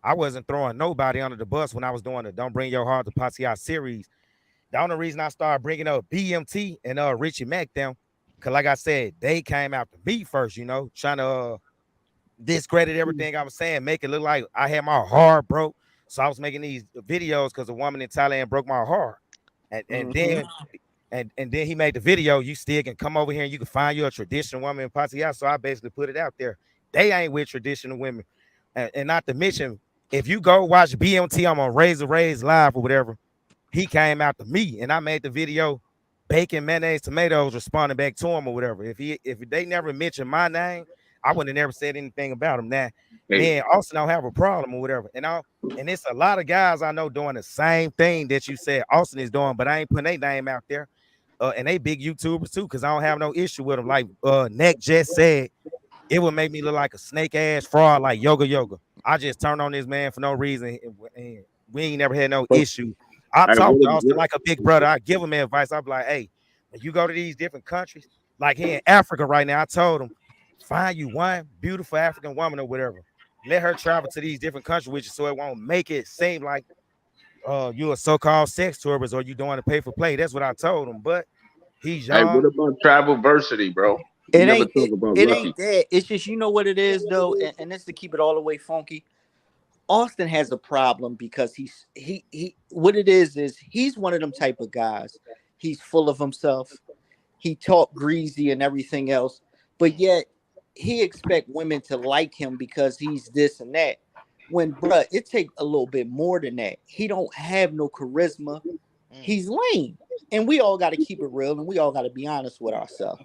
I wasn't throwing nobody under the bus when I was doing the Don't Bring Your Heart to Patia series. The only reason I started bringing up BMT and Richie Mack them, because like I said, they came after me first. You know, trying to discredit everything I was saying, make it look like I had my heart broke. So I was making these videos because a woman in Thailand broke my heart. And then he made the video. You still can come over here and you can find you a traditional woman in Pattaya. So I basically put it out there. They ain't with traditional women, and not to mention, if you go watch BMT, I'm on Razor Rays Live or whatever. He came after me, and I made the video. Bacon, mayonnaise, tomatoes, responding back to him or whatever. If they never mentioned my name, I wouldn't have never said anything about him. Now, man, Austin don't have a problem or whatever. And it's a lot of guys I know doing the same thing that you said Austin is doing, but I ain't putting their name out there. And they big YouTubers too, because I don't have no issue with them. Like Neck just said, it would make me look like a snake ass fraud like Yoga. I just turned on this man for no reason, and we ain't never had no issue. I talk to Austin like a big brother. I give him advice. I'm like, hey, when you go to these different countries, like here in Africa right now, I told him, find you one beautiful African woman or whatever. Let her travel to these different countries with you, so it won't make it seem like you a so-called sex tourist or you doing to pay for play. That's what I told him. But he's young. Hey, what about travel-versity, bro? It never ain't talk about it Lucky. ain't that. It's just, you know what it is though, and it's to keep it all the way funky. Austin has a problem because he what it is he's one of them type of guys. He's full of himself. He talk greasy and everything else, but yet he expect women to like him because he's this and that. When bruh, it take a little bit more than that. He don't have no charisma. He's lame, and we all got to keep it real, and we all got to be honest with ourselves.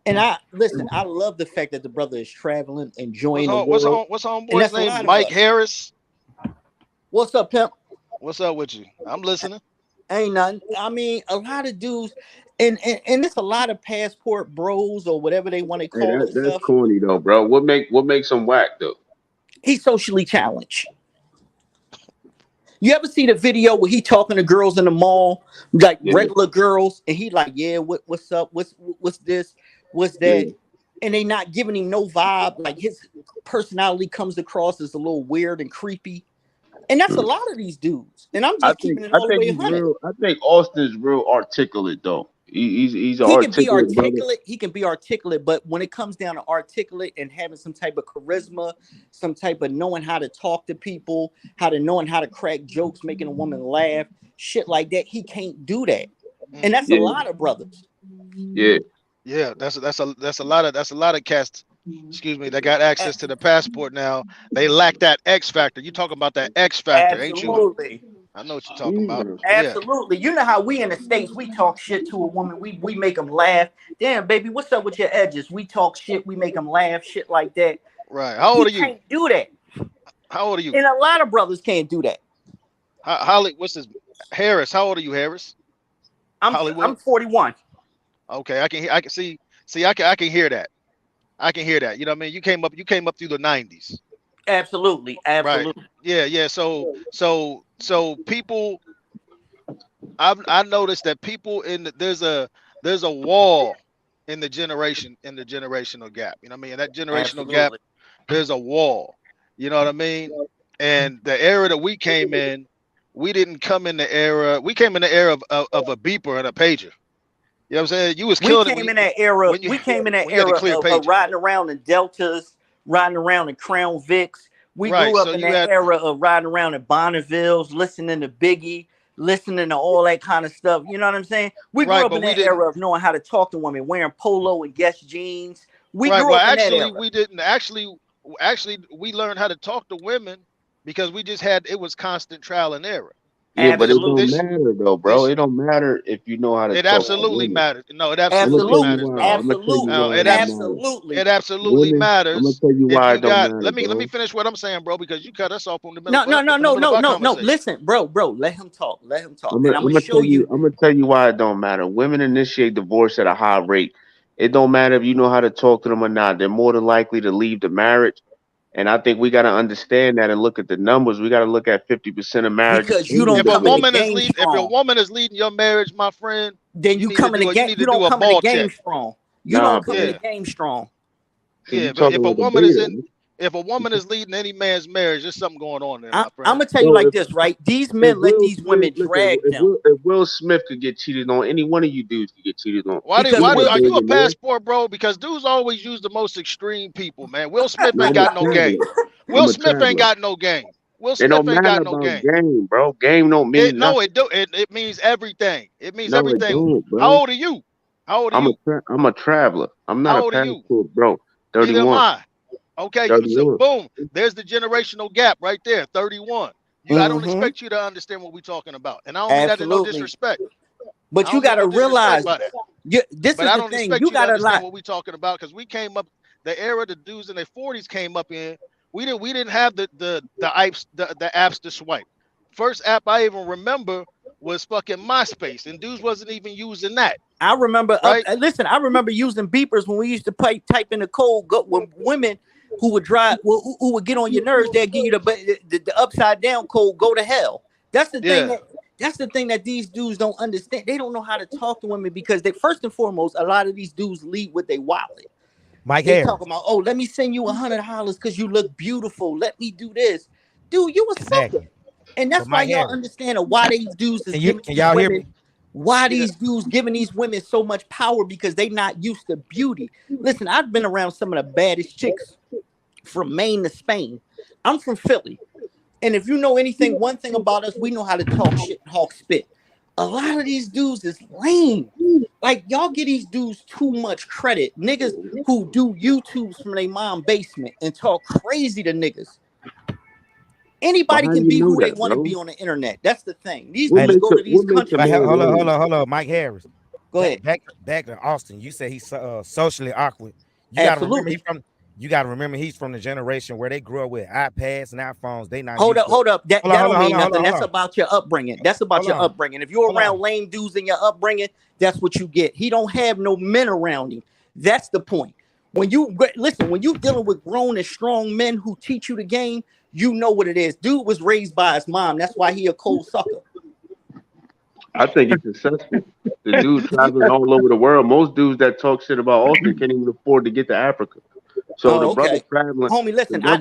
And I love the fact that the brother is traveling, enjoying the world, What's and homeboy's that's a name? lot of Mike us. Harris. What's up, pimp? What's up with you? I'm listening. Ain't nothing. I mean, a lot of dudes, and it's a lot of passport bros or whatever they want to Hey, call that's themselves. corny though, bro. What makes him whack though? He's socially challenged. You ever see the video where he talking to girls in the mall, like Yeah, regular girls, and he like, yeah, what's up? What's this? What's yeah. that? And they not giving him no vibe. Like his personality comes across as a little weird and creepy. And that's a lot of these dudes. And I'm I just think keeping it I all the think way he's 100. real. I think Austin's real articulate though. He's an He can be articulate brother. articulate. He can be articulate, but when it comes down to articulate and having some type of charisma, some type of knowing how to talk to people, knowing how to crack jokes, making a woman laugh, shit like that, he can't do that. And that's a Yeah, lot of brothers. yeah. Yeah, that's a lot of cats. Excuse me, that got access to the passport now. They lack that X factor. You talking about that X factor, ain't you? Absolutely. I know what you're talking about. Yeah. Absolutely. You know how we in the States, we talk shit to a woman. We make them laugh. Damn, baby, what's up with your edges? We talk shit. We make them laugh, shit like that. Right. How He old are you? can't do that. How old are you? And a lot of brothers can't do that. Holly, what's this? Harris. How old are you, Harris? I'm Hollywood. 41. Okay, I can see I can hear that. I can hear that. You know what I mean? You came up through the 90s. Absolutely. Right. Yeah. So people, I noticed that people there's a wall in the generational gap. You know what I mean? In that generational gap, Absolutely. there's a wall. You know what I mean? And the era that we came in, we didn't come in the era. We came in the era of a beeper and a pager. You know what I'm saying? You was We killing it came in that era. when you We came in that when you had a era clear of pager. riding around in Deltas, riding around in Crown Vics. We Right. grew up So in you that had era of riding around in Bonnevilles, listening to Biggie, listening to all that kind of stuff. You know what I'm saying? We grew right, up but in we that didn't. era of knowing how to talk to women, wearing polo and Guess jeans. We Right. grew Well, up in that actually, era. we didn't. Actually, we learned how to talk to women because we just had it was constant trial and error. Yeah, but it don't Absolutely. matter though, bro. It don't matter if you know how to It talk to absolutely women. matters. No, it I'm gonna absolutely tell you matters, Absolutely. why. dog. I'm gonna tell you why it It don't matter. Absolutely. absolutely Women, I'm gonna matters tell you if why you it don't got. matter, Let me bro. finish what I'm saying, bro, because you cut us off in the middle No, of our no. conversation. Listen, bro. Let him talk. Let him talk. I'm And gonna, I'm I'm gonna gonna show tell you. you. I'm gonna tell you why it don't matter. Women initiate divorce at a high rate. It don't matter if you know how to talk to them or not. They're more than likely to leave the marriage. And I think we got to understand that and look at the numbers. We got to look at 50% of marriages Because you ending don't If a come in the divorce. woman is game leading, if your strong. woman is leading your marriage, my friend, Then you you need to come in the do a you game. need You to do don't a come in the ball game check. strong. You Nah, don't come in the bro. Yeah, game strong. See, you yeah. But talking if a like a woman is beta. in, if a woman is leading any man's marriage, there's something going on there, I'm my friend. gonna tell you So like this, right? These if men let Will these Smith, women listen, drag them if Will Smith could get cheated on, any one of you dudes could get cheated on. because He's a Are Will. you a beta man. passport bro? Because dudes always use the most extreme people, man. Will Smith No, ain't I'm a got no game. traveler. Will I'm a Smith ain't traveler. got no game. Will It Smith don't ain't matter got no about game. game, bro. Game don't It mean no, nothing. it do it means everything. It means No, it everything. don't, How bro. old are you? How old are you? I'm a traveler. I'm not a How old are you? passport, bro. Neither am 31. I. Okay, so 31. boom, there's the generational gap right there, 31. I don't Mm-hmm. expect you to understand what we're talking about. And I don't mean that in no Absolutely. disrespect. But I you don't mean gotta no disrespect realize, by that. this But is I the don't thing. expect You you to gotta understand like. what we're talking about because we came up the era the dudes in their 40s came up in. We didn't have the apps to swipe. First app I even remember was fucking MySpace, and dudes wasn't even using that, I remember. right? Listen, I remember using beepers when we used to type in the code. When women who would who would get on your nerves, they'd give you the upside down code. Go to hell. That's the thing Yeah. that. That's the thing that these dudes don't understand. They don't know how to talk to women because they first and foremost, a lot of these dudes lead with their wallet. Mike They Harris. talking about, oh, let me send you $100 because you look beautiful. Let me do this, dude. You a sucker, Exactly. and that's But why Mike y'all Harris. understand why these dudes is Can giving can these y'all hear women me? Why these dudes giving these women so much power? Because they not used to beauty. Listen, I've been around some of the baddest chicks from Maine to Spain. I'm from Philly. And if you know anything, one thing about us, we know how to talk shit and hawk spit. A lot of these dudes is lame. Like, y'all give these dudes too much credit. Niggas who do YouTubes from their mom basement and talk crazy to niggas. Anybody can be who they want to be on the internet. That's the thing. These dudes go to these countries. Hold on, Mike Harris. Go ahead. Back to Austin. You said he's socially awkward. Absolutely. You gotta remember he's from the generation where they grew up with iPads and iPhones. They not hold up. That don't mean nothing. That's about your upbringing. That's about your upbringing. If you're around lame dudes in your upbringing, that's what you get. He don't have no men around him. That's the point. When you listen, when you dealing with grown and strong men who teach you the game, you know what it is. Dude was raised by his mom. That's why he a cold sucker. I think he's successful. The dude traveling all over the world. Most dudes that talk shit about Austin can't even afford to get to Africa. So the brother traveling. Homie, listen, I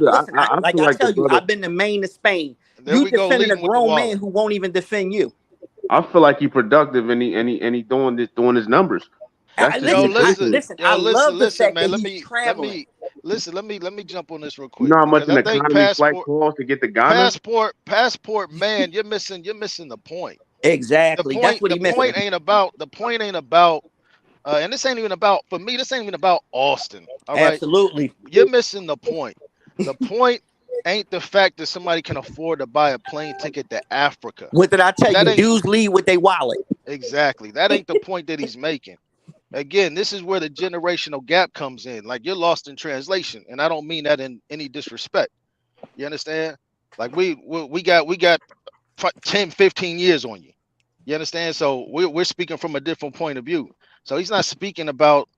tell you, I've been to Maine to Spain. You defending a grown man who won't even defend you. I feel like he's productive and he doing his numbers. Listen, I love the fact that he's traveling. Let me jump on this real quick. You know how much an economy flight costs to get to Ghana? Passport, man, you're missing the point. Exactly. That's what he missing. The point ain't about and this ain't even about, for me, this ain't even about Austin. All right? Absolutely. You're missing the point. The point ain't the fact that somebody can afford to buy a plane ticket to Africa. What did I tell you? Dudes leave with their wallet. Exactly. That ain't the point that he's making. Again, this is where the generational gap comes in. Like, you're lost in translation, and I don't mean that in any disrespect. You understand? Like, we got 10, 15 years on you. You understand? So we're speaking from a different point of view. So he's not speaking about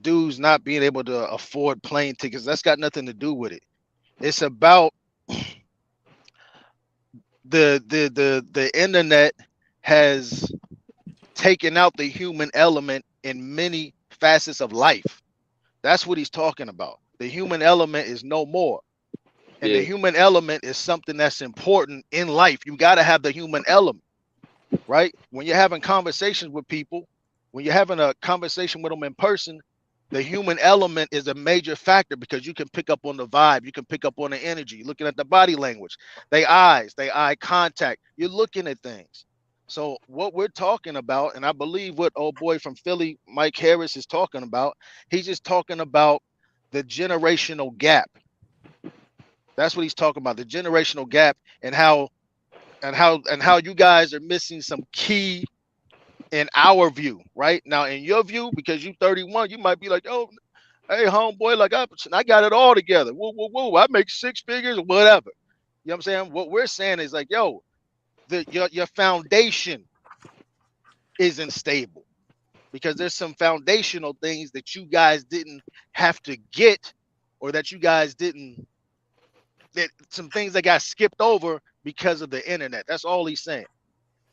dudes not being able to afford plane tickets. That's got nothing to do with it. It's about the internet has taken out the human element in many facets of life. That's what he's talking about. The human element is no more. And the human element is something that's important in life. You got to have the human element, right? When you're having conversations with people, when you're having a conversation with them in person, the human element is a major factor because you can pick up on the vibe. You can pick up on the energy, looking at the body language, they eyes, they eye contact. You're looking at things. So what we're talking about, and I believe what old boy from Philly, Mike Harris, is talking about, he's just talking about the generational gap. That's what he's talking about, the generational gap, and how you guys are missing some key in our view, right? Now, in your view, because you 31, you might be like, oh, hey, homeboy, like I got it all together. Woo, woo, woo. I make 6 figures or whatever. You know what I'm saying? What we're saying is like, yo, your foundation isn't stable because there's some foundational things that you guys didn't have to get, or that you guys didn't, that some things that got skipped over because of the internet. That's all he's saying.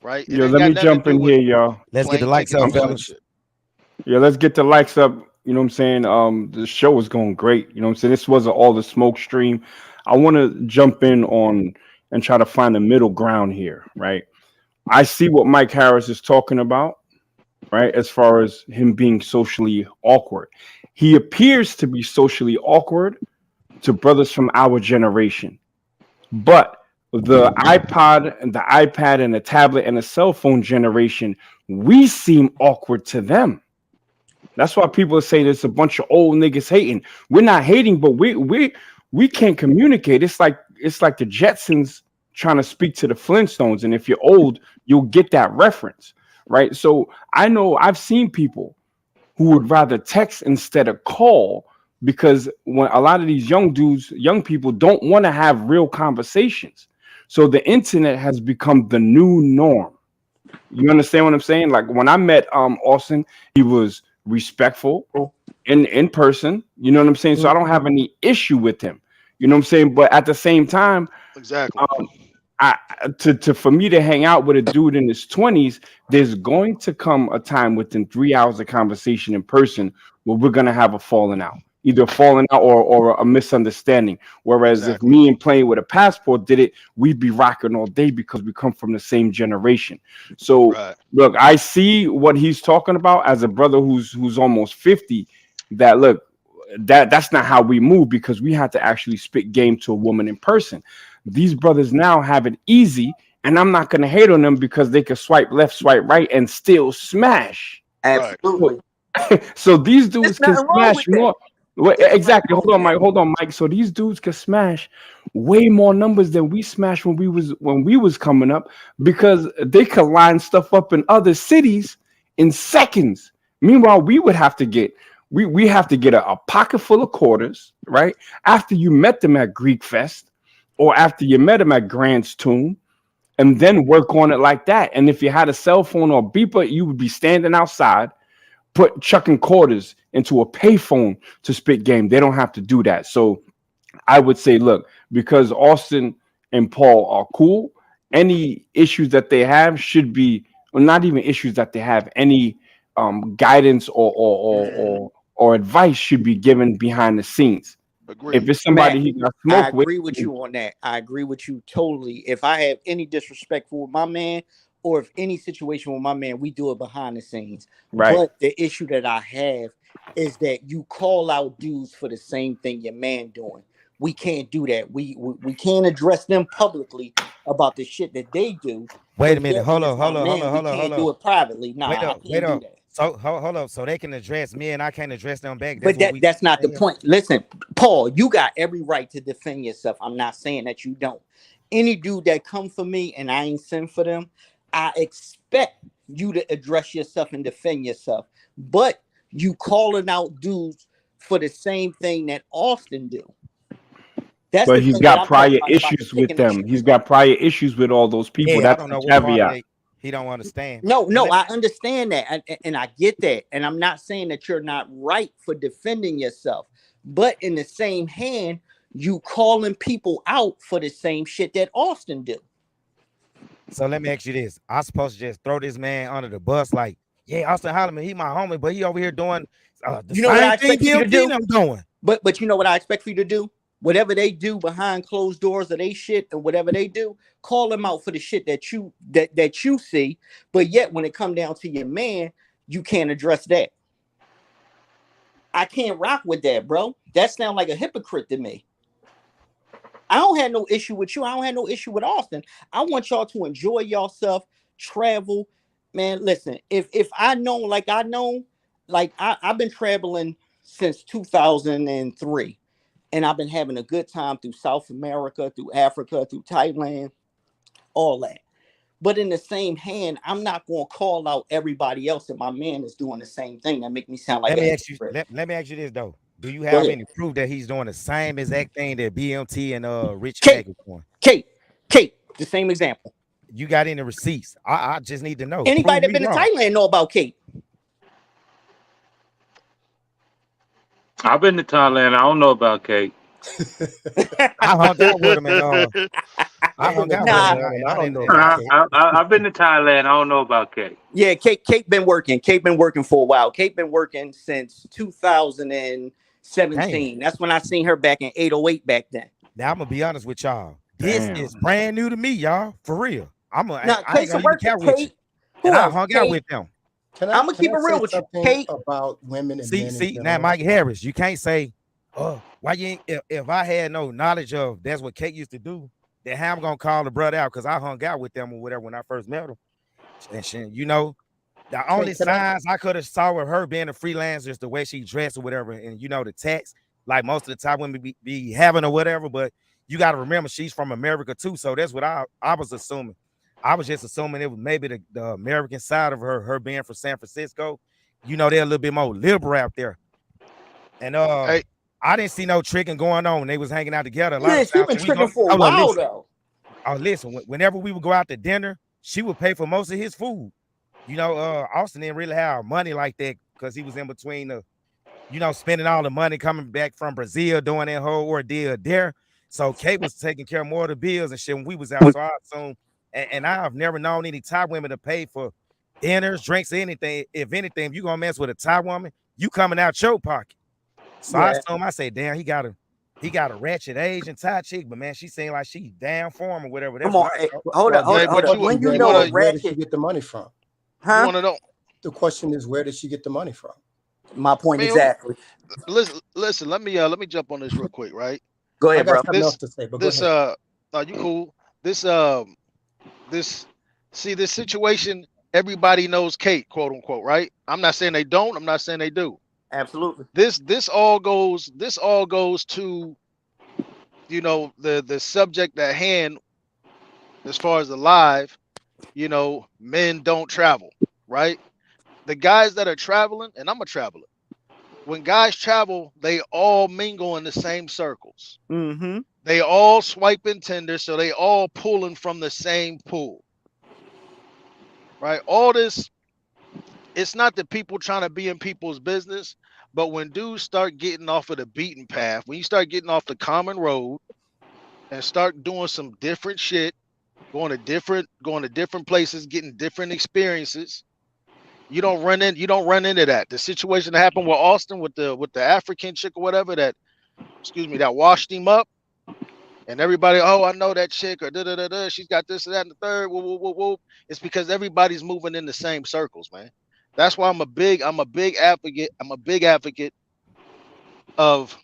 Right? Yo, let me jump in here, y'all. Let's get the likes up, fellas. Yeah, let's get the likes up. You know what I'm saying? The show is going great. You know what I'm saying? This wasn't all the smoke stream. I want to jump in on and try to find a middle ground here, right? I see what Mike Harris is talking about, right? As far as him being socially awkward. He appears to be socially awkward to brothers from our generation. But the iPod and the iPad and the tablet and the cell phone generation, we seem awkward to them. That's why people say there's a bunch of old niggas hating. We're not hating, but we can't communicate. It's like the Jetsons trying to speak to the Flintstones, and if you're old, you'll get that reference, right? So I know I've seen people who would rather text instead of call, because when a lot of these young people don't want to have real conversations. So the internet has become the new norm. You understand what I'm saying? Like when I met Austin, he was respectful in person. You know what I'm saying? So I don't have any issue with him. You know what I'm saying? But at the same time, exactly. For me to hang out with a dude in his 20s, there's going to come a time within 3 hours of conversation in person where we're gonna have a falling out. either falling out or a misunderstanding. Whereas if Exactly. me and playing with a passport did it, we'd be rocking all day because we come from the same generation. So Right. look, I see what he's talking about as a brother who's almost 50. That look, that's not how we move because we had to actually spit game to a woman in person. These brothers now have it easy, and I'm not gonna hate on them because they can swipe left, swipe right, and still smash. Right. Absolutely. So these There's dudes can nothing wrong smash with that. more. Well, There's nothing exactly. wrong with that. Hold on, Mike. So these dudes can smash way more numbers than we smashed when we was coming up because they could line stuff up in other cities in seconds. Meanwhile, we have to get a pocket full of quarters, right? After you met them at Greek Fest or after you met them at Grant's Tomb, and then work on it like that. And if you had a cell phone or beeper, you would be standing outside chucking quarters into a payphone to spit game. They don't have to do that. So I would say, look, because Austin and Paul are cool, any issues that they have should be, well, not even issues that they have, any guidance or advice should be given behind the scenes. If Agreed. it's Matt, somebody he got I smoke with, agree with you on that. I agree with you totally. If I have any disrespect for my man, or if any situation with my man, we do it behind the scenes. right? But the issue that I have is that you call out dudes for the same thing your man doing. We can't do that. We can't address them publicly about the shit that they do. Wait a But minute. yet when Hold it's on. my Hold on. Hold man, on. we Hold on. Hold can't on. do it privately. Nah, Wait I up. Wait can't do up. that. So hold up. So they can address me and I can't address them back. That's But what we that's not the saying. point. Listen, Paul, you got every right to defend yourself. I'm not saying that you don't. Any dude that come for me and I ain't send for them, I expect you to address yourself and defend yourself. But you calling out dudes for the same thing that Austin do. That's But the he's thing that got I'm talking prior about the issues pick with and the them. choose. He's got prior issues with all those people. Yeah, I That's don't the know what part caveat. he don't understand. No, But no, I understand that. And I get that. And I'm not saying that you're not right for defending yourself. But in the same hand, you calling people out for the same shit that Austin do. so let me ask you this. I'm supposed to just throw this man under the bus like, yeah, Austin Holloman, he my homie, but he over here doing the You know what I same thing expect for you to BLT do? I'm doing. But you know what I expect for you to do? Whatever they do behind closed doors or they shit or whatever they do, call them out for the shit that you see. But yet when it come down to your man, you can't address that. I can't rock with that, bro. That sounds like a hypocrite to me. I don't have no issue with you. I don't have no issue with Austin. I want y'all to enjoy yourself, travel. Man, listen, if I know, like I've been traveling since 2003. And I've been having a good time through South America, through Africa, through Thailand, all that. But in the same hand, I'm not going to call out everybody else that my man is doing the same thing. That make me sound like Let a me ask you. hypocrite. Let me ask you this though. Do you Go have ahead. any proof that he's doing the same exact thing that BMT and Rich Kate, Mag is doing? Kate, the same example. You got any receipts? I just need to know. Anybody Prove that me been to wrong. Thailand know about Kate. I've been to Thailand. I don't know about cake. I hung out with him and I I've been hung to out with him Nah, Thailand. I don't know and about I, Kate. I've been to Thailand. I don't know about cake. yeah, Kate been working. Kate been working for a while. Kate been working since damn. 2017. That's when I seen her back in 808 back then. Now I'm gonna be honest with y'all. This Damn. is brand new to me, y'all. For real. I Now, ain't Kate's gonna a even worker. count with you. Kate, who And I else? hung out Kate. with them. I'm gonna keep it say real with you. something Kate, about women and See, men in now general? Mike Harris, you can't say, oh, why you ain't if I had no knowledge of that's what Kate used to do, then how I'm gonna call the brother out because I hung out with them or whatever when I first met him. And shit, you know, the only Can I? signs I could have saw with her being a freelancer is the way she dressed or whatever, and you know, the text, like most of the time women be having or whatever, but you got to remember she's from America too, so that's what I was assuming. I was just assuming it was maybe the American side of her being from San Francisco. You know, they're a little bit more liberal out there. And Hey, I didn't see no tricking going on when they was hanging out together. A lot yeah, of she times been when we go, tricking for a hold on, while listen. though. Oh, listen, whenever we would go out to dinner, she would pay for most of his food. You know, Austin didn't really have money like that because he was in between the, you know, spending all the money coming back from Brazil, doing that whole ordeal there. So Kate was taking care of more of the bills and shit when we was out. So I assume, and I've never known any Thai women to pay for dinners, drinks, anything. If anything, if you gonna mess with a Thai woman, you coming out your pocket. So I told him, I said, damn, he got a ratchet Asian Thai chick, but man, she seemed like she down for him or whatever. That's Come on, hold up. When you know a where did she ratchet, get the money from? You want to know? The question is, where did she get the money from? My point Man, exactly. Listen. Let me jump on this real quick, right? Go ahead, I got bro. something else to say, but go ahead. You cool? This situation. Everybody knows Kate, quote unquote, right? I'm not saying they don't. I'm not saying they do. Absolutely. This all goes to, you know, the subject at hand as far as the live. You know, men don't travel, right? The guys that are traveling, and I'm a traveler. When guys travel, they all mingle in the same circles. Mm-hmm. They all swiping Tinder, so they all pulling from the same pool. Right? All this, it's not that people trying to be in people's business, but when dudes start getting off of the beaten path, when you start getting off the common road and start doing some different shit, going to different places, getting different experiences, you don't run into that. The situation that happened with Austin with the African chick or whatever that washed him up, and everybody, oh, I know that chick, or da she's got this and that and the third. Whoop. It's because everybody's moving in the same circles, man. That's why I'm a big advocate of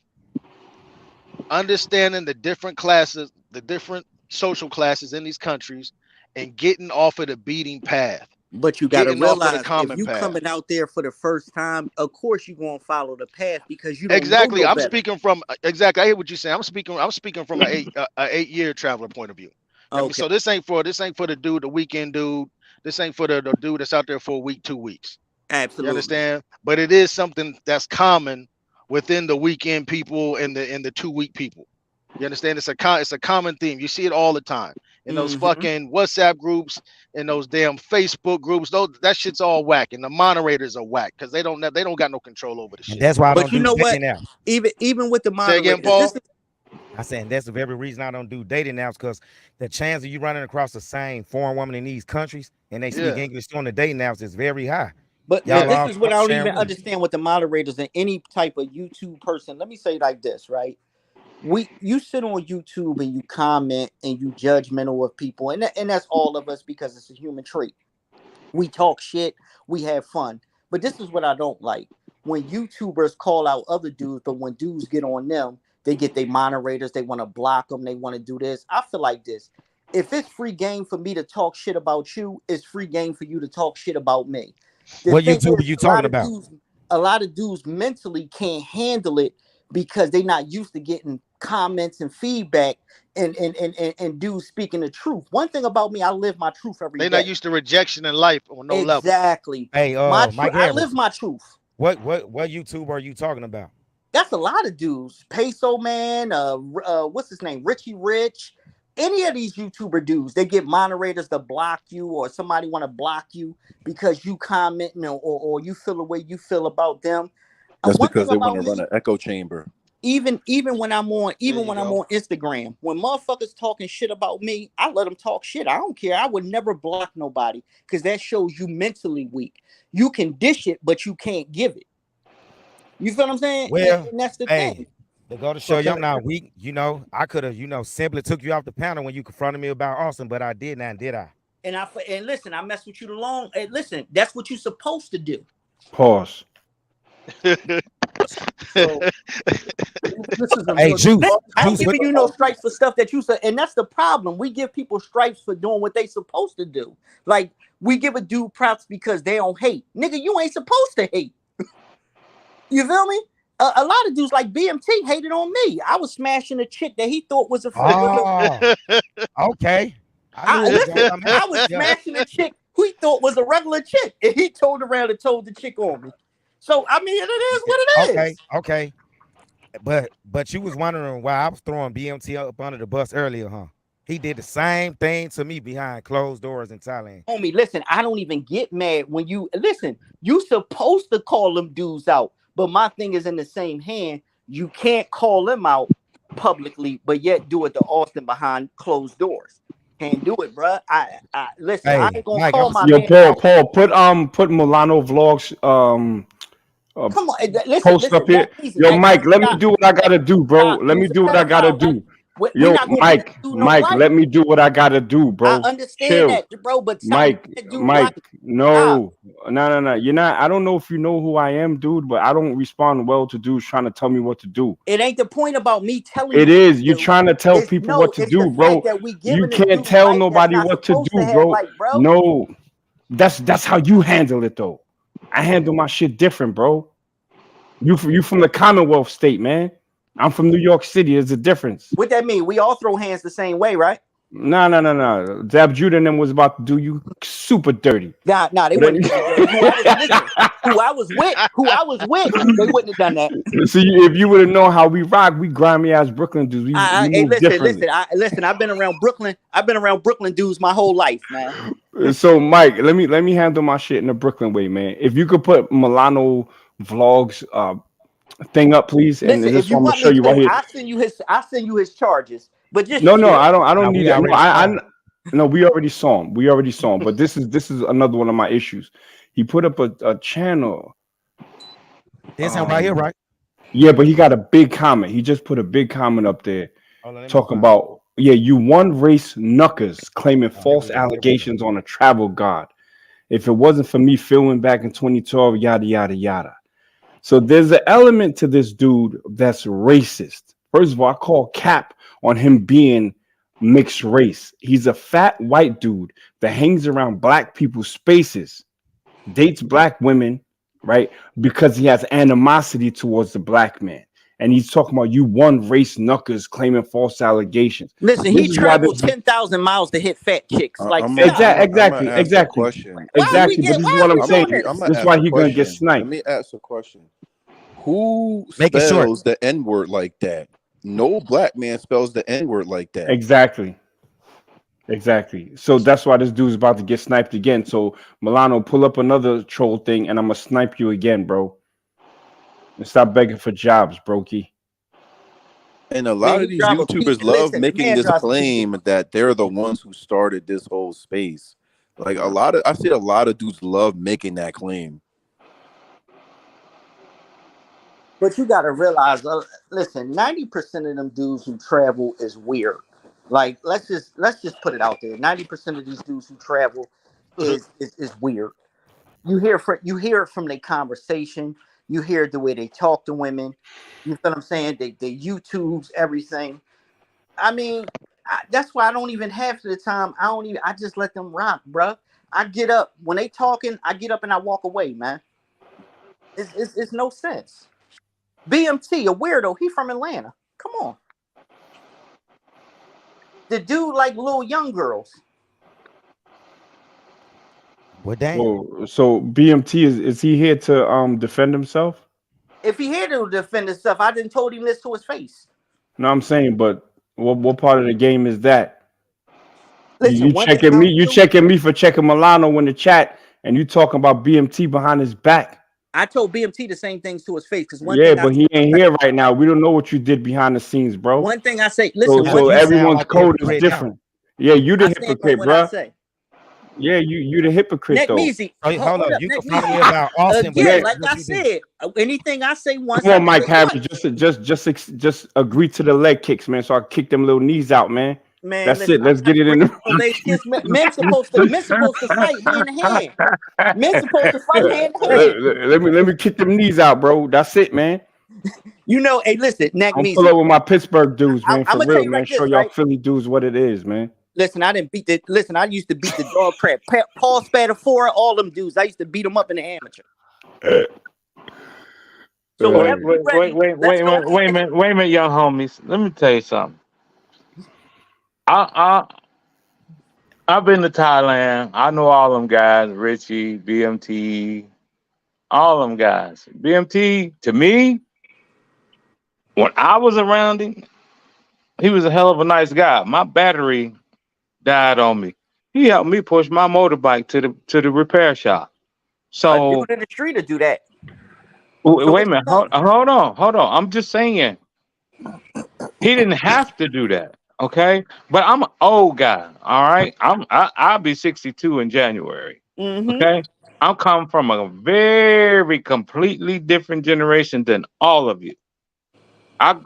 understanding the different classes, the different social classes in these countries, and getting off of the beating path. But you got to realize, if you path. coming out there for the first time, of course you're going to follow the path because you don't exactly. know no I'm better. speaking from exactly. I hear what you're saying. I'm speaking from an 8-year traveler point of view. Okay. I mean, so this ain't for the dude, the weekend dude. This ain't for the dude that's out there for a week, 2 weeks. Absolutely. You understand? But it is something that's common within the weekend people and the 2-week people. You understand? It's a common theme. You see it all the time in those fucking WhatsApp groups, in those damn Facebook groups. That shit's all whack, and the moderators are whack because they don't got no control over the shit. And that's why I don't do you know what? dating apps. Even with the moderators, say again, Paul. I said, and that's the very reason I don't do dating apps, because the chance of you running across the same foreign woman in these countries and they speak English on the dating apps is very high. But this is what I don't even understand with the moderators and any type of YouTube person. Let me say it like this, right? You sit on YouTube and you comment and you judgmental of people, and that's all of us because it's a human trait. We talk shit, we have fun. But this is what I don't like. When YouTubers call out other dudes, but when dudes get on them, they get their moderators, they want to block them, they want to do this. I feel like this. If it's free game for me to talk shit about you, it's free game for you to talk shit about me. What YouTube are you talking about? A lot of dudes mentally can't handle it because they're not used to getting comments and feedback and dudes speaking the truth. One thing about me, I live my truth every day. They're not used to rejection in life on no level. Exactly. Hey, Mike, I live my truth. What YouTube are you talking about? That's a lot of dudes. Peso Man, what's his name? Richie Rich. Any of these YouTuber dudes, they get moderators to block you, or somebody want to block you because you commenting or you feel the way you feel about them. That's because they want to run an echo chamber. Even when I'm on Instagram, when motherfuckers talking shit about me, I let them talk shit. I don't care. I would never block nobody because that shows you mentally weak. You can dish it, but you can't give it. You feel what I'm saying? Well, and that's the thing. To go to show you I'm not weak, I could have, simply took you off the panel when you confronted me about Austin, but I did not, did I? And listen, I messed with you too long. And listen, that's what you're supposed to do. Pause. So, hey, Juice. I'm giving you no stripes for stuff that you said, and that's the problem. We give people stripes for doing what they supposed to do. Like, we give a dude props because they don't hate. Nigga, you ain't supposed to hate. You feel me? A lot of dudes like BMT hated on me. I was smashing a chick that he thought was a friend. Oh, okay. I was smashing a chick who he thought was a regular chick, and he turned around and told the chick on me. So I mean, it is what it is. Okay. But you was wondering why I was throwing BMT up under the bus earlier, huh? He did the same thing to me behind closed doors in Thailand. Homie, listen, I don't even get mad when you listen. You supposed to call them dudes out, but my thing is in the same hand. You can't call them out publicly, but yet do it to Austin behind closed doors. Can't do it, bro. I listen. I ain't gonna call my man. Paul, put Milano Vlogs Come on, post up here. Yo, Mike, let me do what I gotta do, bro. Let me do what I gotta do. Yo, Mike, let me do what I gotta do, bro. I understand Chill. that, bro, but Mike, right. no. You're not. I don't know if you know who I am, dude, but I don't respond well to dudes trying to tell me what to do. It ain't the point about me telling you. It is. You're trying to tell people what to do, bro. You can't tell nobody what to do, bro. No, that's how you handle it, though. I handle my shit different, bro. You from the Commonwealth state, man. I'm from New York City. There's a difference. What that mean? We all throw hands the same way, right? No. Zab Judah and them was about to do you super dirty. Nah, they wouldn't have done that. Who I was with, they wouldn't have done that. See, if you would have known how we rock, we grimy ass Brooklyn dudes. Listen. I've been around Brooklyn. I've been around Brooklyn dudes my whole life, man. So, Mike, let me handle my shit in the Brooklyn way, man. If you could put Milano Vlogs thing up, please. Listen, and if you want me to, I'll send you his charges. But just no, I don't need that. No, we already saw him. But this is another one of my issues. He put up a channel. There's him right here, right? Yeah, but he got a big comment. He just put a big comment up there talking about you one race knuckers claiming false allegations on a travel guard. If it wasn't for me filming back in 2012, yada yada yada. So there's an element to this dude that's racist. First of all, I call cap on him being mixed race. He's a fat white dude that hangs around black people's spaces, dates black women, right? Because he has animosity towards the black man. And he's talking about you one race knuckers claiming false allegations. Listen, he traveled 10,000 miles to hit fat chicks. Exactly. But this is what I'm saying. This is why he's gonna get sniped. Let me ask a question. Who spells the N-word like that? No black man spells the N-word like that. Exactly. So that's why this dude's about to get sniped again. So Milano, pull up another troll thing, and I'm gonna snipe you again, bro. And stop begging for jobs, brokey. And a lot of these YouTubers love making this claim that they're the ones who started this whole space. Like I see a lot of dudes love making that claim. But you gotta realize, listen, 90% of them dudes who travel is weird. Like, let's just put it out there. 90% of these dudes who travel is weird. You hear it from their conversation. You hear the way they talk to women. You feel what I'm saying? They YouTubes everything. I mean, that's why I don't even half of the time. I just let them rock, bro. I get up when they talking. I get up and I walk away, man. It's no sense. BMT, a weirdo. He from Atlanta. Come on. The dude like little young girls. What damn? So BMT is he here to defend himself? If he here to defend himself, I didn't told him this to his face. No, I'm saying, but what part of the game is that? Listen, you checking me for checking Milano in the chat, and you talking about BMT behind his back. I told BMT the same things to his face because he ain't here right now. We don't know what you did behind the scenes, bro. One thing I say, listen. So everyone's code is different. Yeah, you the hypocrite, bro. Yeah, you the hypocrite Neck though. Measy, hold up. You can follow me about Austin. Again, like I said, anything I say once. Come on, Mike Harris, just agree to the leg kicks, man. So I kick them little knees out, man. Man, that's it. Let's get it in. Men supposed to fight hand in hand. Men supposed to fight hand in hand. Let me kick them knees out, bro. That's it, man. You know, hey, listen, Neck Measy. I'm full up with my Pittsburgh dudes, man. For real, man. Show y'all right? Philly dudes what it is, man. Listen, I used to beat the dog crap. Paul Spadafora, all them dudes. I used to beat them up in the amateur. So wait a minute, young homies. Let me tell you something. I've been to Thailand. I know all them guys, Richie, BMT, all them guys. BMT, to me, when I was around him, he was a hell of a nice guy. My battery died on me. He helped me push my motorbike to the repair shop. So a dude in the street to do that. Wait a minute. Hold on. I'm just saying he didn't have to do that. Okay, but I'm an old guy. All right, I'll be 62 in January. Mm-hmm. Okay, I'm coming from a very completely different generation than all of you.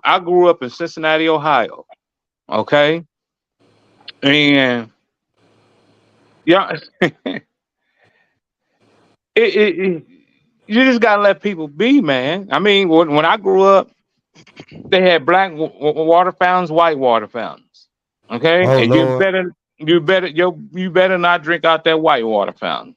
I grew up in Cincinnati, Ohio. Okay, and yeah, you just gotta let people be, man. I mean, when I grew up, they had black water fountains, white water fountains. Okay, Oh and Lord. you better not drink out that white water fountain,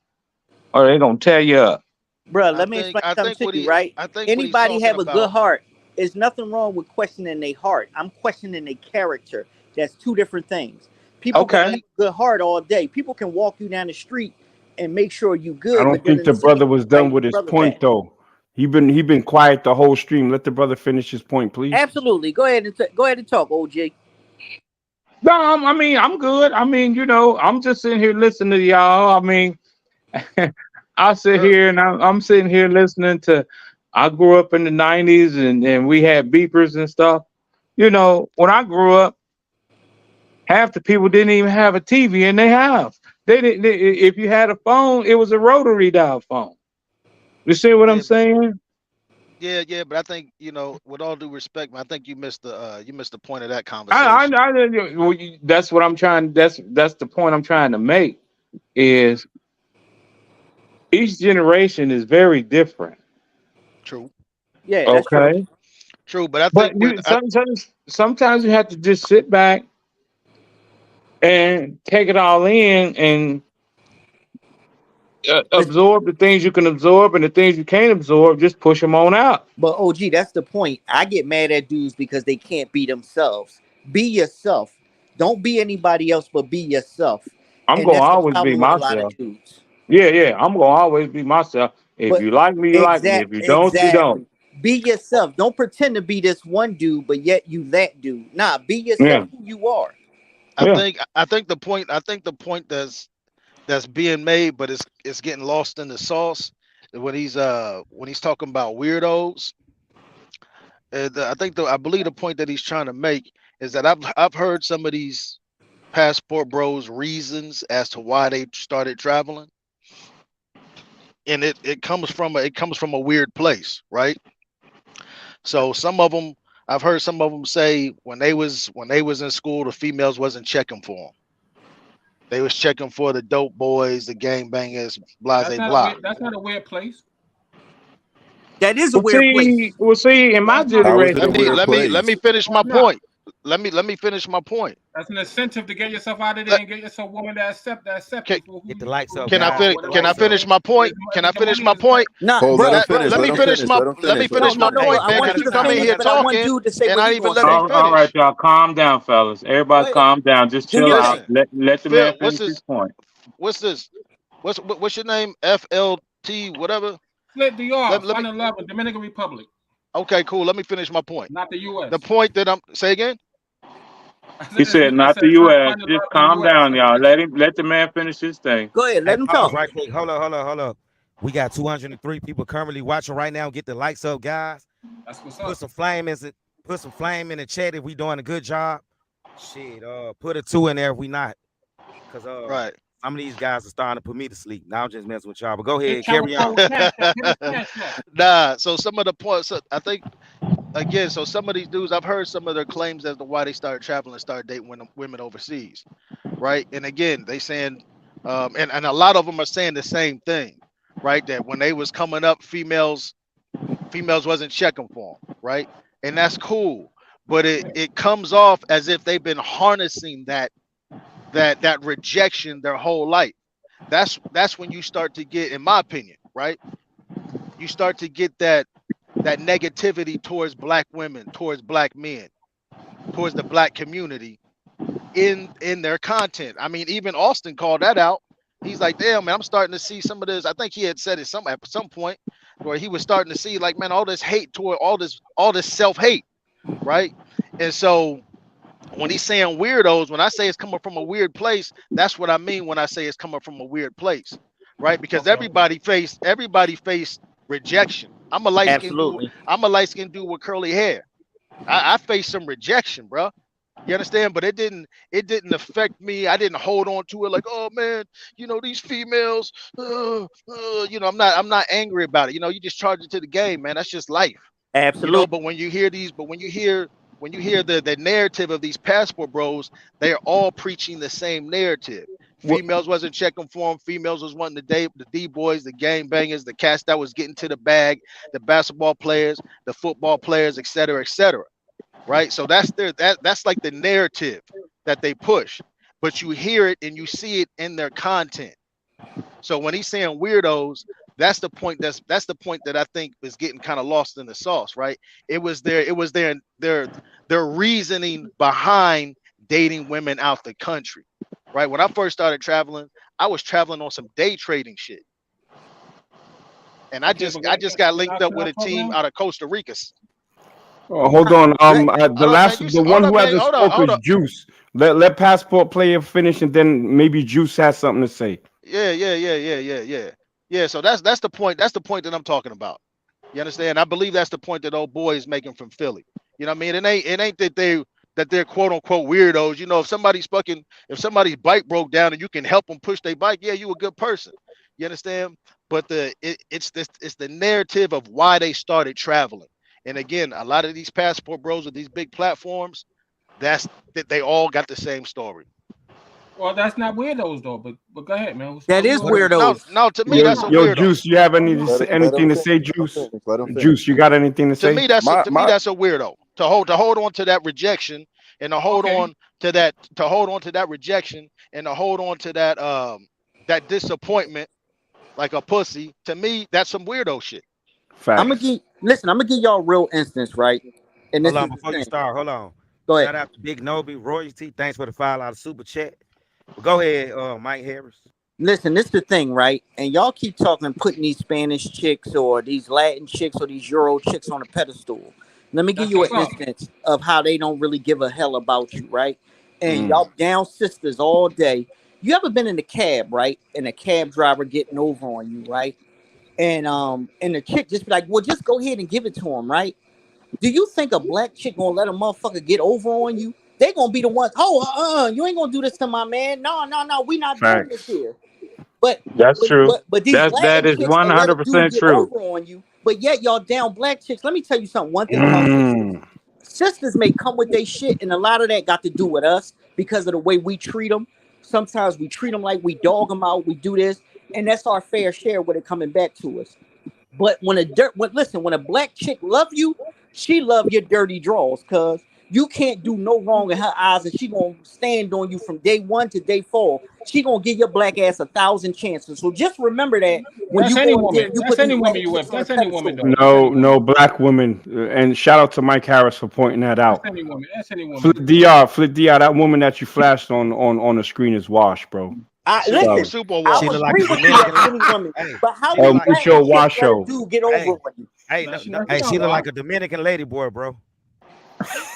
or they're gonna tear you up. Bro, let me explain something to you, right? I think what he's Anybody talking have a good about. heart. There's nothing wrong with questioning their heart. I'm questioning their character. That's two different things. People can have Okay, a good heart all day. People can walk you down the street and make sure you I good, but don't then think in the the same brother was done write with the his brother point back. though. He been quiet the whole stream. Let the brother finish his point, please. Absolutely. Go ahead and go ahead and talk, OG. no, I mean I'm good. I mean, I'm just sitting here listening to y'all. I mean, I sit Uh, here and I'm sitting here listening to. I grew up in the '90s and we had beepers and stuff. When I grew up, half the people didn't even have a TV in their house. They didn't. If you had a phone, it was a rotary dial phone. You see what I'm yeah, saying? yeah, but I think with all due respect, man, I think you missed the point of that I, conversation. I, I well, that's what I'm trying. That's the point I'm trying to make. Is each generation is very different. True, Yeah, that's true. Okay, true, but I but think with sometimes you have to just sit back and take it all in and absorb the things you can absorb and the things you can't absorb. Just push them on out. But OG, that's the point. I get mad at dudes because they can't be themselves. Be yourself. Don't be anybody else, but be yourself. I'm And gonna that's the always be problem with a lot of myself. dudes. Yeah. I'm gonna always be myself. If But you like me, you like me. If you don't, you don't. exactly. Be yourself. Don't pretend to be this one dude, but yet you that dude. Nah, be yourself Yeah, who you are. yeah. I think the point that's being made, but it's getting lost in the sauce when he's talking about weirdos. I believe the point that he's trying to make is that I've heard some of these passport bros reasons as to why they started traveling, and it comes from a weird place, right? So some of them, I've heard some of them say when they was in school, the females wasn't checking for them. They was checking for the dope boys, the gang bangers, blah That's not a blah. weird. That's not a weird place. That is a Well, weird see, place. well, see, in my That's not a How is it weird a Let place. me weird let me let me place? finish No, my it's not. point. Let me finish my point. That's an incentive to get yourself out of there Let, and get yourself a woman that accept can, you for who Get the you lights who up, you can I are, guys. finish? Get the whatever Can I lights it is. up. finish my If, point? Can I if the finish money my is there, point? Nah, Oh, let bro, him Let, bro. finish. let Let me him finish finish. my Let him let me finish. Let him No, finish no, my no. finish. But point, I man. want Because you you to come in finish, here but I want talking dude to say and what I he ain't even gonna let me say. All right, finish. y'all, calm down, fellas. Go Everybody, ahead. calm down. Just Do chill your out. thing. Listen, Let the man Phil, finish his point. what's this? What's your name? FLT, whatever. Flip DR, Let me. Fun and Love in Dominican Republic, Okay, cool. Let me finish my point. not the The U.S. point that I'm say again. He said, I not said the it's not U.S. Fun and Just Love in the calm U.S. down, y'all. Let the man finish his thing. Go ahead. Hey, Let him pause talk. right quick. Hold up. We got 203 people currently watching right now. Get the lights up, guys. That's what's Put up. some flame in it. Put some flame in the chat if we doing a good job. Shit, put a 2 in there if we not. Cause Right. some of these guys are starting to put me to sleep. Now I'm just messing with y'all. But go Hit ahead, Channel carry 4 on. with Cash App. Hit his Cash App. Nah. So some of the points. So I think again. So some of these dudes, I've heard some of their claims as to why they started traveling and started dating women overseas. Right. And again, they saying, and a lot of them are saying the same thing. Right. That when they was coming up, females wasn't checking for them, right? And that's cool, but it comes off as if they've been harnessing that rejection their whole life. That's when you start to get, in my opinion, right? You start to get that negativity towards black women, towards black men, towards the black community in their content. I mean, even Austin called that out. He's like, damn, man, I'm starting to see some of this. I think he had said it at some point where he was starting to see like, man, all this hate toward all this self-hate, right? And so when he's saying weirdos, when I say it's coming from a weird place, that's what I mean when I say it's coming from a weird place, right? Because Okay. everybody faced rejection. Absolutely. I'm a light skinned dude with curly hair. I faced some rejection, bro. You understand? But it didn't affect me. I didn't hold on to it like, oh man, these females, I'm not angry about it. You just charge it to the game, man. That's just life. Absolutely. But when you hear the narrative of these passport bros, they're all preaching the same narrative. Females wasn't checking for them. Females was wanting the D-boys, the gang bangers, the cats that was getting to the bag, the basketball players, the football players, et cetera, right? So that's that's like the narrative that they push, but you hear it and you see it in their content. So when he's saying weirdos, that's the point that I think is getting kind of lost in the sauce, right? It was their reasoning behind dating women out the country, right? When I first started traveling, I was traveling on some day trading shit, and I just got linked up with a team out of Costa Rica. Hold on. The one who hasn't spoke is Juice. Let Passport Player finish, and then maybe Juice has something to say. Yeah. So that's the point. That's the point that I'm talking about. You understand? I believe that's the point that old boy is making from Philly. You know what I mean? It ain't that they're quote unquote weirdos. If somebody's bike broke down and you can help them push their bike, yeah, you a good person. You understand? But it's the narrative of why they started traveling. And again, a lot of these passport bros with these big platforms, that they all got the same story. Well, that's not weirdos though. But go ahead, man. That is weirdos. No, to me that's a weirdo. Juice, you have anything to say, Juice? Juice, you got anything to say? To me, that's a weirdo. To hold on to that rejection and to hold on to that rejection and to hold on to that disappointment like a pussy. To me, that's some weirdo shit. Facts. I'm gonna give y'all a real instance, right? And this hold on, before you start, hold on. Go ahead. Shout out to Big Nobi, Royalty. Thanks for the $5 super chat. But go ahead, Mike Harris. Listen, this is the thing, right? And y'all keep putting these Spanish chicks or these Latin chicks or these Euro chicks on a pedestal. Let me give you an instance of how they don't really give a hell about you, right? And y'all down sisters all day. You ever been in a cab, right? And a cab driver getting over on you, right? And the chick just be like, well, just go ahead and give it to him, right? Do you think a black chick gonna let a motherfucker get over on you? They gonna be the ones, you ain't gonna do this to my man. No, we not doing this here. But that's true. But these that is 100% true. Over on you, but yet y'all down black chicks. Let me tell you something. One thing about sisters may come with their shit, and a lot of that got to do with us because of the way we treat them. Sometimes we treat them like we dog them out. We do this, and that's our fair share with it coming back to us. But when a black chick love you, she love your dirty draws, cuz you can't do no wrong in her eyes, and she gonna stand on you from day 1 to day 4. She gonna give your black ass 1,000 chances. So just remember that when that's you any go woman. there, you that's put any woman you with. That's any woman though. No black woman. And shout out to Mike Harris for pointing that out. That's any woman. That's any woman. Flip DR, that woman that you flashed on the screen is washed, bro. Listen, I would agree with you as any woman, but how do you dude get over on you? Hey, she look like a Dominican lady boy, bro.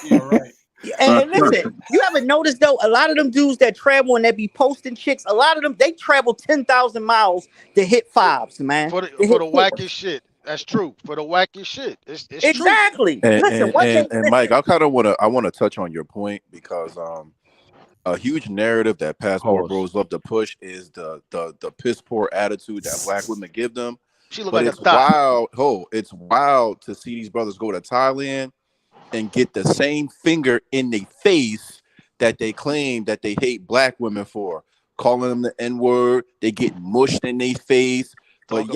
Yeah, right. And listen, you ever noticed though, a lot of them dudes that travel and they be posting chicks, a lot of them they travel 10,000 miles to hit 5s, man. For the wackest shit. That's true. For the wackest shit. It's exactly. True. And Mike, I want to touch on your point because a huge narrative that passport bros love to push is the piss poor attitude that black women give them. But it's wild. It's wild to see these brothers go to Thailand and get the same finger in their face that they claim that they hate black women for, calling them the N-word. They get mushed in their face, but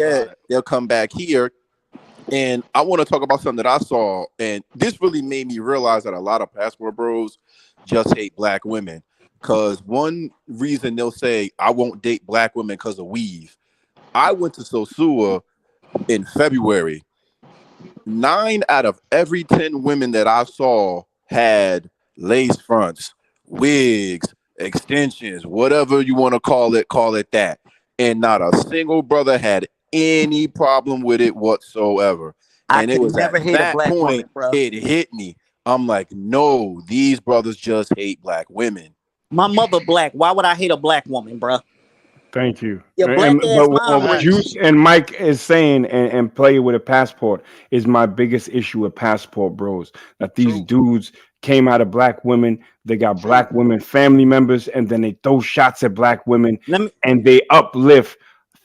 they'll come back here. And I want to talk about something that I saw, and this really made me realize that a lot of passport bros just hate black women. Because one reason they'll say, I won't date black women because of weave. I went to Sosua in February. 9 out of every 10 women that I saw had lace fronts, wigs, extensions, whatever you want to call it that. And not a single brother had any problem with it whatsoever. And it was at that point, it hit me. I'm like, no, these brothers just hate black women. My mother black. Why would I hate a black woman, bro? Thank you. Your black ass mom. Juice and Mike is saying and play with a passport is my biggest issue with passport bros. That these dudes came out of black women. They got black women family members, and then they throw shots at black women, and they uplift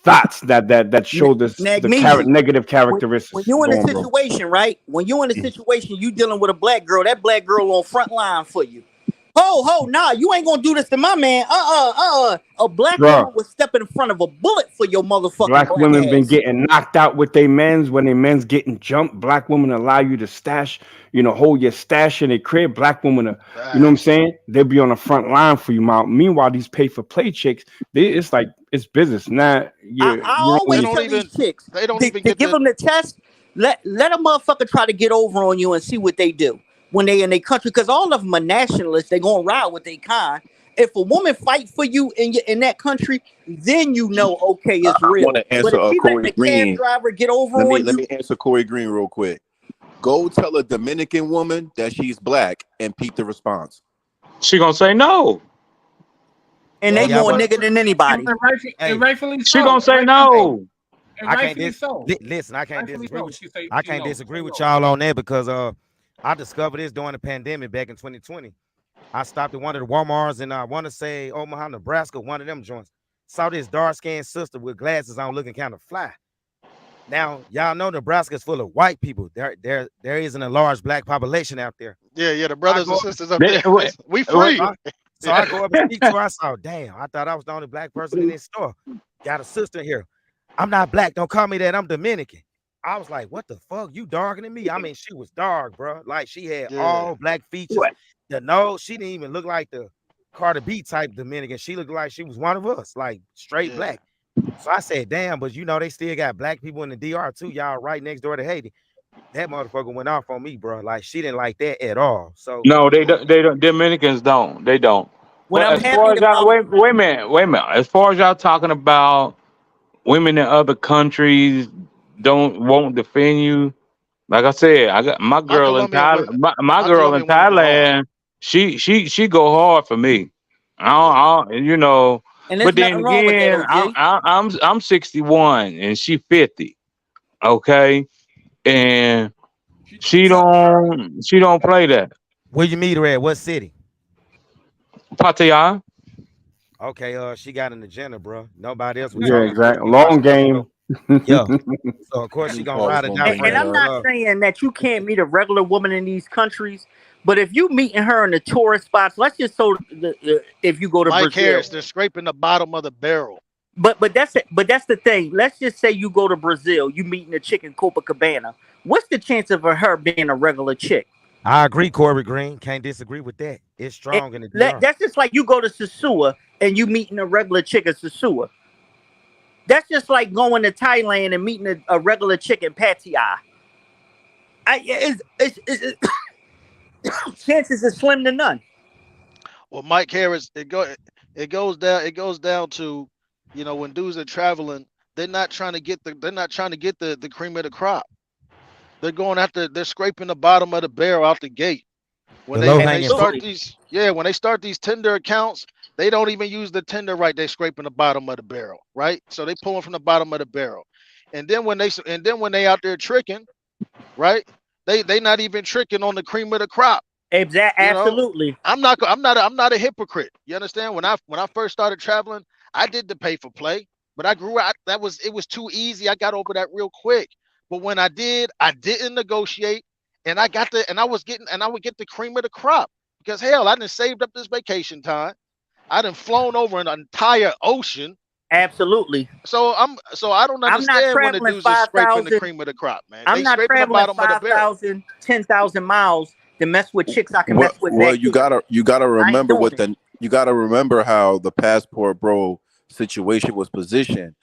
thoughts that show this negative characteristics. When you're in a situation, right? When you're in a situation, you dealing with a black girl. That black girl on front line for you. Nah, you ain't gonna do this to my man. A black woman was stepping in front of a bullet for your motherfucking black women been getting knocked out with their men's when their men's getting jumped. Black women allow you to stash, hold your stash in their crib. Black women, you know what I'm saying? They'll be on the front line for you. Meanwhile, these pay for play chicks, it's like it's business. Nah, I always tell these chicks, they don't even give them the test. Let a motherfucker try to get over on you and see what they do when they in their country, because all of them are nationalists. They gonna ride with their kind. If a woman fight for you in that country, then okay, it's real. I want to answer but if she Corey let the Green. cab driver get over let on you, me answer Corey Green real quick. Go tell a Dominican woman that she's black and peep the response. She gonna say no. And they more nigga than anybody. And rightfully so. She gonna say no. I can't listen. I can't disagree with you. I can't disagree with y'all on that because I discovered this during the pandemic back in 2020. I stopped at one of the Walmarts and I want to say Omaha, Nebraska, one of them joints. Saw this dark-skinned sister with glasses on, looking kind of fly. Now, y'all know Nebraska is full of white people. There isn't a large black population out there. Yeah, the brothers and sisters up there. We free. So I go up and speak to her. I saw, damn, I thought I was the only black person in this store. Got a sister here. I'm not black. Don't call me that. I'm Dominican. I was like, what the fuck? You darker than me? I mean, she was dark, bro. Like, she had all black features. The nose, she didn't even look like the Carter B type Dominican. She looked like she was one of us, like straight black. So I said, damn, but they still got black people in the DR too. Y'all right next door to Haiti. That motherfucker went off on me, bro. Like, she didn't like that at all. So no, they don't. Dominicans don't. They don't. Well, as far as y'all, wait a minute. As far as y'all talking about women in other countries won't defend you. Like I said, I got my girl in Thailand. My girl in Thailand, she go hard for me. I but then again, I'm 61 and she 50. Okay, and she don't play that. Where you meet her at? What city? Pattaya. Okay, she got an agenda, bro. Nobody else was talking. Exactly. Long game. Yeah. So of course she gonna ride it down. And I'm not saying that you can't meet a regular woman in these countries, but if you meeting her in the tourist spots, let's just if you go to Mike Brazil, Harris, they're scraping the bottom of the barrel. But that's the thing. Let's just say you go to Brazil, you meeting a chick in Copacabana. What's the chance of her being a regular chick? I agree, Corey Green. Can't disagree with that. It's strong in the DR. That's just like you go to Sasua and you meeting a regular chick at Sasua. That's just like going to Thailand and meeting a regular chick in Pattaya. Chances are slim to none. Well, Mike Harris, it goes down to, when dudes are traveling, they're not trying to get the cream of the crop. They're scraping the bottom of the barrel out the gate. When they start these Tinder accounts, they don't even use the Tinder right. They're scraping the bottom of the barrel, right? So they pulling from the bottom of the barrel, and then when they out there tricking, right? They not even tricking on the cream of the crop. Exactly. Absolutely. I'm not a hypocrite. You understand? When I first started traveling, I did the pay for play, but I grew out. It was too easy. I got over that real quick. But when I didn't negotiate, and I would get the cream of the crop because hell, I done saved up this vacation time. I done flown over an entire ocean. Absolutely. So I don't understand when the dudes are scraping the cream of the crop, man. I'm not traveling 5,000, 10,000 miles to mess with chicks I can mess with. Well, you gotta remember you gotta remember how the passport bro situation was positioned.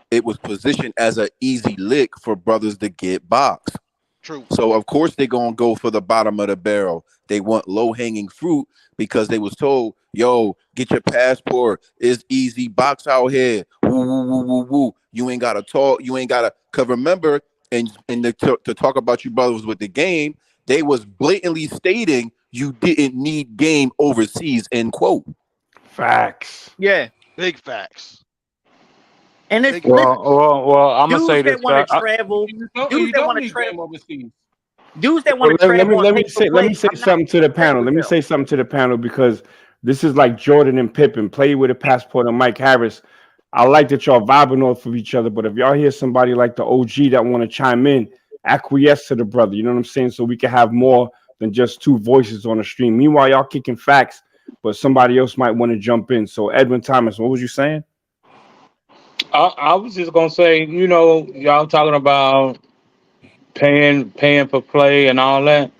It was positioned as an easy lick for brothers to get boxed. True. So of course they're gonna go for the bottom of the barrel. They want low hanging fruit because they was told, "Yo, get your passport. It's easy box out here. Woo woo woo woo woo. You ain't gotta talk. You ain't gotta." Cause remember, to talk about you brothers with the game, they was blatantly stating you didn't need game overseas. End quote. Facts. Yeah, big facts. And it's well, I'm gonna say this. Dudes that want to travel overseas. Dudes that want to trap on pay for let me play. say I'm not something to the trap panel. with Let me them. say something to the panel because this is like Jordan and Pippen. Play with a passport and Mike Harris. I like that y'all vibing off of each other, but if y'all hear somebody like the OG that want to chime in, acquiesce to the brother. You know what I'm saying? So we can have more than just two voices on the stream. Meanwhile, y'all kicking facts, but somebody else might want to jump in. So Edwin Thomas, what was you saying? I was just gonna say, y'all talking about paying for play and all that.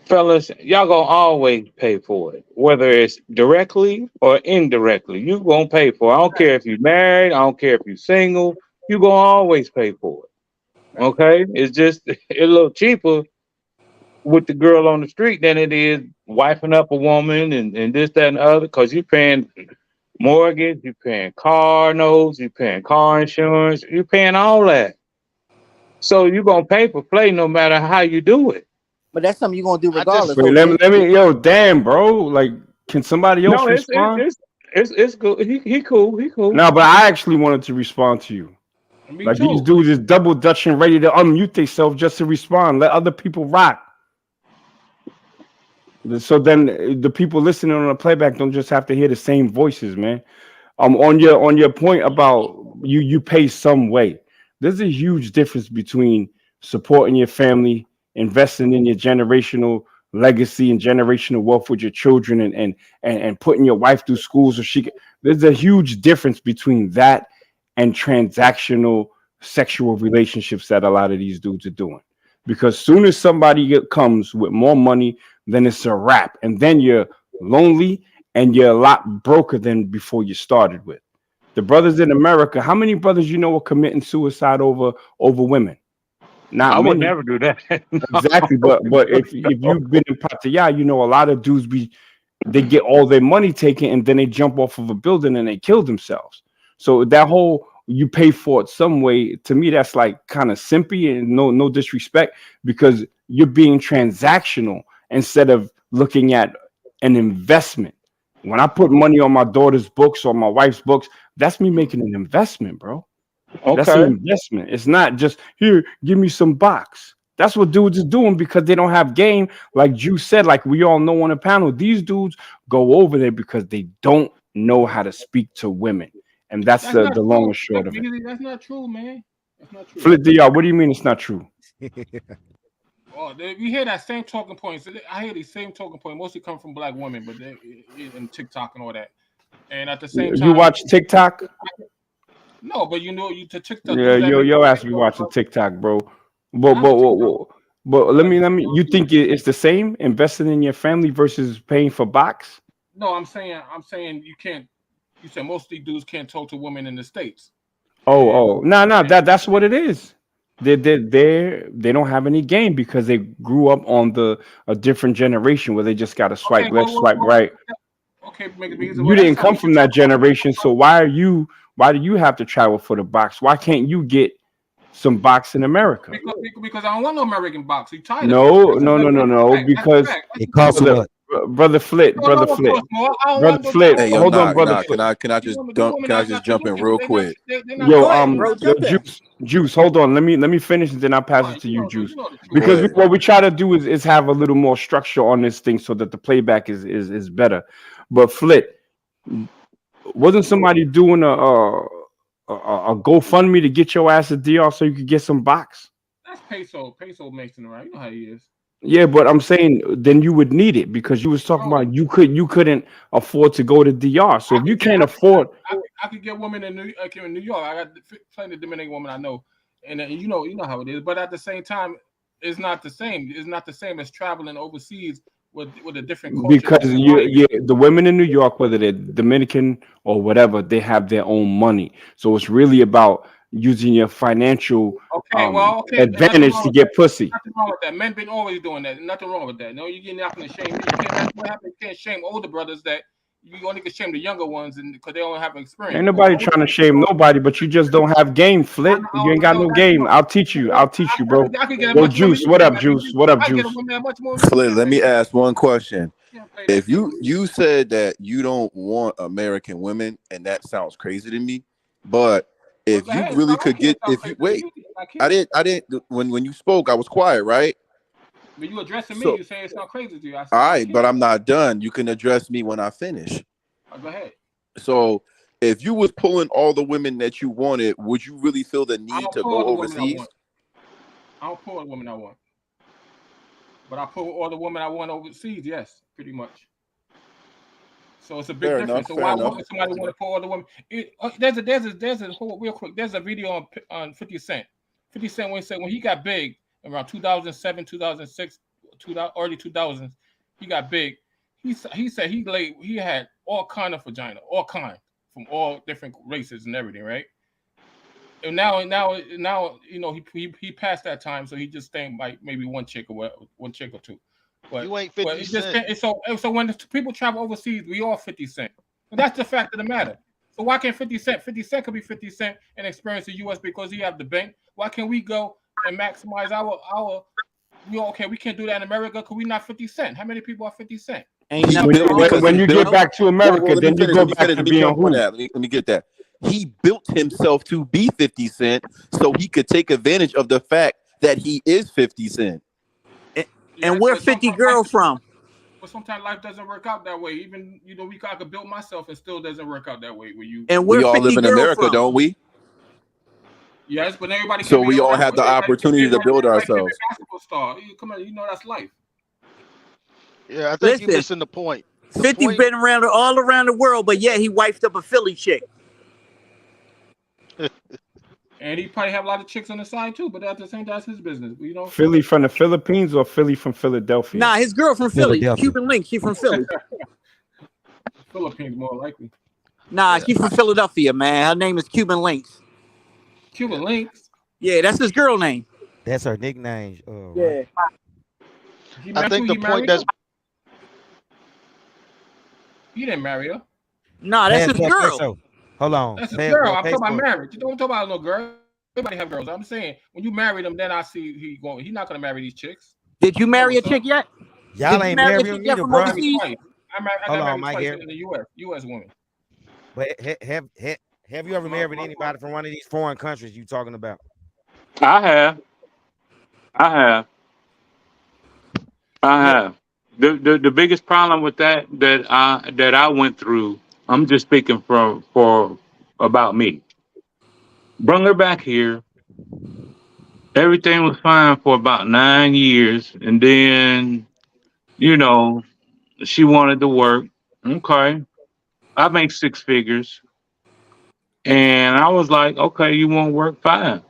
Fellas, y'all gonna always pay for it, whether it's directly or indirectly. You gonna pay for it. I don't care if you're married. I don't care if you're single. You gonna always pay for it. Okay, it's just a little cheaper with the girl on the street than it is wiping up a woman and this, that, and the other. Because you're paying mortgage, you're paying car notes, you're paying car insurance, you're paying all that. So you're gonna pay for play no matter how you do it. But that's something you're gonna do I just regardless. Wait, let me, yo, damn, bro. Like, can somebody else No, respond? it's good. He cool. He cool. No, but I actually wanted to respond to you. Me Like too. these dudes is double dutching, ready to unmute themselves just to respond. Let other people rock. So then the people listening on the playback don't just have to hear the same voices, man. On your point about you pay some way. There's a huge difference between supporting your family, investing in your generational legacy and generational wealth with your children, and putting your wife through school so she can. There's a huge difference between that and transactional sexual relationships that a lot of these dudes are doing. Because soon as somebody comes with more money, then it's a wrap, and then you're lonely and you're a lot broker than before you started with. The brothers in America, how many brothers you know are committing suicide over women? Not I would many. never do that. No, Exactly, but if you've been in Pattaya, you know a lot of dudes they get all their money taken and then they jump off of a building and they kill themselves. So that whole you pay for it some way, to me that's like kind of simpy, and no disrespect, because you're being transactional instead of looking at an investment. When I put money on my daughter's books or my wife's books, that's me making an investment, bro. That's an Okay. investment. It's not just here, give me some box. That's what dudes is doing because they don't have game. Like Juice said, like we all know on the panel, these dudes go over there because they don't know how to speak to women. And that's That's the not long true. and short of it. That's not true, man. That's not true. Flip DR, what do you mean it's not true? Oh, we hear that same talking points. I hear these same talking points mostly come from black women, but they in TikTok and all that. And at the same You time, watch TikTok? no, but you to TikTok. Yeah, yo ass be watching TikTok, bro. But let me. You think it's the same investing in your family versus paying for box? No, I'm saying you can't. You said most of these dudes can't talk to women in the States. No, that's what it is. They don't have any game because they grew up on a different generation where they just got to swipe Okay, left, swipe right. okay, You didn't come from that generation, so why do you have to travel for the box? Why can't you get some box in America? Because I don't want no American box. You tired No, of it? no, because it costs brother Flit. Hey, yo, Hold on, brother Flit. Can I just jump in real quick? Yo, Juice, hold on. Let me finish and then I'll pass it to you, Juice. Because what we try to do is have a little more structure on this thing so that the playback is better. But Flit, wasn't somebody doing a GoFundMe to get your ass a DR so you could get some box? That's peso making around. You know how he is. Yeah, but I'm saying then you would need it because you was talking about you couldn't afford to go to DR. So if you can't afford, I could get women in New York. I got plenty of Dominican women I know, and you know how it is. But at the same time, it's not the same. It's not the same as traveling overseas with a different culture. Because the women in New York, whether they're Dominican or whatever, they have their own money. So it's really about using your financial advantage to get pussy. Nothing wrong with that. Men been always doing that. Nothing wrong with that. No, you're not going to shame me. You can't shame older brothers that you only can shame the younger ones because they don't have experience. Ain't nobody trying to shame nobody, but you just don't have game, Flit. You ain't got no game. I'll teach you, bro. Yo, Juice, what up, Juice? What up, Juice? Flit, let me ask one question. If you said that you don't want American women, and that sounds crazy to me, but If you really could get, if you wait, I didn't. When you spoke, I was quiet, right? But you addressing me, So, you say it's not crazy to you. I said, all right, but I'm not done. You can address me when I finish. Go ahead. So, if you was pulling all the women that you wanted, would you really feel the need to go overseas? I don't pull the women I want, but I pull all the women I want overseas. Yes, pretty much. So it's a big difference. So why would somebody want to pull all the women? There's a whole real quick. There's a video on 50 Cent. 50 Cent when he got big around 2007, 2006, early 2000s, he got big. He said he had all kind of vagina, all kind from all different races and everything, right? And now you know he passed that time, so he just staying like maybe one chick or two. But you ain't 50 Cent. So when people travel overseas, we all 50 Cent. And that's the fact of the matter. So why can't 50 Cent? 50 Cent could be 50 Cent and experience the U.S. because he have the bank. Why can't we go and maximize our? We can't do that in America because we not 50 Cent. How many people are 50 Cent? When you get back to America, then you go back to being who? Let me get that. He built himself to be 50 Cent so he could take advantage of the fact that he is 50 Cent. And where 50 girl from? But sometimes life doesn't work out that way. Even I could build myself and still doesn't work out that way. And where we all live in America, from? Don't we? Yes, but everybody. So we all have the opportunity to build ourselves. Basketball star, come on, that's life. Yeah, I think you're missing the point. 50 been around all around the world, but yeah, he wifed up a Philly chick. And he probably have a lot of chicks on the side too, but at the same time, that's his business. Philly from the Philippines or Philly from Philadelphia? Nah, his girl from Philly. Cuban Link, she from Philly. Philippines more likely. Nah, she's from Philadelphia, man. Her name is Cuban Links. Cuban Links? Yeah, that's his girl name. That's her nickname. Yeah. I think the point that's... He didn't marry her. Nah, that's his girl. Hold on. That's his girl. I'm talking about marriage. You don't talk about no girl. Everybody have girls. I'm saying when you marry them, then I see he's not gonna marry these chicks. Did you marry a chick yet? Y'all ain't married either, bro. I got married twice in the U.S. woman. But have you ever married anybody from one of these foreign countries you talking about? I have. The biggest problem with that I went through, I'm just speaking for about me. Bring her back here. Everything was fine for about 9 years, and then she wanted to work. Okay, I make 6 figures, and I was like, okay, you want to work, fine.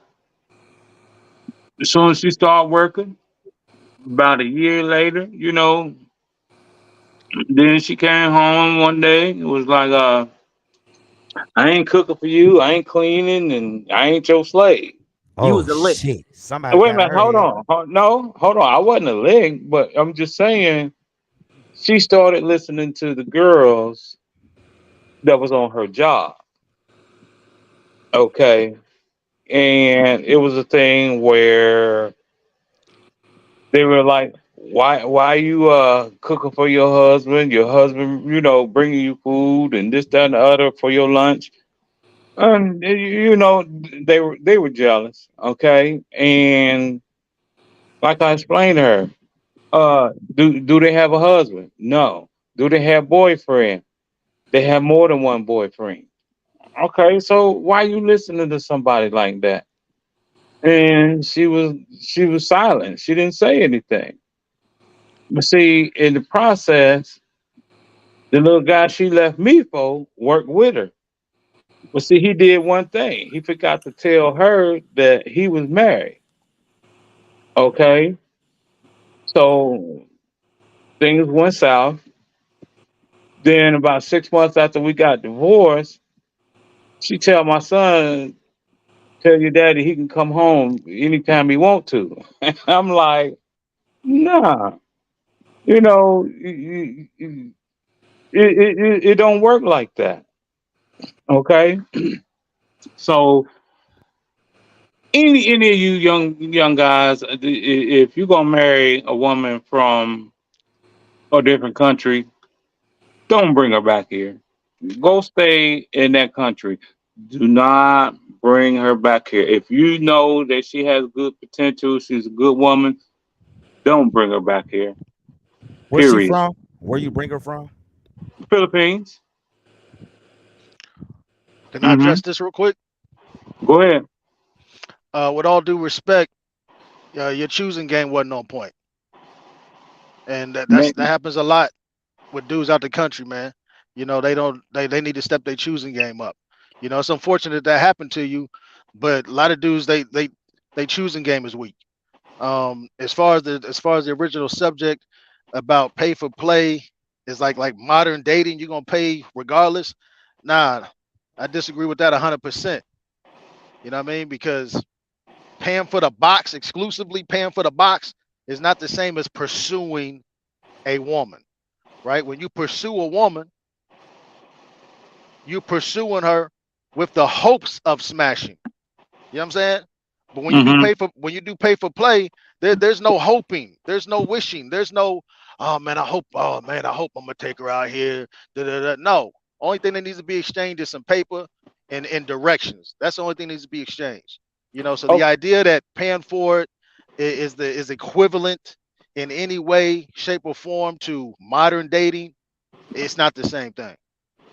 As soon as she started working, about a year later, then she came home one day. It was like, I ain't cooking for you. I ain't cleaning, and I ain't your slave. You was a lick. Shit. Somebody Wait a minute. Hold on. Hold on. I wasn't a lick, but I'm just saying she started listening to the girls that was on her job. Okay. And it was a thing where they were like, why you cooking for your husband? Your husband, bringing you food and this, that, and the other for your lunch. And they were jealous, okay? And like I explained to her, do they have a husband? No. Do they have boyfriend? They have more than one boyfriend. Okay, so why you listening to somebody like that? And she was silent. She didn't say anything. But see, in the process, the little guy she left me for worked with her. But see, he did one thing. He forgot to tell her that he was married. Okay. So things went south. Then about 6 months after we got divorced, she tell my son, tell your daddy he can come home anytime he want to. I'm like, nah. It don't work like that. Okay. So any of you young guys, if you're gonna marry a woman from a different country, don't bring her back here. Go stay in that country. Do not bring her back here. If you know that she has good potential, she's a good woman, don't bring her back here. Where's she Period. from? Where you bring her from? Philippines. Can I Mm-hmm. address this real quick? Go ahead. With all due respect, your choosing game wasn't on point, and Man, that happens a lot with dudes out the country, man. They don't they need to step their choosing game up. It's unfortunate that happened to you, but a lot of dudes they choosing game is weak. As far as the original subject about pay for play is like modern dating, you're gonna pay regardless. Nah, I disagree with that 100%. You know what I mean? Because paying for the box, exclusively paying for the box, is not the same as pursuing a woman, right? When you pursue a woman, you're pursuing her with the hopes of smashing. You know what I'm saying? But mm-hmm. when you do pay for play, there's no hoping, there's no wishing, there's no, oh man, I hope I'm gonna take her out here. Da, da, da. No, only thing that needs to be exchanged is some paper and directions. That's the only thing that needs to be exchanged. So the Oh, idea that paying for it is equivalent in any way, shape, or form to modern dating, it's not the same thing.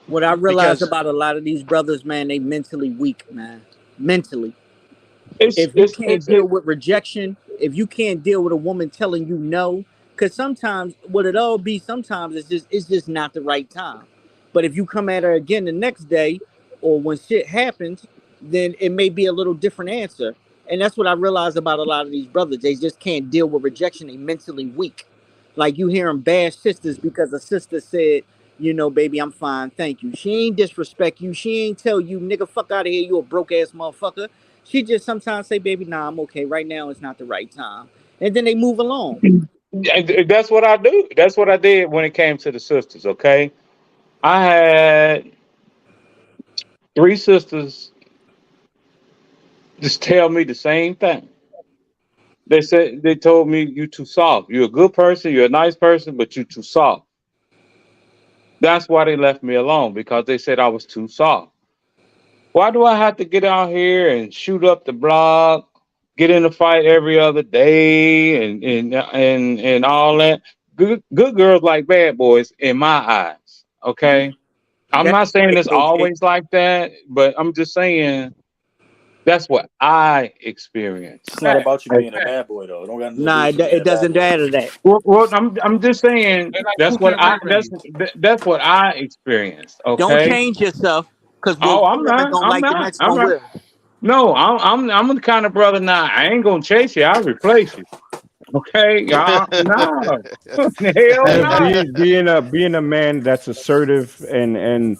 What I realize Because about a lot of these brothers, man, they mentally weak, man. Mentally. it's If you it's can't it's deal it, with rejection, if you can't deal with a woman telling you no, because sometimes what it all be, sometimes it's just not the right time. But if you come at her again the next day, or when shit happens, then it may be a little different answer. And that's what I realize about a lot of these brothers. They just can't deal with rejection. They mentally weak. Like you hear them bash sisters because a sister said, baby, I'm fine, thank you. She ain't disrespect you. She ain't tell you, nigga, fuck out of here, you a broke ass motherfucker. She just sometimes say, baby, nah, I'm okay. Right now it's not the right time. And then they move along. that's what I do. That's what I did when it came to the sisters. Okay, I had three sisters just tell me the same thing. They told me you too soft. You're a good person. You're a nice person, but you too soft. That's why they left me alone because they said I was too soft. Why do I have to get out here and shoot up the block, get in a fight every other day, and all that? Good girls like bad boys in my eyes. Okay, I'm That's not saying right, it's Coach K. always like that, but I'm just saying that's what I experienced. It's not about you Hey, being a bad boy though. It don't got nothing to do Nah, with you being it a bad doesn't boy. matter that. well, I'm just saying They like Pookie and Ray Ray. that's what I experienced. Don't Okay. change yourself, because what Oh, one woman don't I'm like, the not. next I'm one not. will. No, I'm the kind of brother now. I ain't gonna chase you. I'll replace you. Okay, y'all. No, hell And no. being a man that's assertive and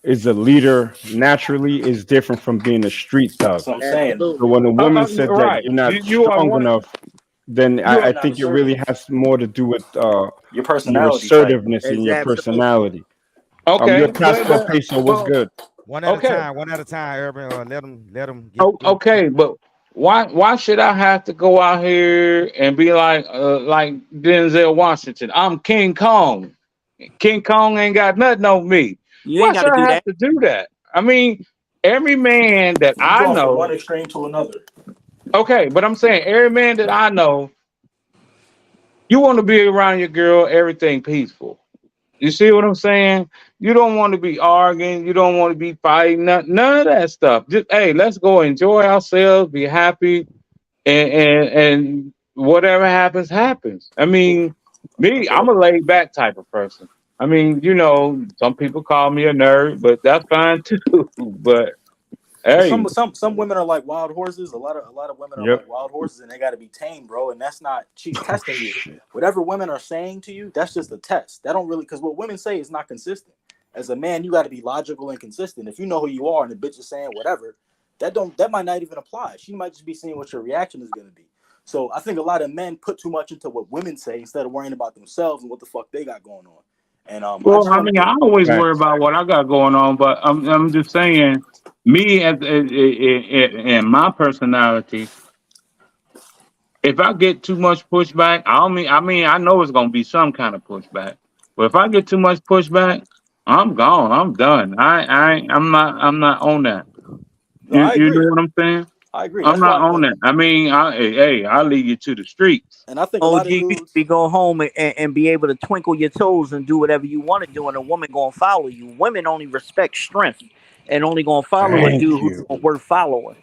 is a leader naturally is different from being a street That's thug. what I'm saying. So Absolutely. when a woman said that Right. you're not You are strong one. enough, then You I are You're not think it really assertive. has more to do with Your your personality type. assertiveness and It's your absolutely. personality. Your okay. Pastor Peso was Well, good. One at a okay. time. One at a time, Urban. Let them get Oh, through. okay, but why should I have to go out here and be like Denzel Washington? I'm King Kong. King Kong ain't got nothing on me. You Why ain't got to should I do have that. to do that? I mean, every man that You I going from one know, extreme to another. okay, but I'm saying every man that I know, you want to be around your girl, everything peaceful. You see what I'm saying? You don't want to be arguing. You don't want to be fighting. None of that stuff. Just hey, let's go enjoy ourselves, be happy, and whatever happens, happens. I mean, me, Okay. I'm a laid back type of person. I mean, some people call me a nerd, but that's fine too. But But hey, some women are like wild horses. A lot of women are Yep. like wild horses, and they got to be tamed, bro. And that's not. She's testing you. Whatever women are saying to you, that's just a test. That don't really, because what women say is not consistent. As a man, you got to be logical and consistent. If you know who you are, and the bitch is saying whatever, that might not even apply. She might just be seeing what your reaction is gonna be. So I think a lot of men put too much into what women say instead of worrying about themselves and what the fuck they got going on. And I well, just I wanted mean, to. I always worry Facts. about what I got going on, but I'm just saying, me and my personality. If I get too much pushback, I know it's gonna be some kind of pushback. But if I get too much pushback, I'm gone. I'm done. I'm not on that. No, I You agree. know what I'm saying? I agree. I'm That's not why. on that. I mean, hey, I'll lead you to the streets. And I think a lot OG, of you should dudes. be go home and be able to twinkle your toes and do whatever you want to do, and a woman gonna follow you. Women only respect strength and only gonna follow a Thank dude who's you. worth following.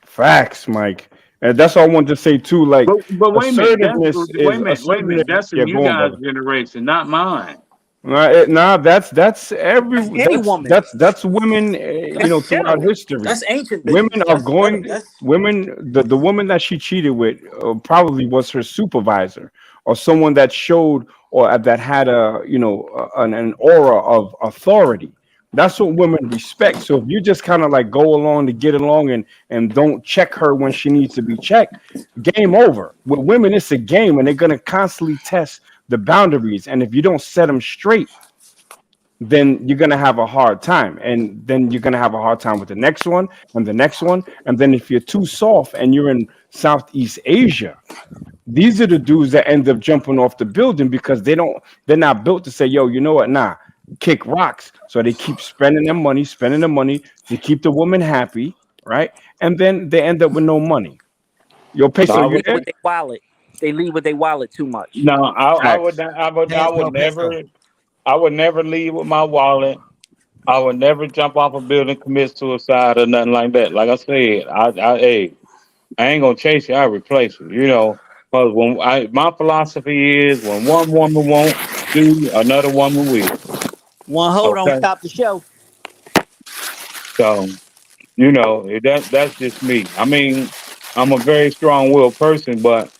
Facts, Mike. And that's all I wanted to say too. Like But wait a minute, assertiveness is wait a minute. assertiveness. That's Yeah, from you go on, guys' brother. generation, not mine. Nah, that's every That's any woman. that's women. That's Throughout General. history, that's ancient women bitches. are That's that, going. that's Women, the woman that she cheated with probably was her supervisor or someone that showed or that had an aura of authority. That's what women respect. So if you just kind of like go along to get along and don't check her when she needs to be checked, game over. With women, it's a game, and they're gonna constantly test the boundaries. And if you don't set them straight, then you're gonna have a hard time, and then you're gonna have a hard time with the next one and the next one. And then if you're too soft and you're in Southeast Asia, these are the dudes that end up jumping off the building because they're not built to say, yo, you know what, nah, kick rocks. So they keep spending the money to keep the woman happy, right? And then they end up with no money. Yo, No, Peso, They I you would, leave there? with their wallet. They leave with their wallet too much. no, Facts. I would Peso, peso. never, I would never leave with my wallet. I would never jump off a building, commit suicide, or nothing like that. Like I said, hey, I ain't gonna chase you. I replace you. You know, because my philosophy is when one woman won't do, another woman will. One hoe don't Okay, stop the show. so that's just me. I mean, I'm a very strong-willed person, but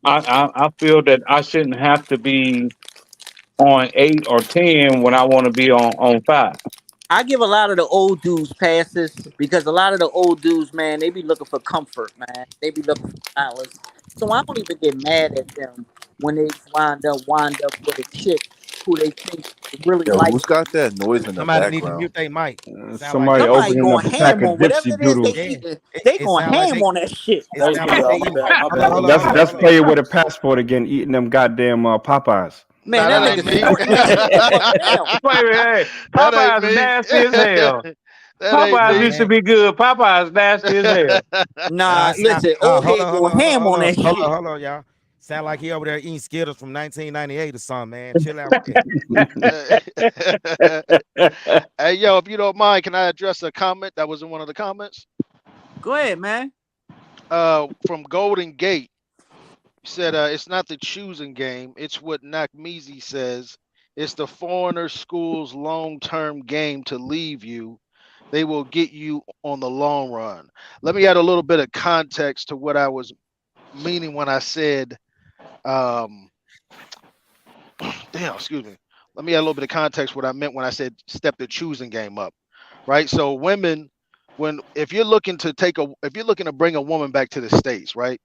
I feel that I shouldn't have to be on 8 or 10 when I want to be on 5. I give a lot of the old dudes passes because a lot of the old dudes, man, they be looking for comfort, man. They be looking for balance. So I don't even get mad at them when they wind up with a chick who they think really Yo, like who's got that noise in the Somebody need to background? mute their mic. Sound like Somebody somebody opening up going a pack ham of on whatever dipsy it is they doodles. yeah. eating. They It going sound like ham on that shit. it that was sound me, like they y'all. My eating. bad. My Hold on, bad. hold Let on, me That's hold on, finish. that's hold on. player with a passport again, eating them goddamn Popeyes. Man, Nah, that that nigga ain't me. squirting that shit the fuck down. Wait a minute, hey, That ain't Popeyes me. nasty as hell. That ain't Popeyes Nah, used me. to man. be good. Popeyes nasty as hell. Nah, Nah, it sound. listen, Nah, old hold head on, hold on, going hold on, ham hold on on, that hold on, shit. hold on, y'all. Sound like he over there eating Skittles from 1998 or something, man. Chill out with that. Hey, yo, if you don't mind, can I address a comment that was in one of the comments? Go ahead, man. From Golden Gate. He said, it's not the choosing game. It's what Nakmizi says. It's the foreigner school's long-term game to leave you. They will get you on the long run. Let me add a little bit of context to what I was meaning when I said, um, damn, excuse me. Let me add a little bit of context what I meant when I said step the choosing game up, right? So women, if you're looking to bring a woman back to the States, right?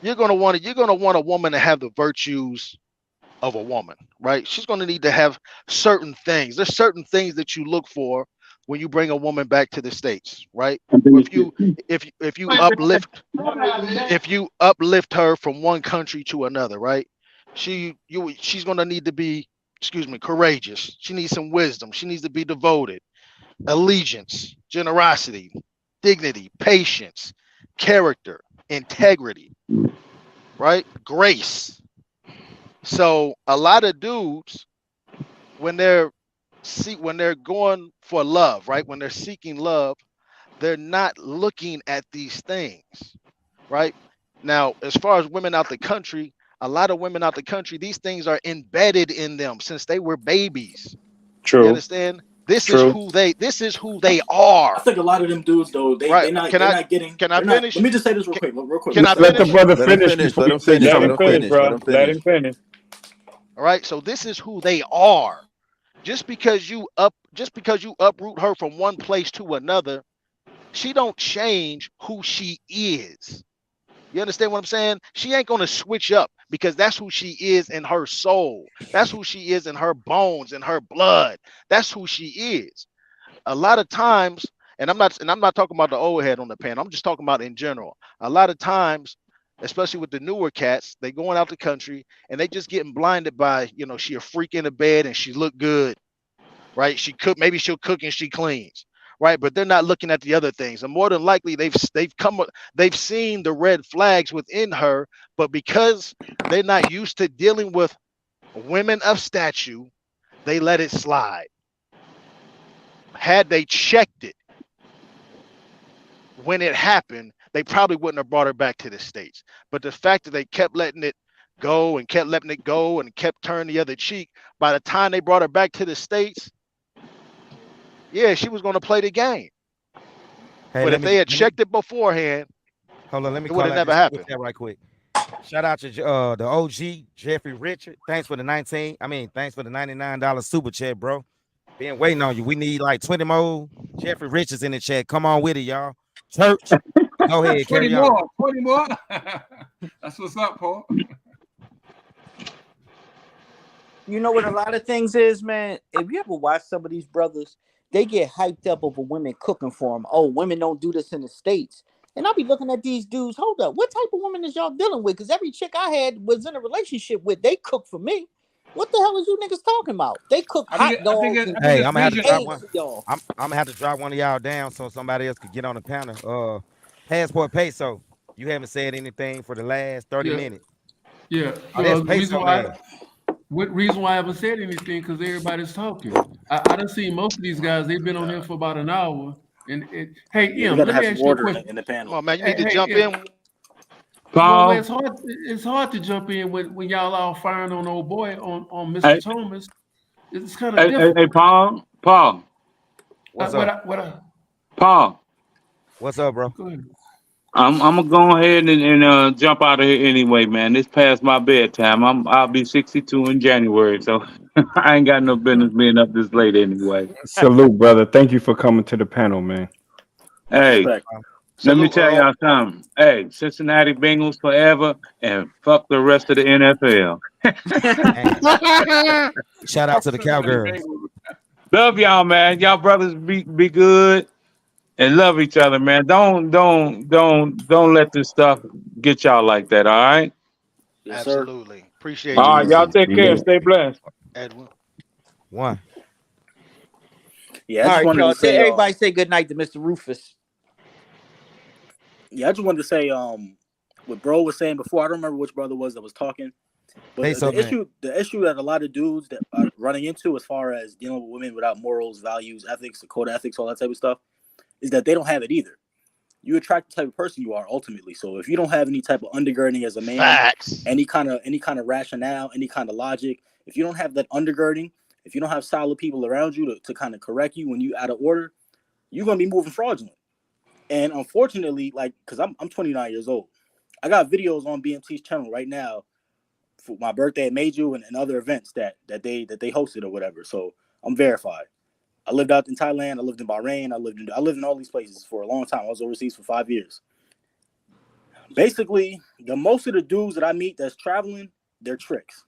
You're gonna want a woman to have the virtues of a woman, right? She's gonna need to have certain things. There's certain things that you look for when you bring a woman back to the States, right? Or if you uplift her from one country to another, right? She's gonna need to be, excuse me, courageous. She needs some wisdom. She needs to be devoted, allegiance, generosity, dignity, patience, character, integrity, right? Grace. So a lot of dudes, when they're going for love, right? When they're seeking love, they're not looking at these things, right? Now, as far as women out the country, a lot of women out the country, these things are embedded in them since they were babies. You True, understand? This is true. who they are. I think a lot of them dudes though, Right. they're not getting Can I they're not. Let finish? me just say this real Can, quick, real quick. Let can me I say this Let real the finish? quick. brother Let him finish finish. before Let you him say finish. Let Let him him something. finish, finish. Let bro. him Let finish. him finish. All right. So this is who they are. Just because you uproot her from one place to another, she don't change who she is. You understand what I'm saying? She ain't gonna switch up because that's who she is in her soul. That's who she is in her bones, in her blood. That's who she is. A lot of times, and I'm not talking about the old head on the panel. I'm just talking about in general. A lot of times, especially with the newer cats, they going out the country and they just getting blinded by, she a freak in the bed and she look good, right? Maybe she'll cook and she cleans, right? But they're not looking at the other things. And more than likely, they've seen the red flags within her, but because they're not used to dealing with women of stature, they let it slide. Had they checked it when it happened, they probably wouldn't have brought her back to the States. But the fact that they kept letting it go and kept letting it go and kept turning the other cheek, by the time they brought her back to the States, yeah, she was going to play the game. Hey, but if they had checked it beforehand, hold on, let me it call would have out never this happened. chat right quick. Shout out to the OG Jeffrey Richard. Thanks for the thanks for the $99 super chat, bro. Been waiting on you. We need like 20 more Jeffrey Richards in the chat. Come on with it, y'all. Church. Go ahead, 20 carry more, on. 20 more. That's what's up, Paul. You know what a lot of things is, man? If you ever watch some of these brothers, they get hyped up over women cooking for them. Oh, women don't do this in the States. And I'll be looking at these dudes, hold up, what type of woman is y'all dealing with? Because every chick I had was in a relationship with, they cook for me. What the hell is you niggas talking about? They cook hot dogs. Hey, I'm gonna have to drop eggs one. for y'all. I'm gonna have to drop one of y'all down so somebody else could get on the panel. Passport Peso, you haven't said anything for the last 30 minutes. Yeah. Oh, that's The Peso, man. reason why I haven't said anything because everybody's talking. I done seen most of these guys. They've been on here for about an hour. And hey, Yeah, Em, we gotta let have me some ask you a order question. in the panel. Come on, man, you need to Hey, jump Em. in. Well, Paul? it's hard to jump in when y'all all firing on old boy on Mr. Thomas. It's kind of difficult. Hey, Paul. What's up? Paul. What's up, bro? Go ahead. I'm gonna go ahead and jump out of here anyway, man. It's past my bedtime. I'll be 62 in January, so I ain't got no business being up this late anyway. Salute, brother. Thank you for coming to the panel, man. Hey, Respect. let me Salute, tell Earl. y'all something. Hey, Cincinnati Bengals forever and fuck the rest of the NFL. Shout out to the Cowgirls. Love y'all, man. Y'all brothers be good and love each other, man. Don't let this stuff get y'all like that, all right? Yes, sir. Absolutely. Appreciate All you, right, y'all Earl. take care. Stay blessed. Edwin. One. Yeah, I All just right, wanted y'all. to say, Everybody say good night to Mr. Rufus. yeah, I just wanted to say, what bro was saying before. I don't remember which brother was that was talking, but the issue that a lot of dudes that are running into as far as dealing with women without morals, values, ethics, the code of ethics, all that type of stuff, is that they don't have it either. You attract the type of person you are ultimately. So if you don't have any type of undergirding as a man, Facts. any kind of rationale, any kind of logic, if you don't have that undergirding, if you don't have solid people around you to kind of correct you when you out of order, you're gonna be moving fraudulent. And unfortunately, like, because I'm 29 years old, I got videos on BMT's channel right now for my birthday at Meiju and other events that they hosted or whatever. So I'm verified. I lived out in Thailand. I lived in Bahrain. I lived in all these places for a long time. I was overseas for 5 years. Basically, most of the dudes that I meet that's traveling, they're tricks.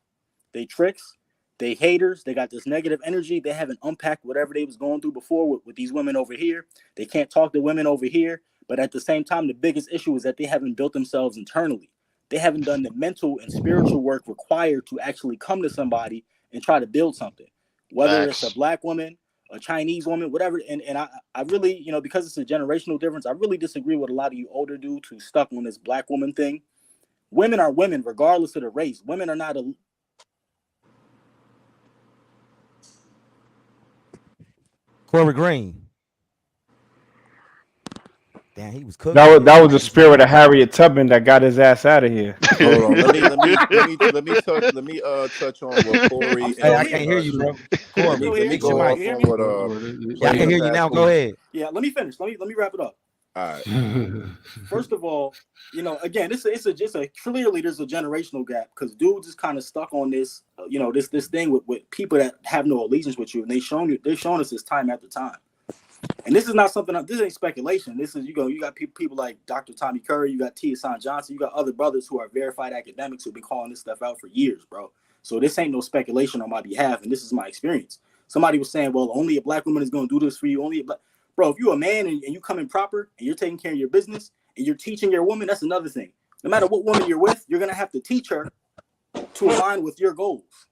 They haters. They got this negative energy. They haven't unpacked whatever they was going through before with these women over here. They can't talk to women over here. But at the same time, the biggest issue is that they haven't built themselves internally. They haven't done the mental and spiritual work required to actually come to somebody and try to build something. Whether it's a black woman, a Chinese woman, whatever. And I really, because it's a generational difference, I really disagree with a lot of you older dudes who stuck on this black woman thing. Women are women, regardless of the race. Women are not a Corey Green. Damn, he was cooking. That was the spirit of Harriet Tubman that got his ass out of here. Hold on, let me touch on what Corey. Hey, I can't hear you, bro. Corey, let me go off on what. Yeah, I can hear you now. Go ahead. Yeah, let me finish. Let me wrap it up. All right. First of all, again, it's clearly there's a generational gap because dudes is kind of stuck on this, this thing with people that have no allegiance with you, and they've shown us this time after time. And this is not something. This ain't speculation. This is you got people like Dr. Tommy Curry, you got Tia San Johnson, you got other brothers who are verified academics who've been calling this stuff out for years, bro. So this ain't no speculation on my behalf, and this is my experience. Somebody was saying, well, only a black woman is going to do this for you. Bro, if you're a man and you come in proper and you're taking care of your business and you're teaching your woman, that's another thing. No matter what woman you're with, you're going to have to teach her to align with your goals.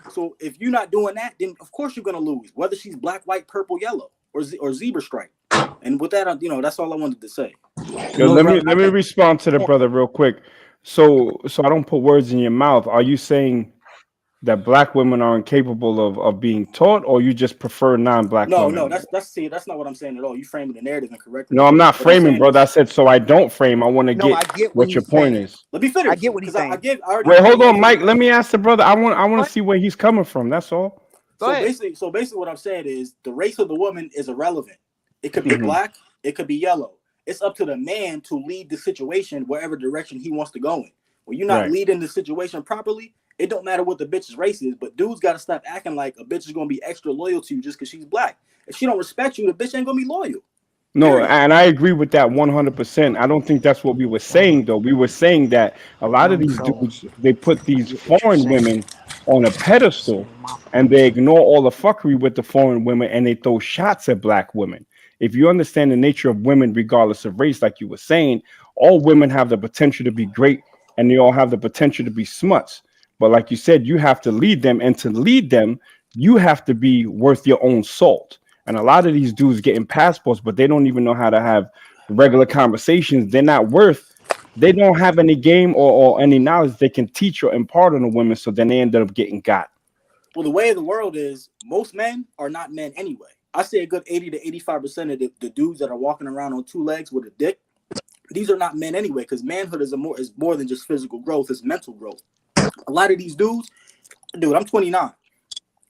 So if you're not doing that, then of course you're going to lose, whether she's black, white, purple, yellow. or zebra stripe. And with that, that's all I wanted to say. Yo, let me respond to the brother real quick. So I don't put words in your mouth. Are you saying that black women are incapable of being taught, or you just prefer non-black women? No, that's not what I'm saying at all. You framing the narrative incorrectly. No, I'm not framing, brother. I said so I don't frame. I want to I get what your point is. Let me finish. I get what he's saying. Wait, hold on, Mike. Let me ask the brother. I want to see where he's coming from. That's all. So basically, what I'm saying is the race of the woman is irrelevant. It could be black, it could be yellow. It's up to the man to lead the situation wherever direction he wants to go in. When you're not leading the situation properly, it don't matter what the bitch's race is, but dudes got to stop acting like a bitch is going to be extra loyal to you just because she's black. If she don't respect you, the bitch ain't going to be loyal. No, and I agree with that 100%. I don't think that's what we were saying, though. We were saying that a lot of these dudes, they put these foreign women on a pedestal and they ignore all the fuckery with the foreign women and they throw shots at black women. If you understand the nature of women, regardless of race, like you were saying, all women have the potential to be great and they all have the potential to be smuts. But like you said, you have to lead them, and to lead them, you have to be worth your own salt. And a lot of these dudes getting passports, but they don't even know how to have regular conversations. They don't have any game or any knowledge they can teach or impart on the women. So then they end up getting got. Well, the way of the world is most men are not men anyway. I say a good 80 to 85% of the dudes that are walking around on two legs with a dick, these are not men anyway, because manhood is more than just physical growth, it's mental growth. A lot of these dudes, dude, I'm 29.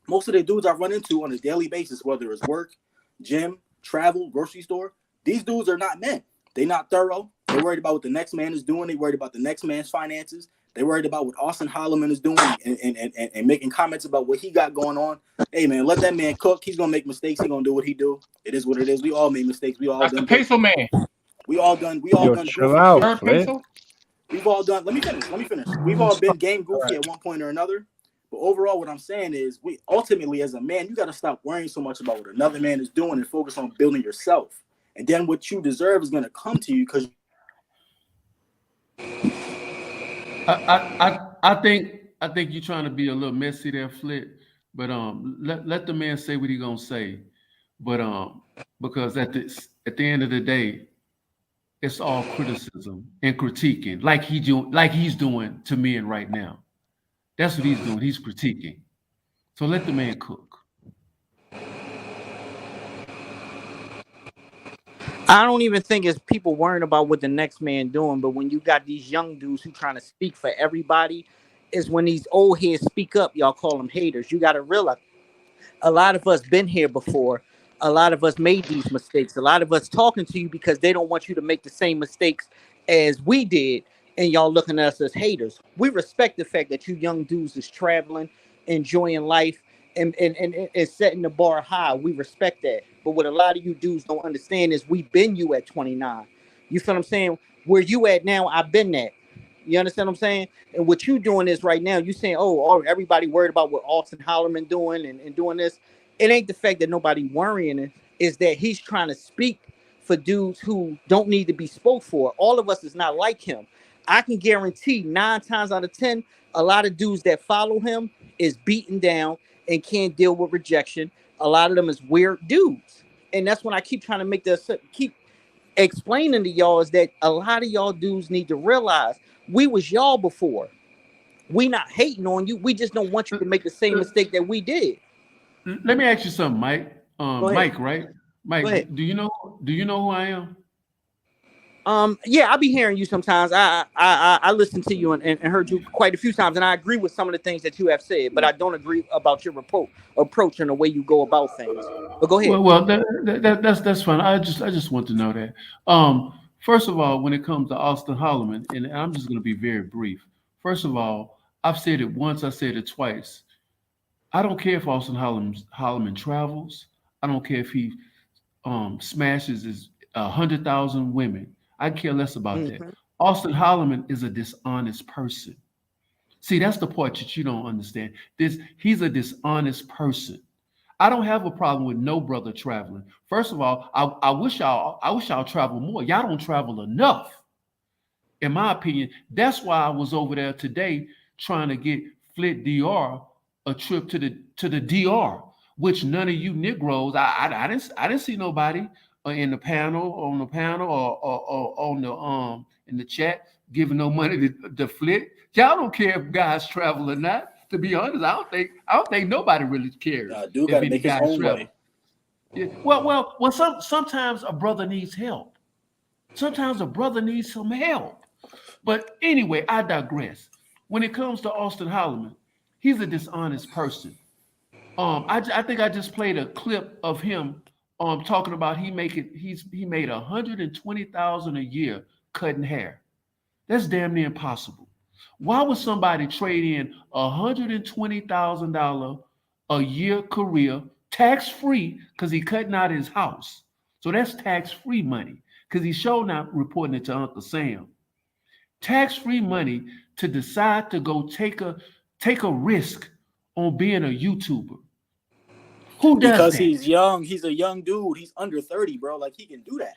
Most of the dudes I run into on a daily basis, whether it's work, gym, travel, grocery store, these dudes are not men. They're not thorough. They're worried about what the next man is doing. They're worried about the next man's finances. They're worried about what Austin Holloman is doing and making comments about what he got going on. Hey, man, let that man cook. He's going to make mistakes. He's going to do what he do. It is what it is. We all make mistakes. We all That's done. The peso man. We all done. Chill out, Flint. We've all done. Let me finish. We've all been game goofy at one point or another. But overall, what I'm saying is, we ultimately, as a man, you got to stop worrying so much about what another man is doing and focus on building yourself. And then what you deserve is going to come to you because. I think you're trying to be a little messy there, Flit. But let the man say what he gonna say. But because at the end of the day, it's all criticism and critiquing, like he's doing to men right now. That's what he's doing. He's critiquing. So let the man cook. I don't even think it's people worrying about what the next man doing, but when you got these young dudes who trying to speak for everybody, is when these old heads speak up, y'all call them haters. You got to realize a lot of us been here before. A lot of us made these mistakes. A lot of us talking to you because they don't want you to make the same mistakes as we did, and y'all looking at us as haters. We respect the fact that you young dudes is traveling, enjoying life, and setting the bar high. We respect that. But what a lot of you dudes don't understand is we've been you at 29. You feel what I'm saying? Where you at now, I've been at. You understand what I'm saying? And what you doing is right now, you saying, oh, everybody worried about what Austin Holloman doing and doing this. It ain't the fact that nobody worrying it, is that he's trying to speak for dudes who don't need to be spoke for. All of us is not like him. I can guarantee 9 times out of 10, a lot of dudes that follow him is beaten down and can't deal with rejection. A lot of them is weird dudes. And that's when I keep trying to keep explaining to y'all is that a lot of y'all dudes need to realize we was y'all before. We not hating on you. We just don't want you to make the same mistake that we did. Let me ask you something, Mike. Mike, right? Mike, do you know who I am? Yeah, I'll be hearing you sometimes. I listened to you and heard you quite a few times, and I agree with some of the things that you have said, but I don't agree about your approach and the way you go about things. But go ahead. Well, that's fine. I just want to know that. First of all, when it comes to Austin Holloman, and I'm just going to be very brief. First of all, I've said it once, I said it twice. I don't care if Austin Holloman travels. I don't care if he smashes his 100,000 women. I care less about that. Austin Holloman is a dishonest person. See, that's the part that you don't understand. He's a dishonest person. I don't have a problem with no brother traveling. First of all, I wish y'all travel more. Y'all don't travel enough. In my opinion, that's why I was over there today trying to get Flit DR a trip to the DR. which none of you Negroes, I didn't see nobody in the panel, or on the in the chat giving no money to Flick. Y'all don't care if guys travel or not. To be honest, I don't think nobody really cares Dude if got to any make his guys own travel. money. Yeah. Well. Sometimes a brother needs help. Sometimes a brother needs some help. But anyway, I digress. When it comes to Austin Holloman, he's a dishonest person. I think I just played a clip of him talking about he made $120,000 a year cutting hair. That's damn near impossible. Why would somebody trade in $120,000 a year career tax free because he cutting out his house? So that's tax free money because he's sure not reporting it to Uncle Sam. Tax free money to decide to go take a risk on being a YouTuber. Who does Because that? he's young. He's a young dude. He's under 30, bro. Like, he can do that.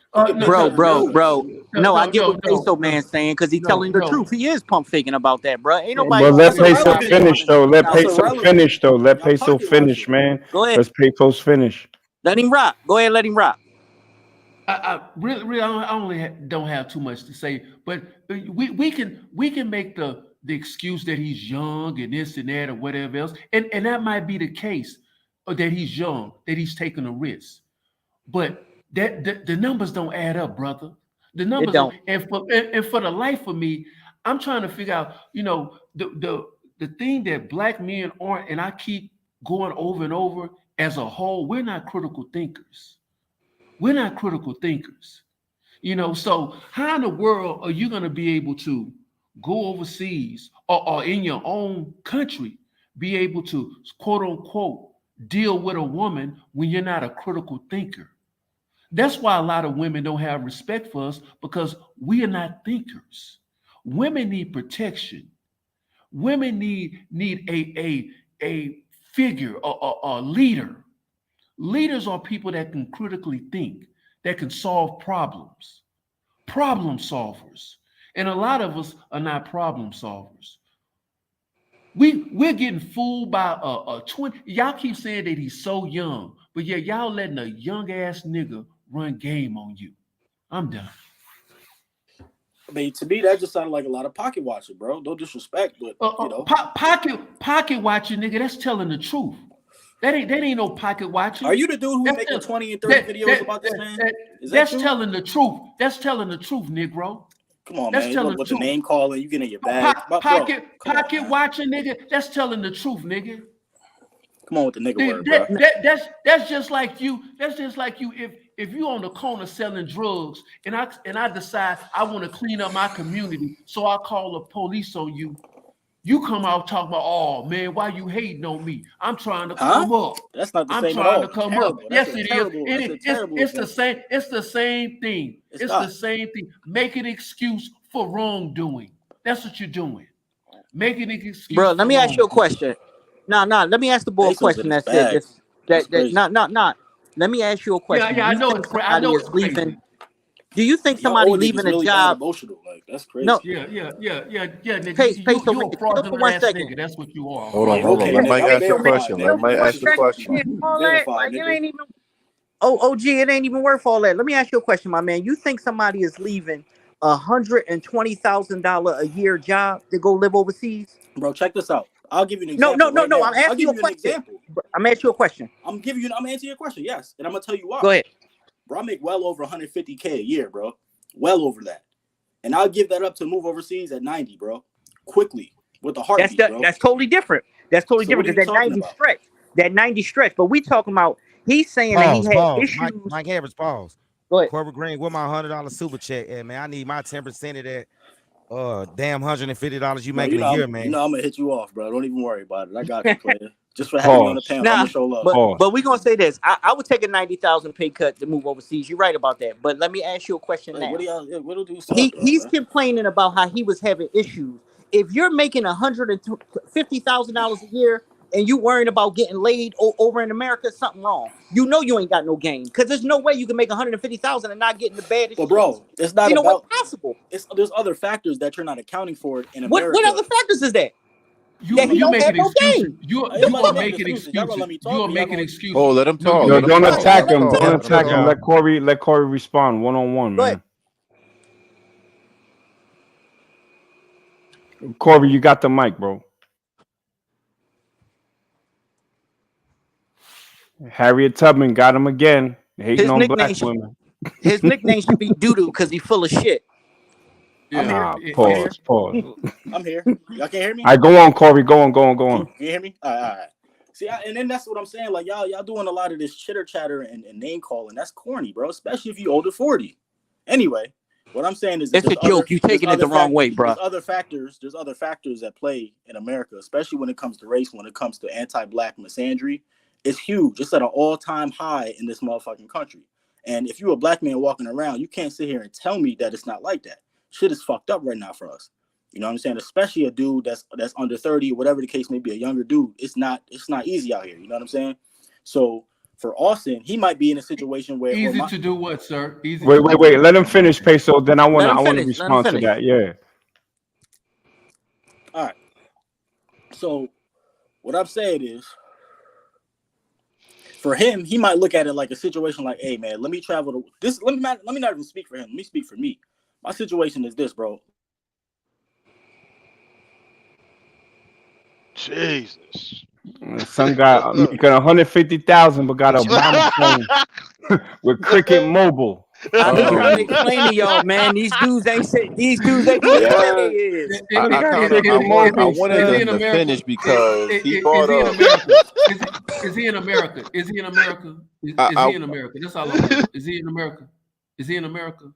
No, I get what Peso Man's saying because he's telling the truth. He is pump faking about that, bro. Ain't nobody. But let Peso finish though. Let Peso finish though. Let Peso finish, man. Go ahead. Let's Pesos finish. Let him rock. Go ahead, let him rock. I really I only don't have too much to say, but we can make the excuse that he's young and this and that or whatever else, and that might be the case, or that he's young, that he's taking a risk, but that the numbers don't add up, brother. The numbers don't. And for the life of me, I'm trying to figure out, the thing that black men aren't, and I keep going over and over. As a whole, we're not critical thinkers. We're not critical thinkers. So how in the world are you going to be able to go overseas or in your own country, be able to, quote unquote, deal with a woman when you're not a critical thinker? That's why a lot of women don't have respect for us, because we are not thinkers. Women need protection. Women need a figure, a leader. Leaders are people that can critically think, that can solve problems, problem solvers. And a lot of us are not problem solvers. We're getting fooled by a 20. Y'all keep saying that he's so young, but yeah, y'all letting a young ass nigga run game on you. I'm done. I mean, to me, that just sounded like a lot of pocket watching, bro. No disrespect, but pocket watching, nigga. That's telling the truth. That ain't no pocket watching. Are you the dude who's making 20 and 30 videos about this man? That's telling the truth. That's telling the truth, Negro. Come on, that's man. Telling With the the name calling, you getting your bag. Pocket watching, nigga. That's telling the truth, nigga. Come on with the nigga word, bro. That's just like you. That's just like you. If you on the corner selling drugs and I decide I want to clean up my community, so I call the police on you. You come out talking about, oh man, why you hating on me? I'm trying to come up. That's not the I'm same trying at all. to come Terrible. up. That's Yes, it is. It's the same. It's the same thing. It's the same thing. Make an excuse for wrongdoing. That's what you're doing. Making an excuse. Bro, let me ask you a question. No, let me ask the boy a question that said this. Not. Let me ask you a question. Yeah, I know it's crazy. I know it's leaving. Do you think somebody leaving a job? Emotional, like that's crazy. No. Yeah, nigga. Pace, you a fraudulent ass nigga. That's what you are. Hold on. Let Mike ask you a question. Let Mike ask you a question. Like, it ain't even. OG, it ain't even worth all that. Let me ask you a question, my man. You think somebody is leaving $120,000 a year job to go live overseas? Bro, check this out. I'll give you an example. No. I'm asking you a question. I'm asking you a question. I'm answering your question, yes. And I'm gonna tell you why. Go ahead. Bro, I make well over $150K a year, bro. Well over that. And I'll give that up to move overseas at 90, bro. Quickly. With a heartbeat, bro. That's totally different. That's totally different because that 90 stretch. But we talking about, he's saying that he had issues. Mike Harris, pause. Go ahead. Corbett Green, with my $100 super check. Yeah, man, I need my 10% of that. Damn $150 you making a year, man. You know I'm gonna hit you off, bro. Don't even worry about it. I got you, player. Just for having me on the panel, I'm gonna show love. But we're gonna say this. I would take a 90,000 pay cut to move overseas. You're right about that. But let me ask you a question now. He's complaining about how he was having issues. If you're making $150,000 a year and you worrying about getting laid over in America, something wrong. You know you ain't got no game, because there's no way you can make $150,000 and not get in the bad. But bro, it's not what's possible. There's other factors that you're not accounting for in America. What other factors is that? You making excuses. You are making excuses. Y'all gonna excuses. let me talk? You are or y'all making gonna- excuses. Oh, let him No, talk. you Yo, Let him don't talk. attack him. Let Don't him attack him. talk. Let Corey respond one-on-one, man. Corey, you got the mic, bro. Harriet Tubman got him again. Hating His on nickname black women. his nickname should be Doodoo because he's full of shit. I'm here. Pause. I'm here. Y'all can't hear me? All right, go on, Corey. Go on. Can you hear me? All right. See, and then that's what I'm saying. Like y'all doing a lot of this chitter chatter and name calling. That's corny, bro. Especially if you older 40. Anyway, what I'm saying is it's a joke. You taking it the wrong way, bro. There's other factors at play in America, especially when it comes to race. When it comes to anti-black misandry, it's huge. It's at an all-time high in this motherfucking country. And if you're a black man walking around, you can't sit here and tell me that it's not like that. Shit is fucked up right now for us. You know what I'm saying? Especially a dude that's under 30, whatever the case may be, a younger dude. It's not easy out here. You know what I'm saying? So for Austin, he might be in a situation where easy to do what, sir? Easy. Wait. Let him finish, Peso. Then I want to respond to that. Yeah. All right. So what I'm saying is, for him, he might look at it like a situation like, hey man, let me travel to this. Let me not even speak for him. Let me speak for me. My situation is this, bro. Jesus. Some guy making 150,000, but got a bomb phone with Cricket Mobile. I be trying to explain to y'all, man. These dudes ain't who they say they is. I wanted him to finish because he brought up. Is he in America? Is he in America? Is he in America? That's all I want. Is he in America? Is he in America?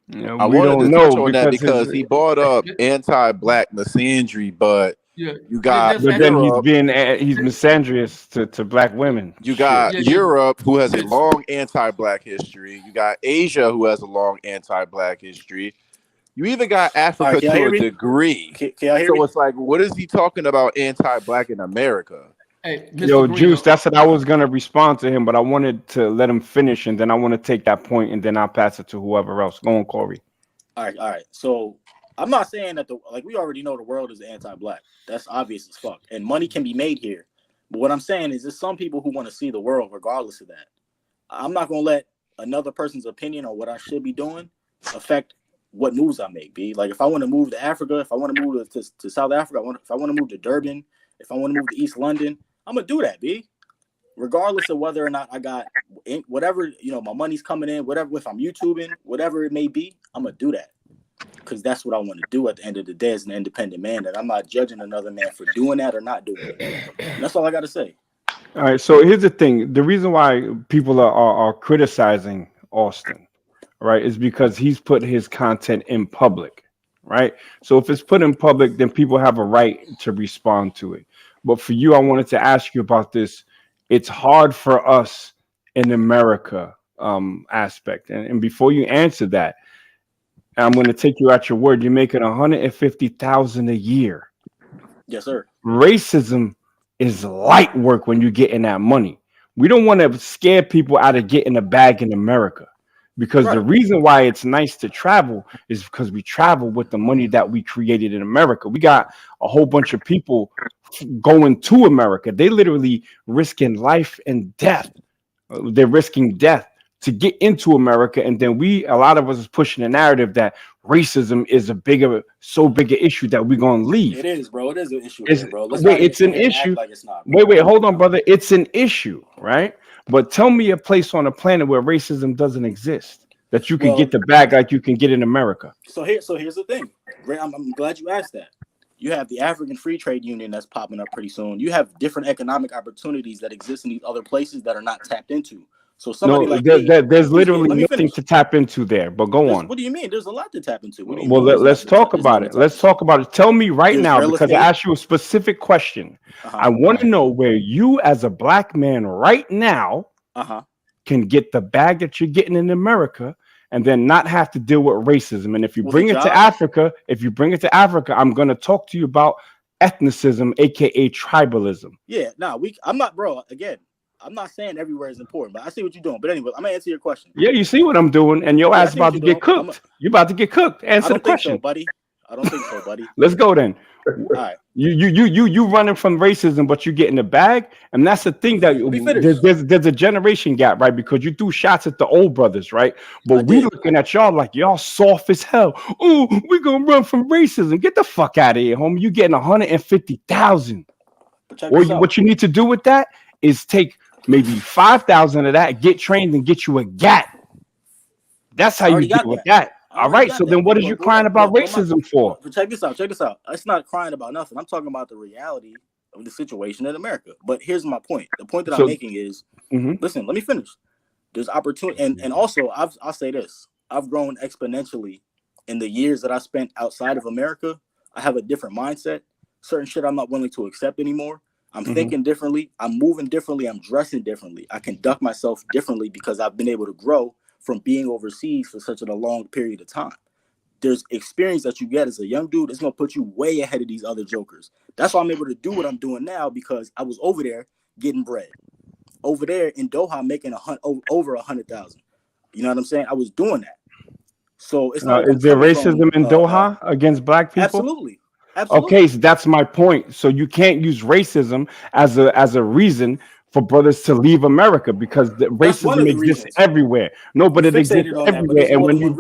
Yeah, I wanted to touch on that because he brought up anti-black misandry, but you got but then he's misandrous to black women. You got Europe, who has a long anti-black history. You got Asia, who has a long anti-black history. You even got Africa to a degree. Can y'all hear me? So it's like, what is he talking about anti-black in America? Hey, Yo, Juice, that's what I was gonna respond to him, but I wanted to let him finish, and then I want to take that point, and then I'll pass it to whoever else. Go on, Corey. All right. So I'm not saying that we already know the world is anti-black. That's obvious as fuck. And money can be made here. But what I'm saying is there's some people who want to see the world regardless of that. I'm not gonna let another person's opinion on what I should be doing affect what moves I make, B. Like if I want to move to Africa, if I want to move to South Africa, if I want to move to Durban, if I want to move to East London, I'm gonna do that, B. Regardless of whether or not I got whatever, my money's coming in, whatever, if I'm YouTubing, whatever it may be, I'm gonna do that. Because that's what I want to do at the end of the day as an independent man, that I'm not judging another man for doing that or not doing it. And that's all I got to say. All right, so here's the thing. The reason why people are criticizing Austin, right, is because he's put his content in public, right? So if it's put in public, then people have a right to respond to it. But for you, I wanted to ask you about this. It's hard for us in America aspect. And before you answer that, I'm going to take you at your word. You're making $150,000 a year. Yes, sir. Racism is light work when you're getting that money. We don't want to scare people out of getting a bag in America, because the reason why it's nice to travel is because we travel with the money that we created in America. We got a whole bunch of people going to America. They literally risking life and death. They're risking death to get into America, and then a lot of us is pushing the narrative that racism is so big an issue that we're gonna leave. It is, bro. It is an issue, bro. It's an issue. Like it's not, bro. Wait, hold on, brother. It's an issue, right? But tell me a place on the planet where racism doesn't exist, that you can get the bag like you can get in America. So here's the thing. I'm glad you asked that. You have the African Free Trade Union that's popping up pretty soon. You have different economic opportunities that exist in these other places that are not tapped into. So there's literally nothing to tap into there. But go on. What do you mean? There's a lot to tap into. Let's talk about it. Let's talk about it. Tell me right now, because I asked you a specific question. I want to know where you, as a black man, right now, can get the bag that you're getting in America, and then not have to deal with racism. And if you bring it to Africa, I'm going to talk to you about ethnicism, aka tribalism. Yeah, I'm not, bro. Again, I'm not saying everywhere is important, but I see what you're doing. But anyway, I'm gonna answer your question. Yeah, you see what I'm doing, and your ass about to get cooked. You're about to get cooked. Answer the question, buddy. I don't think so, buddy. Let's go then. All right. You running from racism, but you get in the bag, and that's the thing that there's a generation gap, right? Because you threw shots at the old brothers, right? But we looking at y'all like y'all soft as hell. Oh, we gonna run from racism. Get the fuck out of here, homie. You getting 150,000. Or what you need to do with that is take maybe 5,000 of that, get trained, and get you a gat. That's how you deal with that. All right. So then, what are you crying about racism for? But check this out. Check this out. It's not crying about nothing. I'm talking about the reality of the situation in America. But here's my point. The point that I'm making is, listen, let me finish. There's opportunity, and also I'll say this: I've grown exponentially in the years that I spent outside of America. I have a different mindset. Certain shit I'm not willing to accept anymore. I'm thinking differently. I'm moving differently. I'm dressing differently. I conduct myself differently because I've been able to grow from being overseas for such a long period of time. There's experience that you get as a young dude that's gonna put you way ahead of these other jokers. That's why I'm able to do what I'm doing now, because I was over there getting bread. Over there in Doha making over 100,000. You know what I'm saying? I was doing that. So it's not is there racism in Doha against black people? Absolutely. Okay, so that's my point. So you can't use racism as a reason for brothers to leave America, because racism exists everywhere. No, but it exists everywhere. And when you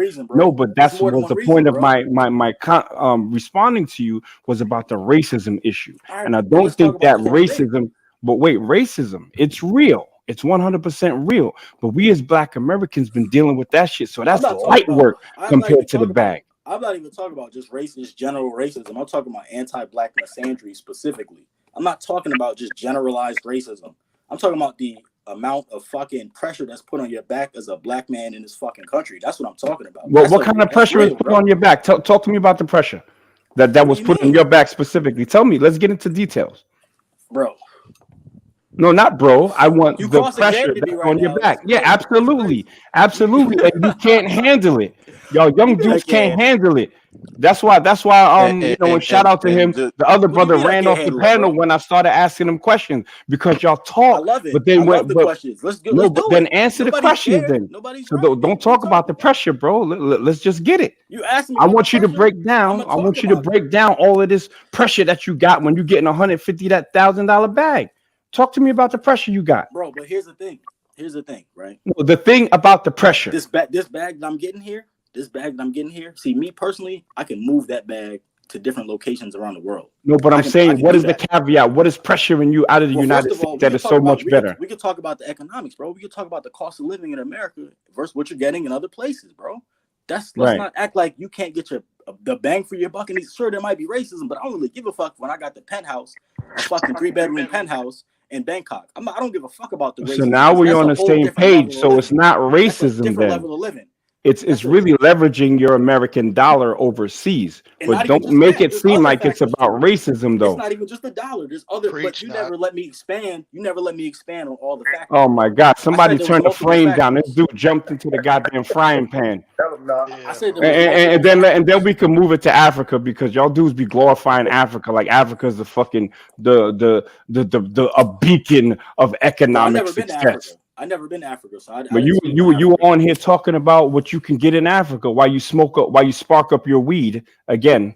but that's was the point of my responding to you was about the racism issue. And I don't think that racism. But wait, racism, it's real. It's 100% real. But we as Black Americans been dealing with that shit. So that's light work compared to the bag. I'm not even talking about just racist, general racism. I'm talking about anti-Black misandry specifically. I'm not talking about just generalized racism. I'm talking about the amount of fucking pressure that's put on your back as a Black man in this fucking country. That's what I'm talking about. Well, what kind of pressure is put on your back? Talk to me about the pressure that was put on your back specifically. Tell me. Let's get into details. Bro. No, not bro. I want the pressure that's on your back. Yeah, absolutely. Absolutely. And you can't handle it. Y'all young dudes can't handle it. That's why and shout out to him. The other brother ran off the panel when I started asking him questions, because y'all talk. I love it. But then the questions. Let's do then answer the questions then. So don't talk about the pressure, bro. Let's just get it. You asked me. I want you to break down. I want you to break down all of this pressure that you got when you getting $150,000 bag. Talk to me about the pressure you got, bro. But here's the thing. Right? No, the thing about the pressure. This bag that I'm getting here. See, me personally, I can move that bag to different locations around the world. No, but I'm saying, what is the caveat? What is pressuring you out of the United States that is so much better? We could talk about the economics, bro. We could talk about the cost of living in America versus what you're getting in other places, bro. Let's not act like you can't get the bang for your buck. And sure, there might be racism, but I don't really give a fuck when I got the penthouse, a fucking 3-bedroom penthouse in Bangkok. I don't give a fuck about the racism. So now we're on the same page. So it's not racism then. Level of living. It's really leveraging your American dollar overseas, but don't make it seem like it's about racism, though. It's not even just the dollar. There's other, but you never let me expand. You never let me expand on all the factors. Oh my God! Somebody turned the flame down. This dude jumped into the goddamn frying pan. And then we can move it to Africa, because y'all dudes be glorifying Africa like Africa is the fucking a beacon of economic success. I've never been to Africa, so but you on here talking about what you can get in Africa while you spark up your weed again.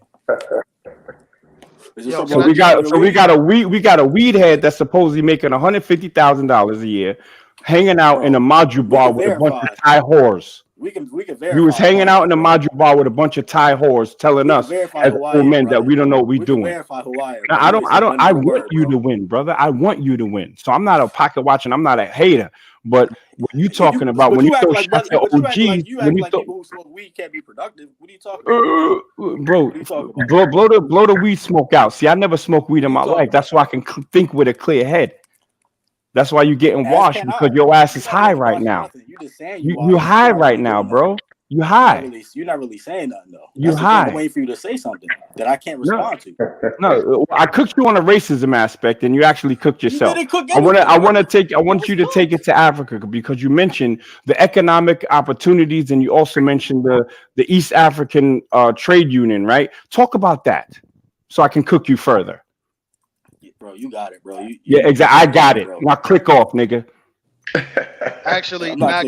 So we got a weed head that's supposedly making $150,000 a year, hanging out in a module bar with a bunch of Thai whores. We can verify. You was hanging out in a module bar with a bunch of Thai whores, telling us as old men that we don't know what we're doing. I want you to win, brother. I want you to win. So I'm not a pocket watching. I'm not a hater. But when you talking about when you throw shots at OGs, when you throw people who smoke weed can't be productive. What are you talking about? Blow the weed smoke out. See, I never smoked weed in my life. That's why I can think with a clear head. That's why you're getting washed, because your ass is high right now. You high right now, bro. You high. You're not really saying nothing though. You high. I'm waiting for you to say something that I can't respond to. No, I cooked you on a racism aspect, and you actually cooked yourself. I want you to take it to Africa, because you mentioned the economic opportunities, and you also mentioned the East African trade union, right? Talk about that, so I can cook you further. Bro, you got it, bro. Yeah, exactly. I got it. Now click off, nigga. Actually, Mac,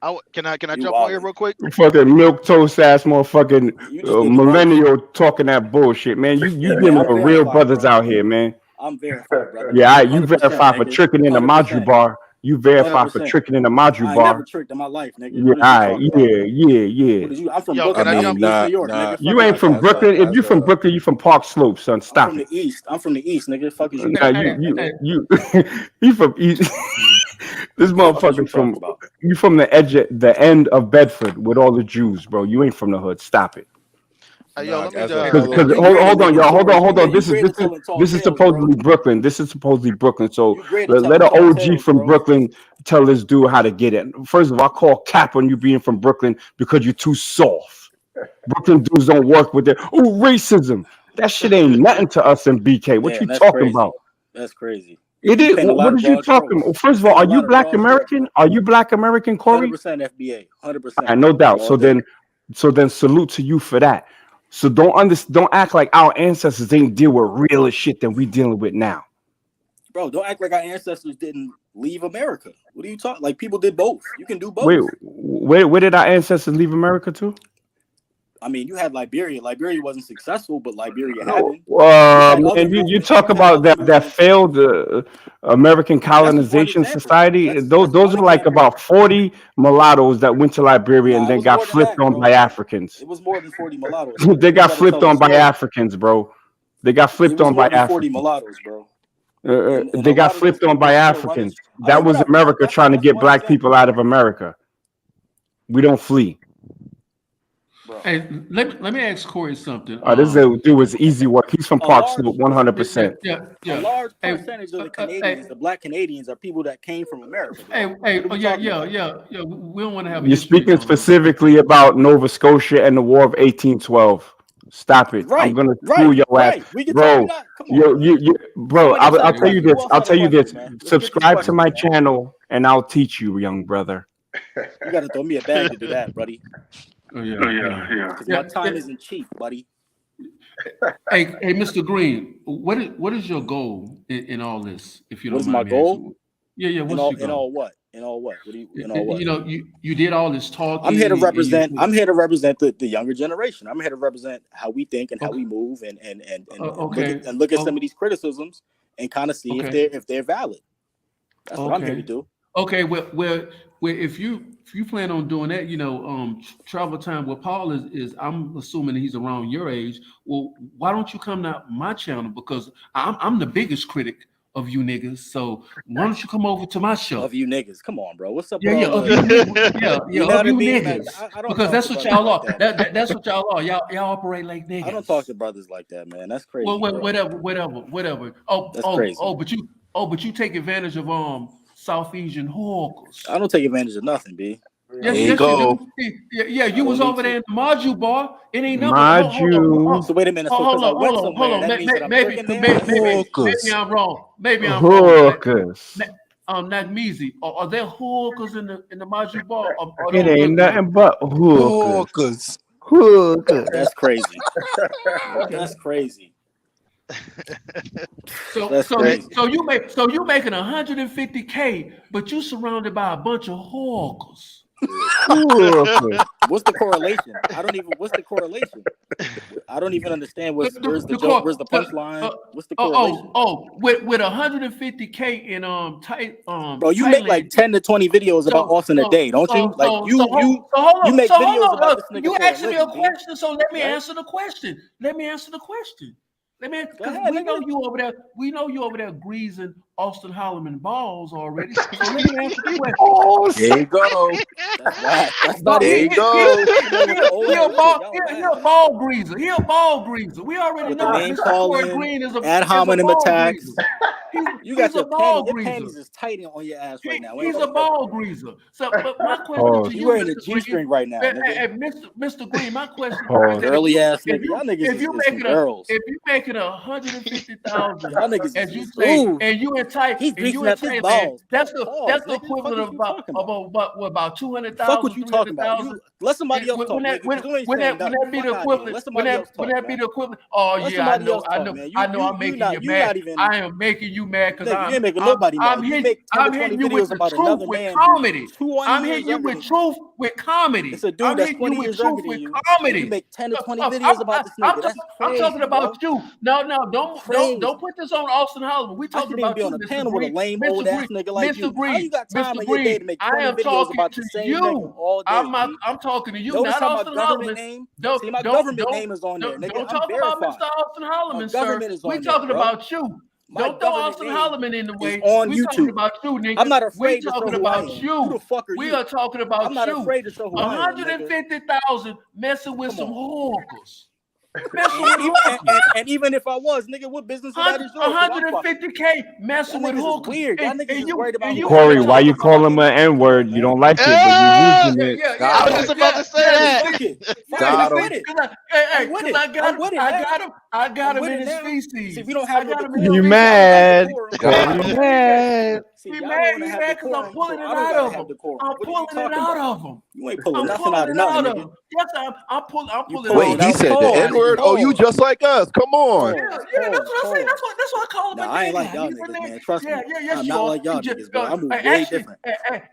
I Can I You jump on here wildin'. real quick? Fucking milk toast ass motherfucking You just need a voice. millennial talking that bullshit, man. You Yeah, man, dealing I'm with real verified, brothers bro. out here, man. I'm verified, brother. Yeah, you 100%, verified for nigga. tricking in the Maju 100%. bar. You verified for 100%. tricking in the Maju I ain't never bar. tricked in my life, nigga. Yeah, What is you talking about? yeah. What is you? I'm from Yo, Brooklyn. can I I'm jump? from East New York, nigga. You Fuck ain't is from you talking about? Brooklyn. If you from Brooklyn, you from Park Slope, son. I'm Stop from it. the East. I'm from the East, nigga. Fuck is you Nah, talking about? you from East. This Fuck is you motherfucker talking from about? you from the end of Bedford with all the Jews, bro. You ain't from the hood. Stop it. Yo, let me Because You hold great at on, making y'all. stories. Hold on. You great at telling tall This is tales, bro. supposedly Brooklyn. This is supposedly Brooklyn. So You great at let telling an tall OG tales, from bro. Brooklyn tell this dude how to get it. First of all, I call cap on you being from Brooklyn because you're too soft. Brooklyn dudes don't work with it. Oh, racism. That shit ain't nothing to us in BK. What Yeah, you that's talking crazy. about? That's crazy. It You is. paint a lot What of is you broad talking strokes. about? First of all, Paint a are you lot of Black broad strokes, American? bro. Are you Black American, Corey? 100% FBA. 100%. No doubt. All day. So then salute to you for that. So don't act like our ancestors didn't deal with realer shit than we dealing with now. Bro, don't act like our ancestors didn't leave America. What are you talking? Like people did both. You can do both. Where did our ancestors leave America to? I mean, you had Liberia. Liberia wasn't successful, but Liberia happened. Man, you talk about that failed American colonization society. Those are like about 40 mulattoes that went to Liberia and then got flipped on by Africans. It was more than 40 mulattoes. They got flipped on by Africans, bro. They got flipped on by Africans. 40 mulattoes, bro. They got flipped on by Africans. That was America trying to get Black people out of America. We don't flee. Hey, let me ask Corey something. This dude was easy work. He's from Park Slope, 100%. Yeah. A large percentage of the Canadians, the Black Canadians, are people that came from America. Bro. Yeah. We don't want to have. You're speaking specifically about Nova Scotia and the War of 1812. Stop it! I'm gonna school your ass, bro. Bro. I'll tell you this. I'll tell you this. Subscribe to my channel, and I'll teach you, young brother. You gotta throw me a bag to do that, buddy. Because my time isn't cheap, buddy. Hey, Mr. Green, what is your goal in all this? If you don't What is mind my me goal? asking? Yeah. What's your goal? In all what? In all what? What do you? In all what? You know, you did all this talking. I'm here to represent. I'm here to represent the younger generation. I'm here to represent how we think and how we move, and look at some of these criticisms and kind of see if they're valid. That's what I'm here to do. Okay, well, if you plan on doing that, you know, travel time with Paul is I'm assuming he's around your age. Well, why don't you come to my channel? Because I'm the biggest critic of you niggas. So why don't you come over to my show? Of you niggas, come on, bro. What's up? Of you niggas. Because that's what y'all are. That's what y'all are. Y'all operate like niggas. I don't talk to brothers like that, man. That's crazy. Well, whatever. Crazy. But you take advantage of South Asian hawkers. I don't take advantage of nothing, B. Yes, you do. Yeah, you was over there in the Maju bar. It ain't nothing. Maju. So wait a minute. So hold on. Maybe I'm wrong. Maybe I'm hookers. wrong. Not Measy. Are there hookers in the Maju bar? It ain't nothing but hookers. That's crazy. That's crazy. So you making $150K, but you surrounded by a bunch of hawkers. What's the correlation? What's the correlation? I don't even understand where's the joke, where's the punchline? What's the correlation? With $150K in tight bro, you make like 10 to 20 videos about Austin a day, don't you? Like you make videos about this nigga. You asked me a question, so let me answer the question. Because we know you over there greasing Austin Holloman balls already. So let me answer the question. There you go. That's not there it. you go. He a ball greaser. We already know Mr. Corey Green is a ad hominem attacks. You got your panties is tight on your ass right now. He's a ball greaser. So, but my question to you, wearing a G-string right now, Mr. Green. My question, girly ass nigga. Y'all niggas if you making $150,000, as you say, and you in tight, he's greasing up his balls. That's the equivalent of about 200,000. Fuck what you talking about? Let somebody else talk. Would that be the equivalent? Would that be the equivalent? Oh yeah, I know. I'm making you mad. I am making you mad that because you ain't making nobody mad. You make 10 to 20 videos about another man. Comedy. 20 I'm years hitting you with younger truth with comedy. It's a dude I'm that's hitting 20 you with years truth younger than with you. comedy. You make 10 to 20 videos about this nigga. That's I'm crazy. talking about bro. you. No, don't put this on Austin Hollywood. We I talking shouldn't even about be you, on a Mr. panel with a Green. lame Mr. old ass Green. nigga like Mr. you. How Green. you got time Mr. in your day Green. to make I 20 am videos talking about the to same you. nigga all day? I'm talking to you, Notice not how my Austin government Hollywood. name. See, my government name is on there, nigga. Don't I'm talk about verified. Mr. Austin Holloman, My sir. government is We on there, talking bro. about you. My Don't throw government Austin name Holloman in the is way. on We talking YouTube. about you, nigga. I'm not We afraid to show talking who I about am. you. Who the fuck are We you? are talking about I'm not you. afraid to show who I am, nigga. 150,000 messing with Come some on. whores. Messing with hookers. And even if I was, nigga, what business of that is yours? 150K messing Y'all with niggas is hookers. weird. Y'all niggas is worried about who Corey, fucking why you hookers. call him an N-word? You don't like it, but you're using it. I was just about to say that. Fuck it. Got I'm him. with it. Hey, I'm with because it. I'm with it now. I got I'm him with in it his now. feces. See, if you don't have no got him in decorum, You his mad? decorum. Got Corey him. mad? See, He y'all mad, don't want to he have mad because I'm decorum, pulling so it I don't out gotta of have him. decorum. I'm What are you pulling it talking out about? of him. You ain't pulling I'm nothing pulling out of it out nothing, of nigga. him. Yes, I'm pulling You it pulling out Wait, it he of out. said the him. N-word? Oh, you just like us. Come on. Yeah, that's what I say. That's why I call him Nah, a I ain't nigga. like y'all He's a niggas, nigga. man. Trust me. Yes, I'm you not are. like y'all You niggas, bro. I move way different.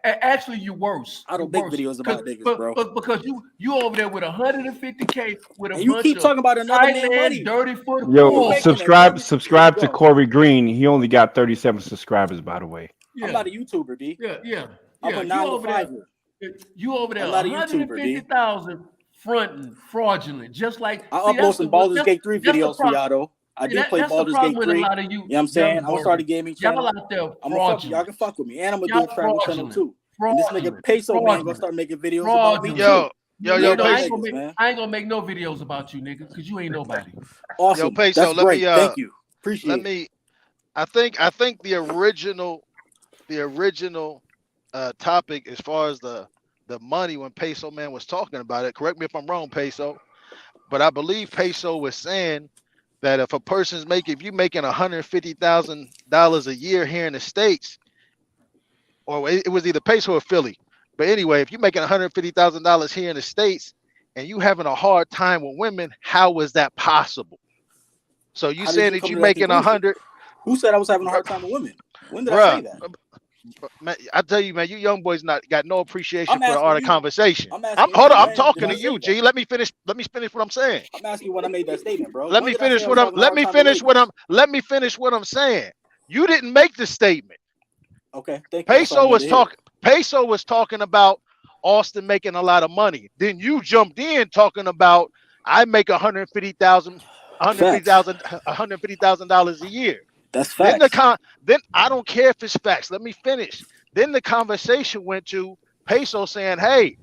Actually, you worse. I don't make videos about niggas, bro. Because you over there with 150K with a And you bunch keep of talking about another man Thailand money. dirty foot Yo, You whores. making subscribe another. Here we to go. Corey Green. He only got 37 subscribers, by the way. I'm not a YouTuber, B. Yeah. I'm a You 9 to over there. 5er. You over there. I'm not a YouTuber, B. 150,000 fronting fraudulent, just like. I See, upload that's some the Baldur's Gate 3 that's the videos for problem. y'all, though. I do play That's the Baldur's problem Gate with 3. a lot of You you. know what I'm saying? I'm gonna start a gaming channel. Y'all out there I'm gonna fuck with y'all. fraudulent. Can fuck with me. And I'm gonna do Y'all a travel channel fraudulent. too. And this nigga Peso man gonna start making videos about me too. Yo, Weird Peso. niggas, man. I ain't gonna make no videos about you, nigga, because you ain't nobody. Awesome. Yo, Peso, That's great. Thank you. Appreciate it. I think the original topic as far as the money when Peso man was talking about it, correct me if I'm wrong, Peso, but I believe Peso was saying that if you making $150,000 a year here in the States, or it was either Peso or Philly, but anyway, if you're making $150,000 here in the States and you having a hard time with women, how is that possible? So you saying that you making 100? Who said I was having a hard time with women? When did I say that? Man, I tell you, man, you young boys got no appreciation for the asking art of you. conversation. I'm Hold on, I'm when talking did to I you, say G. that? Let me finish what I'm saying. I'm asking you when I made that statement, bro. Let me finish what I'm saying. You didn't make the statement. Okay, thank you. Peso was talking about Austin making a lot of money. Then you jumped in talking about I make $150,000 a year. That's facts. Then I don't care if it's facts. Let me finish. Then the conversation went to Peso saying, "Hey,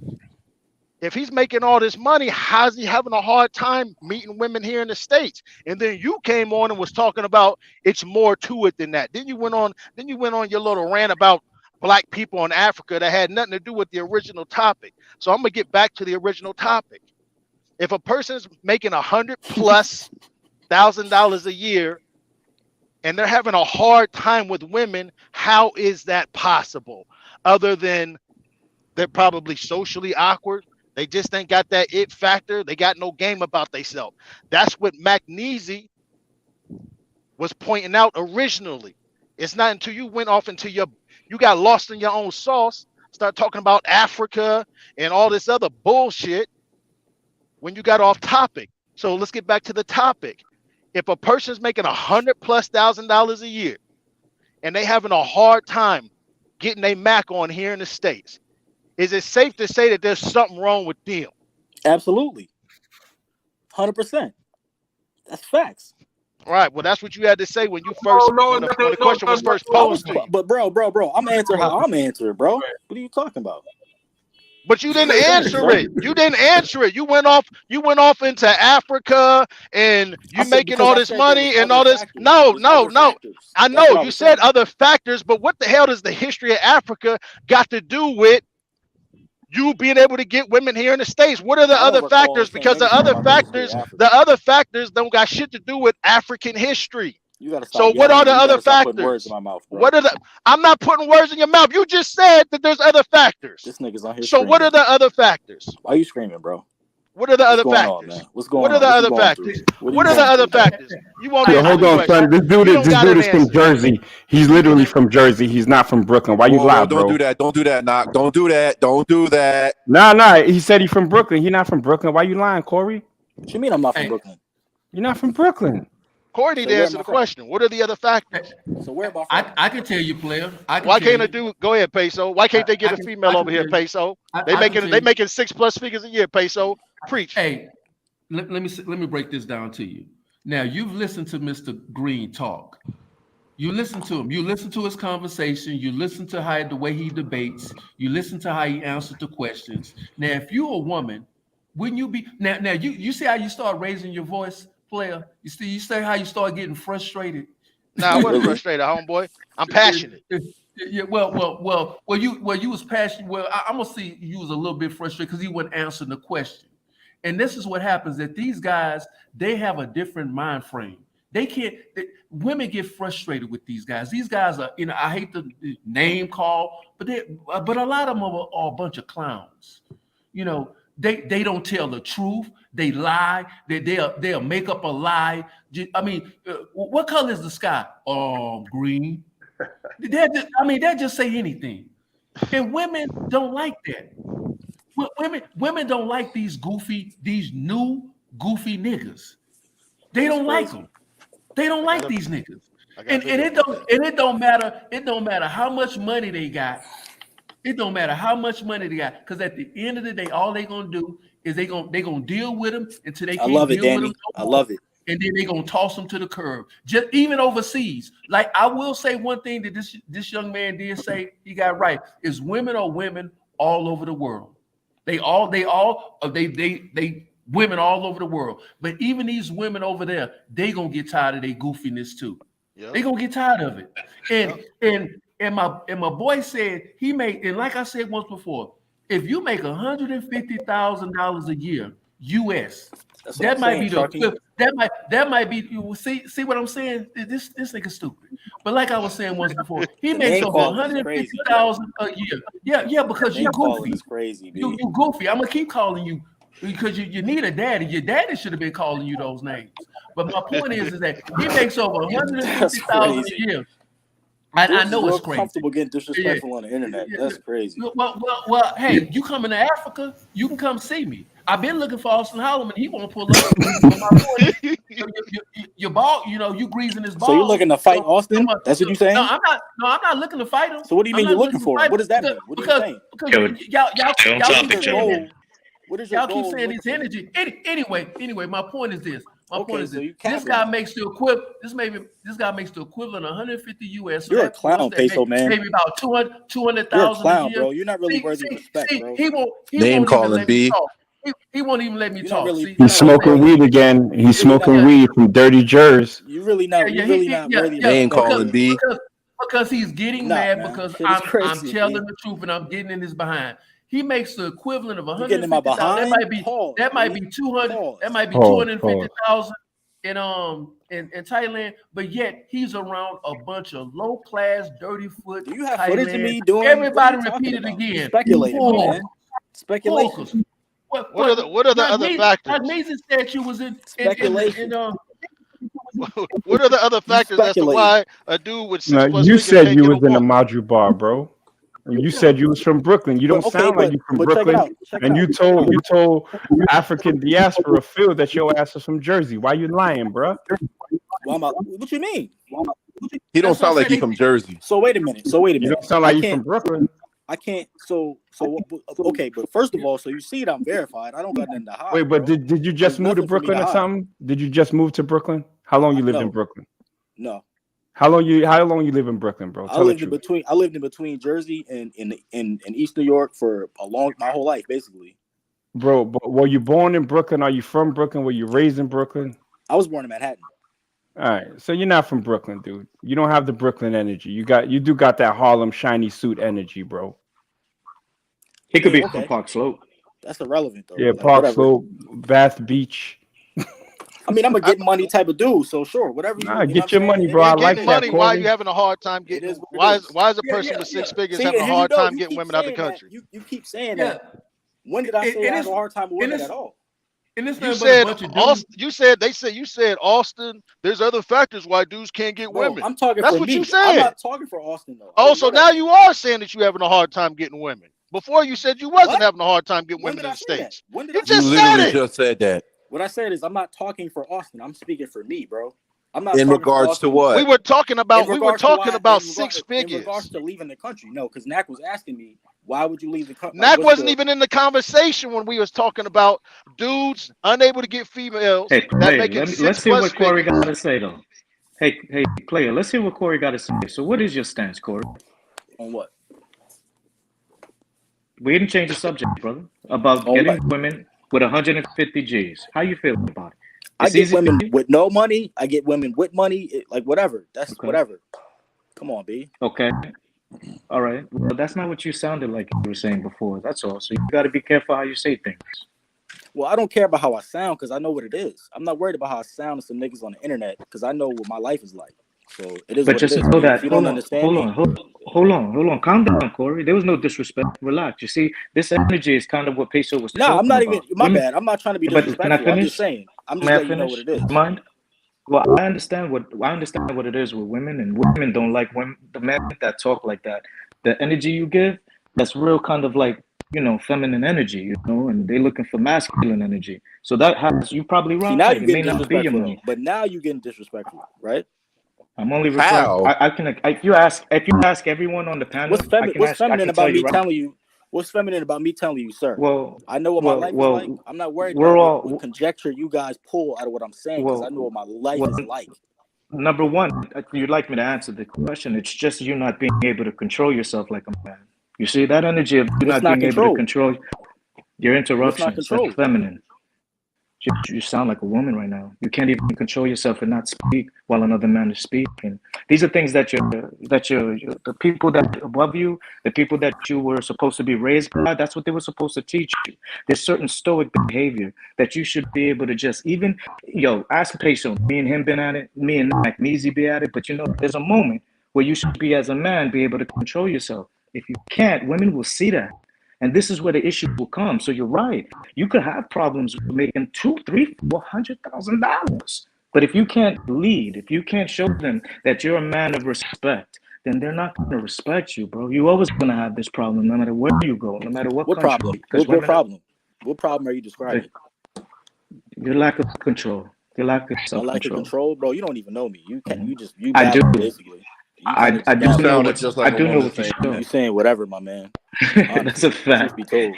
if he's making all this money, how's he having a hard time meeting women here in the States?" And then you came on and was talking about it's more to it than that. Then you went on your little rant about black people in Africa that had nothing to do with the original topic. So I'm gonna get back to the original topic. If a person's making $100,000+ a year and they're having a hard time with women, how is that possible? Other than they're probably socially awkward. They just ain't got that it factor. They got no game about themselves. That's what Magnesia was pointing out originally. It's not until you went off into you got lost in your own sauce, start talking about Africa and all this other bullshit when you got off topic. So let's get back to the topic. If a person's making $100,000+ a year and they having a hard time getting a Mac on here in the States, is it safe to say that there's something wrong with them? Absolutely. 100%. That's facts. All right. Well, that's what you had to say when you first when the question was first posed to you. But bro, I'm answering how I'm answering, bro. What are you talking about? But you didn't answer it. You didn't answer it. You went off into Africa and you making all this money and all this. No. I know you said other factors, but what the hell does the history of Africa got to do with you being able to get women here in the States? What are the other factors? Because the other factors don't got shit to do with African history. You gotta So stop what are the other putting words factors? in my mouth, bro. What are the? I'm not putting words in your mouth. You just said that there's other factors. This nigga's on here. So screaming. what are the other factors? Why are you screaming, bro? What are the other going on, factors? man? What's going What are on? the What you other going through? factors? What are What you are the going other through? factors? You won't Yo, answer hold the on, son. question. This dude You don't got an is from answer. Jersey. He's literally from Jersey. He's not from Brooklyn. Why you lie, Whoa, don't bro? do that. Don't do that, Knock. Don't do that. Don't do that. Nah. He said he's from Brooklyn. He's not from Brooklyn. Why you lying, Corey? What you mean I'm not from Hey, Brooklyn? You're not from Brooklyn. Corey need So to where answer am I the from? question. What are the other factors? So where am I from? I can tell you, player. I can Why tell can't a you. dude go ahead, Peso? Why can't they get a female I over can here, tell you. Peso? They I can tell you. making 6+ figures a year, Peso. Preach. Hey, let me break this down to you. Now, you've listened to Mr. Green talk. You listen to him. You listen to his conversation. You listen to the way he debates. You listen to how he answers the questions. Now, if you're a woman, wouldn't you be now? You see how you start raising your voice, player. You see how you start getting frustrated. Nah, I wasn't frustrated, homeboy. I'm passionate. Yeah, well. You was passionate. Well, I'm gonna see you was a little bit frustrated because he wasn't answering the question. And this is what happens: that these guys, they have a different mind frame. They can't. Women get frustrated with these guys. These guys are, I hate the name call, but a lot of them are a bunch of clowns. They don't tell the truth. They lie. They'll make up a lie. I mean, what color is the sky? Green. They'll just say anything. And women don't like that. Women don't like these new goofy niggas. They don't like them. They don't like these niggas. And it don't matter how much money they got. It don't matter how much money they got, because at the end of the day, all they gonna do is they gonna deal with them until they can't deal with them. I love it. And then they gonna toss them to the curb. Just even overseas. Like, I will say one thing that this young man did say he got right is women are women all over the world. They women all over the world. But even these women over there, they gonna get tired of their goofiness too. Yep. They gonna get tired of it. And my boy said he made, and like I said once before, if you make $150,000 a year US, that might be that might be, you see what I'm saying? This nigga stupid. But like I was saying once before, he makes over 150,000 a year. Yeah, because you goofy. Crazy, you goofy. I'm gonna keep calling you because you need a daddy. Your daddy should have been calling you those names. But my point is that he makes over 150,000 a year. I know it's crazy. Comfortable getting disrespectful on the internet. That's crazy. Well, hey, you coming to Africa? You can come see me. I've been looking for Austin Holloman. He won't pull up. But my point is, your ball, you greasing his ball. So you're looking to fight Austin? That's what you're saying? No, I'm not looking to fight him. So what do you mean you're looking for him? What does that mean? What are you saying? Y'all keep saying his energy. Anyway, my point is this. My point is this guy makes the equivalent. This guy makes the equivalent of 150 US. So you're a clown, Peso, man. Maybe about 200,000 a year. Bro. You're not really worthy of respect, bro. He won't Name calling, B. He won't even let me talk. He's smoking weed again. He's smoking weed from Dirty Jers. You really not worthy of name calling, B. Because he's getting mad because I'm telling the truth and I'm getting in his behind. He makes the equivalent of 150,000. That might be 200. That might be 250,000 in Thailand. But yet he's around a bunch of low class, dirty foot. Do you have Thailand. footage of me doing? Everybody repeat it again. Speculating, man. Speculation. What are the other factors? Mason said you was in speculation. What are the other factors as to why a dude with 6+ you said you was in a Maju bar, bro. You said you was from Brooklyn. You don't sound like you from Brooklyn. And you told African diaspora Phil that your ass is from Jersey. Why you lying, bro? What you mean? He don't sound like he from Jersey. So wait a minute. You don't sound like you from Brooklyn. I can't. Okay, but first of all, so you see it, I'm verified. I don't got nothing to hide. Wait, but did you just move to Brooklyn or something? Did you just move to Brooklyn? How long you lived in Brooklyn? No. How long you live in Brooklyn, bro? I lived in between Jersey and in East New York for my whole life, basically. Bro, but were you born in Brooklyn? Are you from Brooklyn? Were you raised in Brooklyn? I was born in Manhattan. All right, so you're not from Brooklyn, dude. You don't have the Brooklyn energy. You do got that Harlem shiny suit energy, bro. He could be from Park Slope. That's irrelevant, though. Yeah, Park Slope, Bath Beach. I mean, I'm a get money type of dude, so sure, whatever. Get your money, bro. I like that. Money. Why are you having a hard time getting? Why is a person with 6 figures having a hard time getting women out the country? You keep saying that. When did I say I have a hard time with women at all? And it's You nothing but a said bunch of dudes. Austin. You said Austin. There's other factors why dudes can't get Bro, women. I'm talking That's for what you me. said. I'm not talking for Austin though. Oh, so now you are saying that you having a hard time getting women. Before you said you wasn't What? having a hard time getting When women did in I the say that? States. When did You I say You just that? said literally it. just said that. What I said is I'm not talking for Austin. I'm speaking for me, bro. I'm not In talking for regards to Austin. what? We were talking about in six regards figures. to leaving the country. No, because Knack was asking me, why would you leave the country? Knack wasn't even in the conversation when we was talking about dudes unable to get females Hey, that player, making let's hear what Corey figures. got to say though. Hey, player, let's hear what Corey got to say. So, what is your stance, Corey? On what? We didn't change the subject, brother. About On getting what? women with 150 G's. How you feeling about it? I It's get easy for women you. with no money. I get women with money. Like whatever. That's Okay. whatever. Come on, B. Okay. All right. Well, that's not what you sounded like you were saying before. That's all. So you got to be careful how you say things. Well, I don't care about how I sound because I know what it is. I'm not worried about how I sound to some niggas on the internet because I know what my life is like. So it is But what it just is. know B. that. If you don't understand me, Hold on. Calm down, Corey. There was no disrespect. Relax. You see, this energy is kind of what Peso was nah, I'm talking not even. about. My Women, bad. I'm not trying to be but can I disrespectful. I'm just finish? saying. I'm just May I letting you know what finish? it is. Mind? Well, I understand what it is with women, and women don't like women. The men that talk like that, the energy you give, that's real kind of like feminine energy, and they're looking for masculine energy. So that has you probably See, now right. you're It may getting not be your disrespectful though. money. But now you're getting disrespectful, right? I'm only referring. How? I can. If you ask everyone on the panel, I can What's ask. I feminine can tell about you me right. telling you? What's feminine about me telling you, sir? Well, I know what my life is like. I'm not worried we're about what all. conjecture you guys pull out of what I'm saying because I know what my life is like. Number one, you'd like me to answer the question. It's just you not being able to control yourself like a man. You see that energy of you What's not not being able to controlled? control your What's not interruptions. That's controlled? feminine. You sound like a woman right now. You can't even control yourself and not speak while another man is speaking. These are things that the people that above you, the people that you were supposed to be raised by, that's what they were supposed to teach you. There's certain stoic behavior that you should be able to just ask Peso. Me and him been at it. Me and Mac Measy be at it. But there's a moment where you should be as a man be able to control yourself. If you can't, women will see that. And this is where the issue will come. So you're right. You could have problems with making $200,000, $300,000, $400,000. But if you can't lead, if you can't show them that you're a man of respect, then they're not going to respect you, bro. You're always going to have this problem, no matter where you go, no matter what country. Problem? Because What problem? What problem are you describing? Your lack of control, your lack of My lack of self-control. control, bro. You don't even know me. You can't. You I do. babbling basically. You kind of I do You know sounded what just like I a do know woman what you're saying showing. You saying whatever, my man. That's Honestly, a fact. truth be told.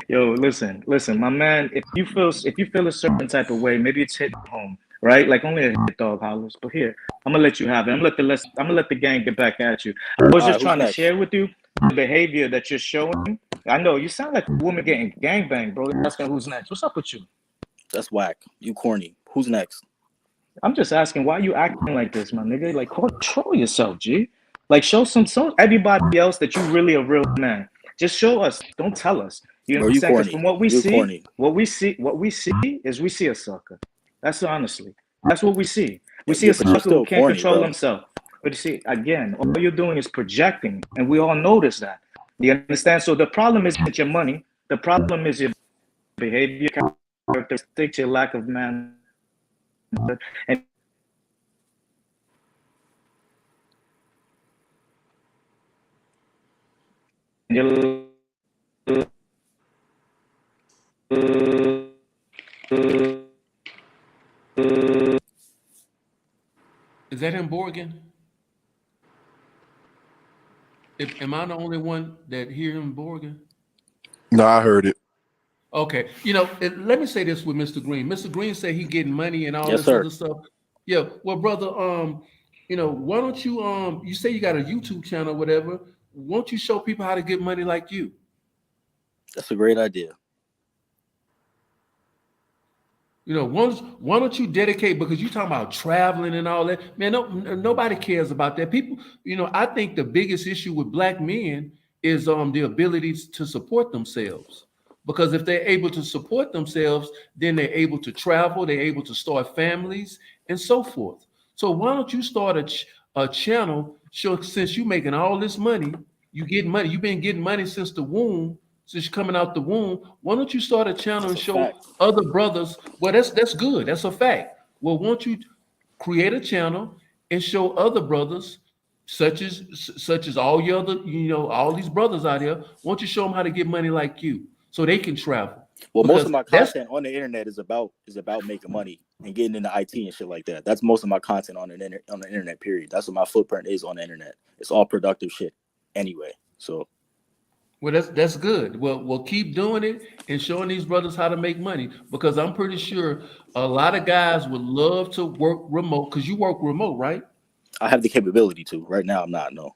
Yo, listen, my man. If you feel a certain type of way, maybe it's hitting home, right? Like only a hit dog hollers. But here, I'm gonna let you have it. I'm gonna let the gang get back at you. I was All right, just who's trying to next? share with you the behavior that you're showing. I know you sound like a woman getting gangbanged, bro. You're asking who's next. What's up with you? That's whack. You corny. Who's next? I'm just asking why you acting like this, my nigga. Like control yourself, G. Like show everybody else that you really a real man. Just show us. Don't tell us. You Bro, you understand? Because corny. from what we You're see, corny. what we see is we see a sucker. That's honestly. That's what we see. We see Yeah, a but you're sucker who still can't corny, control bro. himself. But you see, again, all you're doing is projecting, and we all notice that. You understand? So the problem isn't your money. The problem is your behavior, characteristics, your lack of man. And your Is that him, Borgen? Am I the only one that hear him, Borgen? No, I heard it. Okay, let me say this with Mr. Green. Mr. Green said he getting money and all Yes, this sir. other stuff. Yeah, well, brother, why don't you you say you got a YouTube channel, whatever? Won't you show people how to get money like you? That's a great idea. Why don't you dedicate, because you talking about traveling and all that, man? Nobody cares about that. People, I think the biggest issue with black men is the ability to support themselves. Because if they're able to support themselves, then they're able to travel, they're able to start families and so forth. So why don't you start a channel? Sure, since you're making all this money, you've been getting money since the womb. since you're coming out the womb, why don't you start a channel and That's a show fact. other brothers? Well, that's good. That's a fact. Well, won't you create a channel and show other brothers, such as all your other, all these brothers out here? Won't you show them how to get money like you, so they can travel? Well, most Because of my that's content on the internet is about making money and getting into IT and shit like that. That's most of my content on the internet. Period. That's what my footprint is on the internet. It's all productive shit anyway. So, well, that's good. Well, we'll keep doing it and showing these brothers how to make money, because I'm pretty sure a lot of guys would love to work remote, because you work remote, right? I have the capability to. Right now, I'm not. No.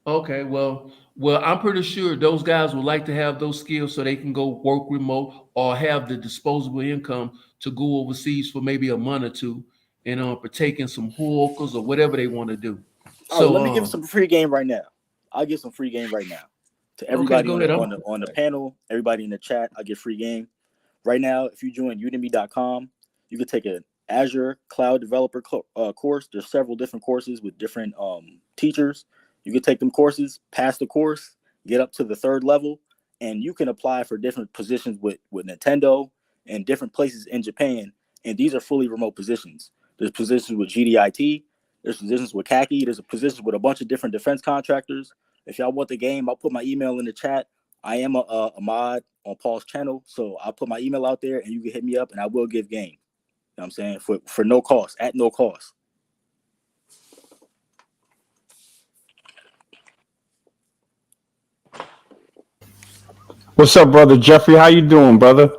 Okay, well, I'm pretty sure those guys would like to have those skills so they can go work remote or have the disposable income to go overseas for maybe a month or two and partake in some hookers or whatever they want to do. All right, So let me give some free game right now. I'll give some free game right now to everybody go ahead. on the panel, everybody in the chat. I'll give free game right now. If you join udemy.com, you can take an Azure Cloud Developer course. There's several different courses with different teachers. You can take them courses, pass the course, get up to the 3rd level, and you can apply for different positions with Nintendo and different places in Japan. And these are fully remote positions. There's positions with GDIT. There's positions with Khaki. There's positions with a bunch of different defense contractors. If y'all want the game, I'll put my email in the chat. I am a mod on Paul's channel, so I'll put my email out there, and you can hit me up, and I will give game. You know what I'm saying? For no cost, at no cost. What's up, brother Jeffrey? How you doing, brother?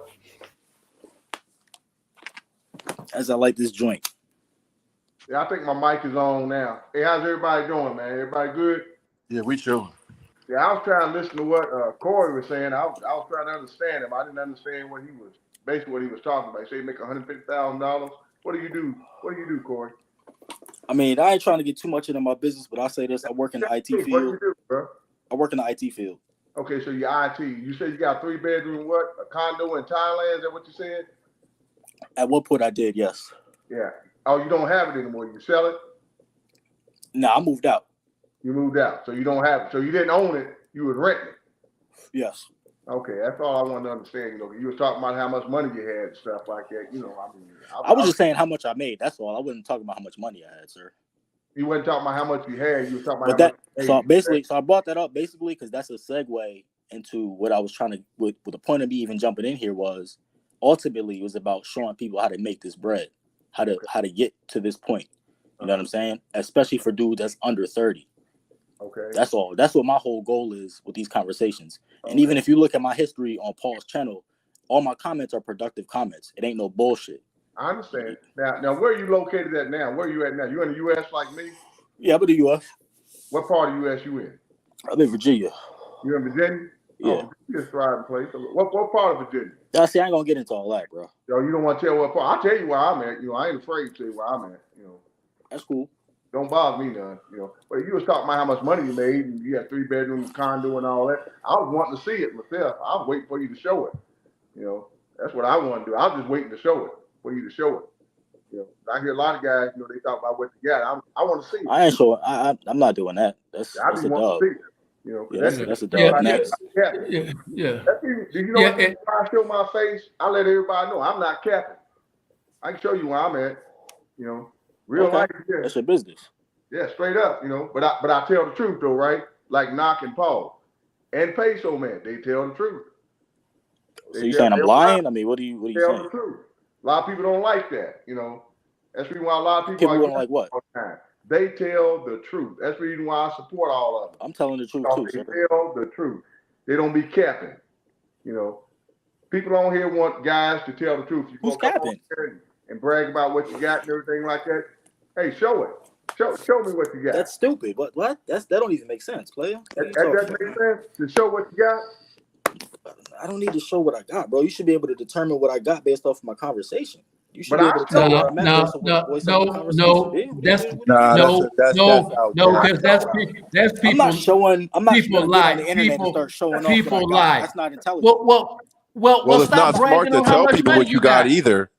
As I like this joint. Yeah, I think my mic is on now. Hey, how's everybody doing, man? Everybody good? Yeah, we chilling. Yeah, I was trying to listen to what Corey was saying. I was trying to understand him. I didn't understand what he was talking about. He said he make $150,000. What do you do? What do you do, Corey? I mean, I ain't trying to get too much into my business, but I'll say this: I work in the IT field. What do you do, bro? I work in the IT field. Okay, so you're IT. You said you got a 3-bedroom what? A condo in Thailand? Is that what you said? At one point, I did, yes. Yeah. Oh, you don't have it anymore. You sell it? No, I moved out. You moved out, so you don't have it. So you didn't own it. You was renting it. Yes. Okay, that's all I wanted to understand. You know, you was talking about how much money you had and stuff like that. You know, I mean, I was just saying how much I made. That's all. I wasn't talking about how much money I had, sir. You wasn't talking about how much you had. You were talking about But how much so I brought that up basically because that's a segue into what I was trying to. With the point of me even jumping in here was ultimately it was about showing people how to make this bread, how to get to this point. You know what I'm saying? Especially for dudes that's under 30. Okay. That's all. That's what my whole goal is with these conversations. Okay. And even if you look at my history on Paul's channel, all my comments are productive comments. It ain't no bullshit. I understand. Now, where are you located at now? Where are you at now? You in the U.S. like me? Yeah, I'm in the U.S. What part of the U.S. you in? I'm in Virginia. You in Virginia? Yeah. Oh, Virginia's a thriving place. What part of Virginia? See, I ain't gonna get into all that, bro. Yo, you don't want to tell what part? I'll tell you where I'm at. You know, I ain't afraid to tell you where I'm at. You know. That's cool. Don't bother me none, you know. But you was talking about how much money you made, and you had 3-bedroom condo and all that. I was wanting to see it myself. I was waiting for you to show it. You know, that's what I want to do. I was just waiting to show it, for you to show it. You know, I hear a lot of guys, you know, they talk about what you got. I want to see it. I ain't showing. I'm not doing that. That's a dub. You know, yeah, that's a dub. Yeah. Do you know what? If I show my face, I let everybody know I'm not capping. I can show you where I'm at. You know. Real life, yeah. That's your business. Yeah, straight up, you know. But I tell the truth though, right? Like Knock and Paul and Peso Man, they tell the truth. So you saying I'm lying? I mean, what are you saying? The truth. A lot of people don't like that, you know. That's the reason why a lot of people don't like what? All the time. They tell the truth. That's the reason why I support all of them. I'm telling the truth too, sir. They tell the truth. They don't be capping. You know, people on here want guys to tell the truth. You Who's capping? And brag about what you got and everything like that. Hey, show it. Show me what you got. That's stupid. What? That don't even make sense, player. That doesn't make sense to show what you got. I don't need to show what I got, bro. You should be able to determine what I got based off of my conversation. You should be able to tell where I'm at based on what voice of the conversation. That's people. I'm not showing on the internet and start showing off what I got. That's not intelligent. Well, it's not smart to tell people what you got either.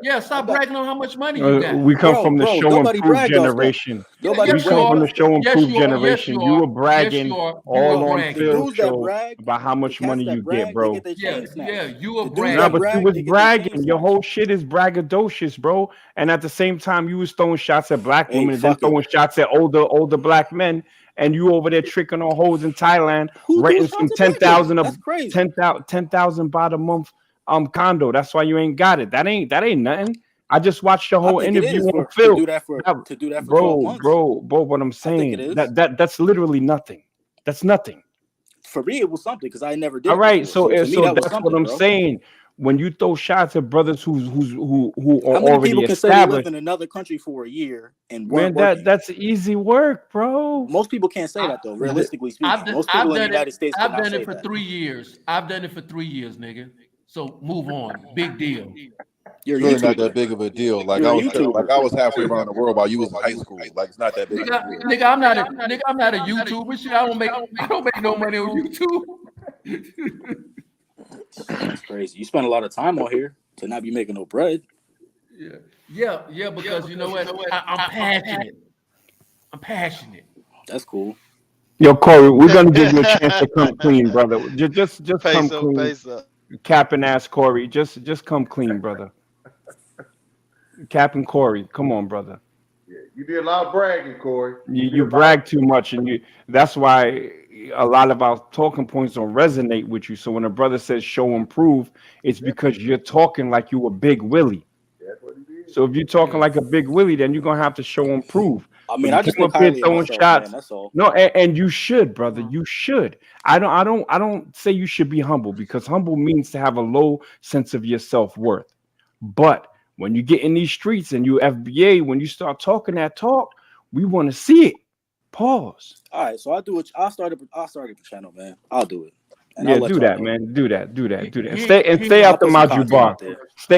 Yeah, stop bragging on how much money you got. We come from the Bro, show and nobody prove bragged off that. generation. Nobody We come from the show and Yes, prove you are. generation. Yes, You were you bragging are. all on The Phil's dudes that show brag, about how the much cats money that you brag, get, bro. they get their chain snatched. You were The dudes Nah, that but you brag, was they get their chain bragging. Your snatched. whole shit is braggadocious, bro. And at the same time, you was throwing shots at black Hey, women and then fuck it. throwing shots at older black men. And you over there tricking on hoes in Thailand, Who threw renting some shots at black women? 10,000 That's crazy. 10,000 by the month condo. That's why you ain't got it. That ain't nothing. I just watched the I whole think it interview is on to Phil. do that for 12 Bro, months. what I'm I think it saying, is. that's literally nothing. That's nothing. For me, it was something because I never did All it right, before. so So to me, that was that's what something, I'm bro. saying. When you throw shots at brothers who are How many already people can say they lived established, in another country for a year and man, weren't working? that's easy work, bro. Most people can't say that though. Realistically speaking, most people in the United States I've cannot done say it for that. 3 years. I've done it for 3 years, nigga. So move on. Big deal. You're a Really not YouTuber. that big of a deal. Like You're I a was YouTuber. halfway around the world while you was in high school. Like it's not that big of a deal. Nigga, I'm not a YouTuber. Shit, I don't make no money on YouTube. That's crazy. You spend a lot of time on here to not be making no bread. Yeah, because you know what? I'm passionate. I'm passionate. That's cool. Yo, Corey, we're gonna give you a chance to come clean, brother. Just come clean. Cap and ass Corey. Just come clean, brother. Cap and Corey, come on, brother. Yeah, you did a lot of bragging, Corey. You brag too much, and that's why a lot of our talking points don't resonate with you. So when a brother says show and prove, it's because you're talking like you a big Willie. That's what he did. So if you're talking like a big Willie, then you're gonna have to show and prove. I mean, But I you just came think up here highly of throwing myself, shots. man. That's all. No, and you should, brother. You should. I don't say you should be humble, because humble means to have a low sense of your self-worth. But when you get in these streets and you FBA, when you start talking that talk, we want to see it. Pause. All right, so I'll start the channel, man. I'll do it. And Yeah, I'll let do y'all that, know. man. Do that. Stay I'll out the put some Maju content bar. out there.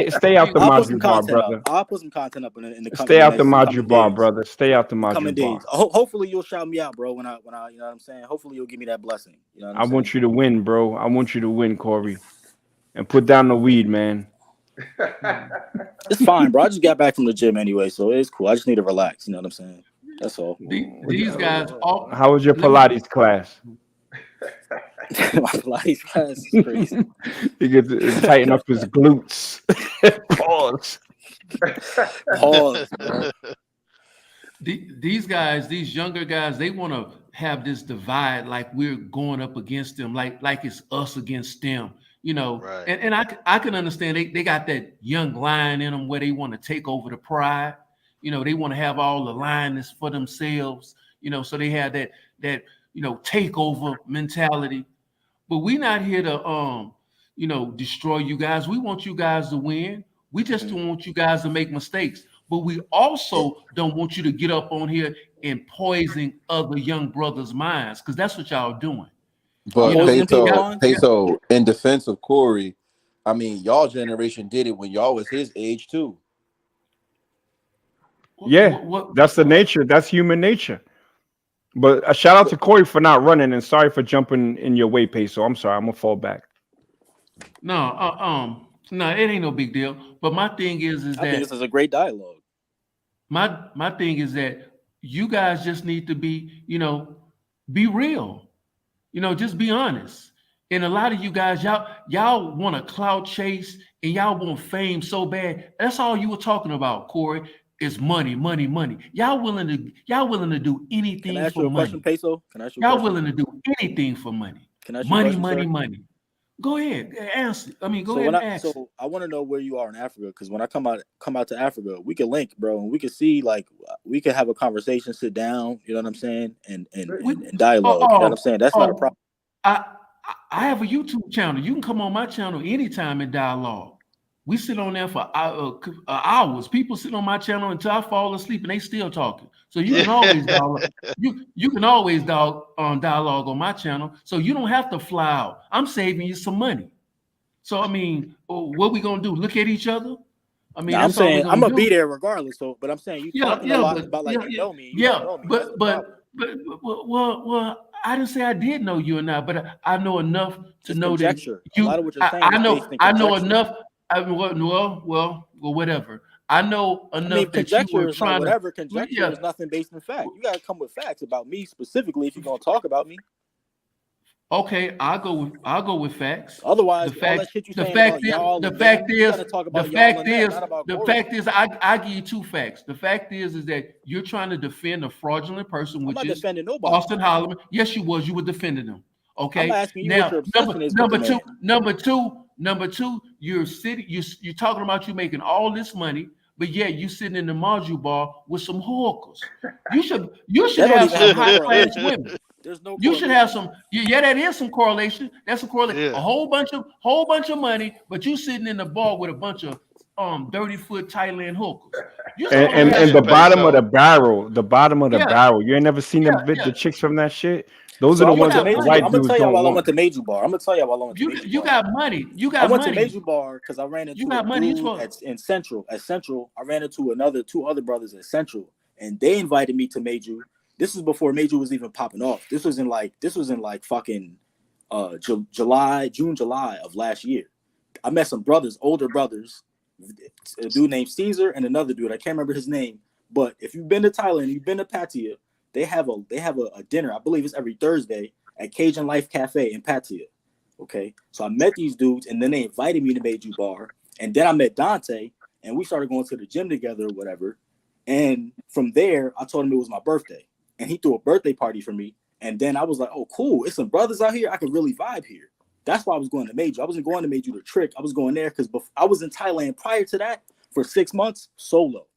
Stay out the I'll put some Maju bar, content up. brother. I'll put some content up in the Stay out the coming Maju bar, days. brother. Stay out the Maju Coming bar. days. Hopefully you'll shout me out, bro. When I you know what I'm saying. Hopefully you'll give me that blessing. You know what I'm I saying. want you to win, bro. I want you to win, Corey. And put down the weed, man. It's fine, bro. I just got back from the gym anyway, so it's cool. I just need to relax. You know what I'm saying. That's all. These guys. How was your Pilates class? My Pilates class is crazy. He gets to tighten up his glutes. Pause. Pause, bro. These guys, these younger guys, they want to have this divide, like we're going up against them, like it's us against them, you know. Right. And I can understand they got that young lion in them where they want to take over the pride, you know. They want to have all the lioness for themselves, you know. So they have that you know, takeover mentality. But we're not here to you know, destroy you guys. We want you guys to win. We just don't want you guys to make mistakes. But we also don't want you to get up on here and poison other young brothers' minds, because that's what y'all doing. But You Peso, in defense of Corey, I mean, y'all generation did it when y'all was his age too. Yeah, that's the nature. That's human nature. But a shout out to Corey for not running, and sorry for jumping in your way, Peso. I'm sorry. I'm gonna fall back. No, it ain't no big deal. But my thing is I think this is a great dialogue. My thing is that you guys just need to be, you know, be real. You know, just be honest. And a lot of you guys, y'all want a clout chase and y'all want fame so bad. That's all you were talking about, Corey. Is money. Y'all willing to do anything Can I ask for you a money. question, Peso? Can I ask you a Y'all question? willing to do anything for money. Can I ask you a question, Money. Go ahead, answer. I mean, go So ahead and ask. So I want to know where you are in Africa, because when I come out to Africa, we can link, bro, and we can see, like, we can have a conversation, sit down, you know what I'm saying, and dialogue. You know what I'm saying? That's not a problem. I have a YouTube channel. You can come on my channel anytime and dialogue. We sit on there for hours. People sit on my channel until I fall asleep, and they still talking. So you can always dialogue. You can always dialogue on my channel. So you don't have to fly out. I'm saving you some money. So I mean, what we gonna do? Look at each other? I mean, Now, that's I'm saying all I'm gonna gonna be there regardless. So, but I'm saying you talking a lot about like you know me. You don't know me. Well, I didn't say I did know you or not, but I know enough to know conjecture. that you. A lot of what you're saying I is know. based in I know conjecture. enough. Well, or whatever. I know enough I mean, that you conjecture were is not trying to. whatever. Conjecture is nothing based in fact. You got to come with facts about me specifically if you're gonna talk about me. Okay, I'll go with facts. Otherwise, The all fact that shit you the saying fact about is y'all the and fact them, you got is to talk the about y'all fact and them, is not about the Corey. fact is I give you two facts. The fact is that you're trying to defend a fraudulent person, I'm which not is defending nobody. Austin Holloman. Yes, you was. You were defending them. I'm Okay. asking you Now, what your obsession is with the man. number two, you're talking about you making all this money, but yeah, you sitting in the module bar with some hookers. You should That don't have even some have no high class correlation. women. There's no You should have correlation. some. Yeah, that is some correlation. That's a correlation. Yeah. A whole bunch of money, but you sitting in the bar with a bunch of 30-foot Thailand hookers. You supposed to And have the some bottom of money. the barrel, Yeah, barrel. You ain't never seen them yeah. the chicks from that shit. Those So are I the went ones to that the Major white Bar. I'm gonna dudes tell y'all don't while I want. went to Major Bar. I'm gonna tell y'all while I went to Major You Bar. got money. You I got went to money. Major Bar because I ran You into got a money. You dude supposed. in Central. At Central, I ran into two other brothers at Central, and they invited me to Major. This was before Major was even popping off. This was in like fucking June, July of last year. I met some brothers, older brothers, a dude named Caesar and another dude. I can't remember his name. But if you've been to Thailand, you've been to Pattaya, they have a dinner. I believe it's every Thursday at Cajun Life Cafe in Pattaya. Okay, so I met these dudes, and then they invited me to Meiju Bar, and then I met Dante, and we started going to the gym together or whatever. And from there, I told him it was my birthday, and he threw a birthday party for me. And then I was like, "Oh, cool! It's some brothers out here. I can really vibe here." That's why I was going to Meiju. I wasn't going to Meiju to trick. I was going there because I was in Thailand prior to that for 6 months solo.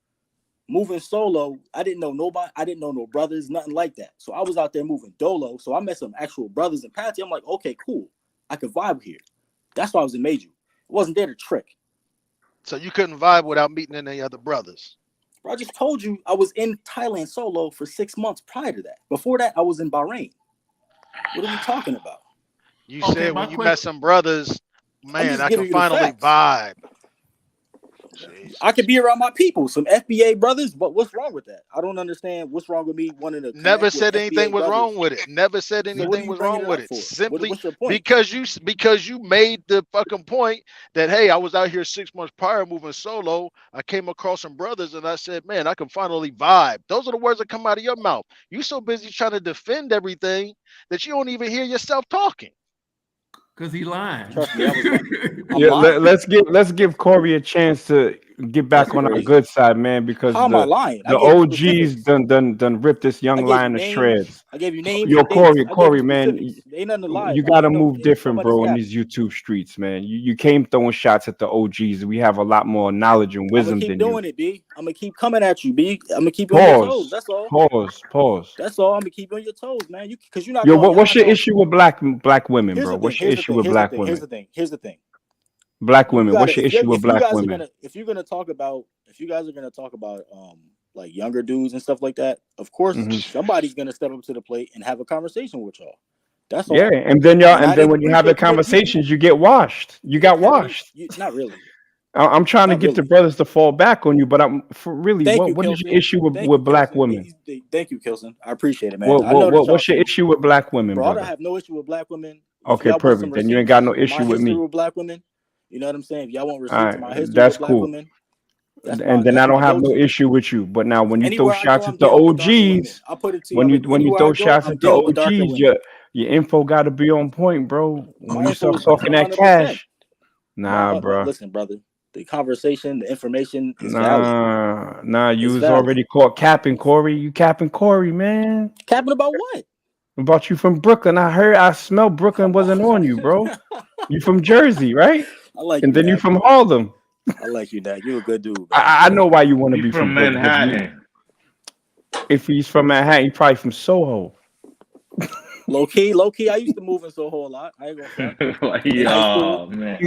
Moving solo, I didn't know nobody. I didn't know no brothers, nothing like that. So I was out there moving dolo. So I met some actual brothers in Patsy. I'm like, okay, cool. I can vibe here. That's why I was in Meiju. It wasn't there to trick. So you couldn't vibe without meeting any other brothers. Bro, I just told you I was in Thailand solo for 6 months prior to that. Before that, I was in Bahrain. What are we talking about? You said when you met some brothers, man, I can finally vibe. Jesus. I could be around my people, some FBA brothers, but what's wrong with that? I don't understand what's wrong with me wanting to. Never said anything was wrong with it. Never said anything was wrong with it. Simply because you made the fucking point that, hey, I was out here 6 months prior moving solo. I came across some brothers and I said, man, I can finally vibe. Those are the words that come out of your mouth. You so busy trying to defend everything that you don't even hear yourself talking. Because he lying. Trust me, I was lying. Yeah, let's give Corey a chance to get back on our good side, man. Because how am I lying? The OGs done ripped this young lion to shreds. I gave you names. Yo, Corey, man, ain't nothing to lie. You gotta move different, bro, in these YouTube streets, man. You came throwing shots at the OGs. We have a lot more knowledge and wisdom than you. I'm gonna keep doing it, B. I'm gonna keep coming at you, B. I'm gonna keep you on your toes. That's all. Pause. That's all. I'm gonna keep you on your toes, man. Because you're not. Yo, what's your issue with black women, bro? What's your issue with black women? Here's the thing. Black women. What's your issue with black women? If you guys are gonna talk about like younger dudes and stuff like that, of course somebody's gonna step up to the plate and have a conversation with y'all. That's all. Yeah, and then when you have the conversations, you get washed. You got washed. Not really. I'm trying to get the brothers to fall back on you, but what is your issue with black women? Thank you, Kilson. I appreciate it, man. What's your issue with black women, bro? brother? I don't have no issue with black women. Okay, perfect. Then you ain't got no issue with me. With black women, you know what I'm saying? If y'all want receipts to my history that's with cool. black women, and then I don't have no issue with you. But now when you throw shots at the OGs, when you throw shots at the OGs, your info got to be on point, bro. When you start talking that cash, bro. Listen, brother. The conversation, the information is valid. You was already caught capping, Corey. You capping Corey, man. Capping about what? About you from Brooklyn. I smelled Brooklyn wasn't on you, bro. You from Jersey, right? I like and then you from Harlem. I like you, Dad. You a good dude. I know why you want to be from Manhattan. If he's from Manhattan, he's probably from Soho. Low key, I used to move in Soho a lot. I ain't gonna man.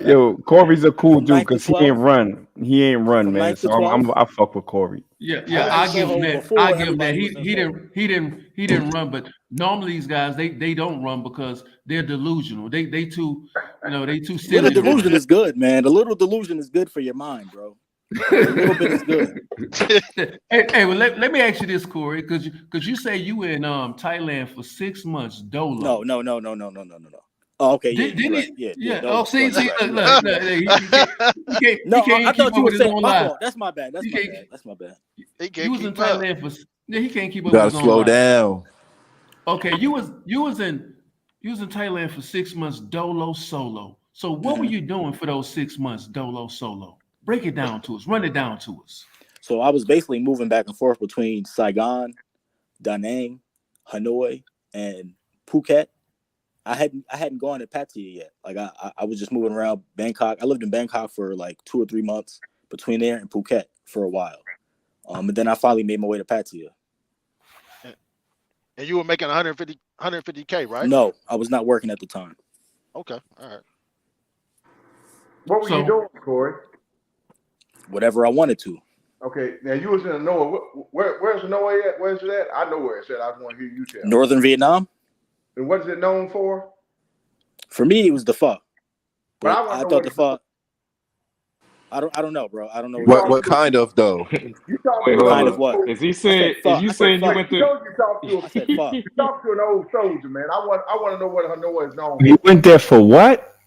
Yo, Corey's a cool dude because he ain't run. He ain't run, man. So I fuck with Corey. Yeah, I give him that. I give him that. He didn't run, but normally these guys they don't run because they're delusional. They too silly. Little delusion is good, man. The little delusion is good for your mind, bro. A little bit is good. Hey, well, let me ask you this, Corey, because you say you were in Thailand for 6 months, dolo. No. Oh, okay, yeah, Did you're right. he? Yeah, Oh, Dolo. see, You're see, right. look, You're right. look, he No, can't I even keep thought you up were with his saying own my lies. fault. That's my bad. That's He my can't. bad. That's my bad. He You can't was in keep up. Thailand for. Yeah, he can't keep You up with gotta his own slow lies. down. Okay, you was in Thailand for 6 months dolo solo. So what were Mhm. you doing for those 6 months dolo solo? Break it down to us. Run it down to us. So I was basically moving back and forth between Saigon, Da Nang, Hanoi, and Phuket. I hadn't gone to Pattaya yet. Like I was just moving around Bangkok. I lived in Bangkok for like 2 or 3 months between there and Phuket for a while. And then I finally made my way to Pattaya. And you were making 150K, right? No, I was not working at the time. Okay, all right. What were you doing, Corey? Whatever I wanted to. Okay, now you was in Hanoi. Where's Hanoi at? Where's it at? I know where it's at. I just want to hear you tell. Northern Vietnam. And what is it known for? For me, it was the pho. But I I thought the pho. I don't know, bro. I don't know What kind of though? You talk Wait, to hold kind on. of what? Is he saying? Is you saying you went You to? know you talk to I said pho. you talk to an old soldier, man. I want to know what Hanoi is known He went there for what?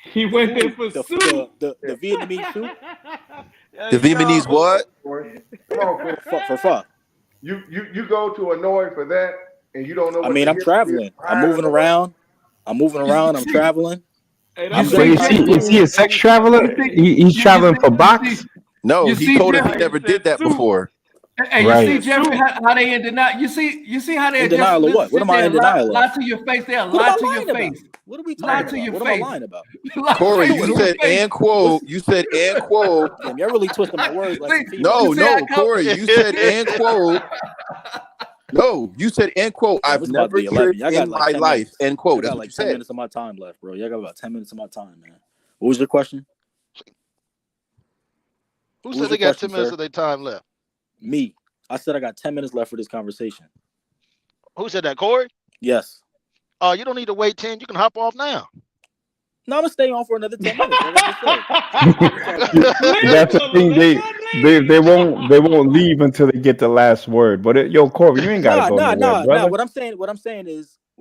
He went there for the soup. the Vietnamese soup. The Vietnamese what? Come on, Corey. For pho. You go to Hanoi for that, and you don't know. I What mean, the I'm history traveling. is I'm behind moving Hanoi? around. I'm traveling. Hey, I'm that's So is he a sex traveler? He's traveling for box? No, You he see, told us he Jeffrey? never did that before. Hey, you Right. see, Jeffrey, how they in denial? You see how they In just denial of what? What sit am I there in and denial lie of? to your face? They'll What lie am to I your lying about? face. What are we Lie talking to about? your What am face. I lying about? Lie Corey, to you your said face. and quote. You said and quote. Damn, y'all really twisting my words like some See, females. you see how No, it come? Corey, you said and quote. No, you said end quote. Damn, I've it's about to never be 11. tripped Y'all got in like my 10 life. minutes. End quote. Y'all That's got what like you 10 said. minutes of my time left, bro. Y'all got about 10 minutes of my time, man. What was your question? Who said they got 10 minutes of their time left? Me. I said I got 10 minutes left for this conversation. Who said that, Corey? Yes. You don't need to wait 10. You can hop off now. No, I'm gonna stay on for another 10 minutes. Like I just said. That's the thing. They won't leave until they get the last word. But yo, Corey, you ain't gotta go nowhere, brother. What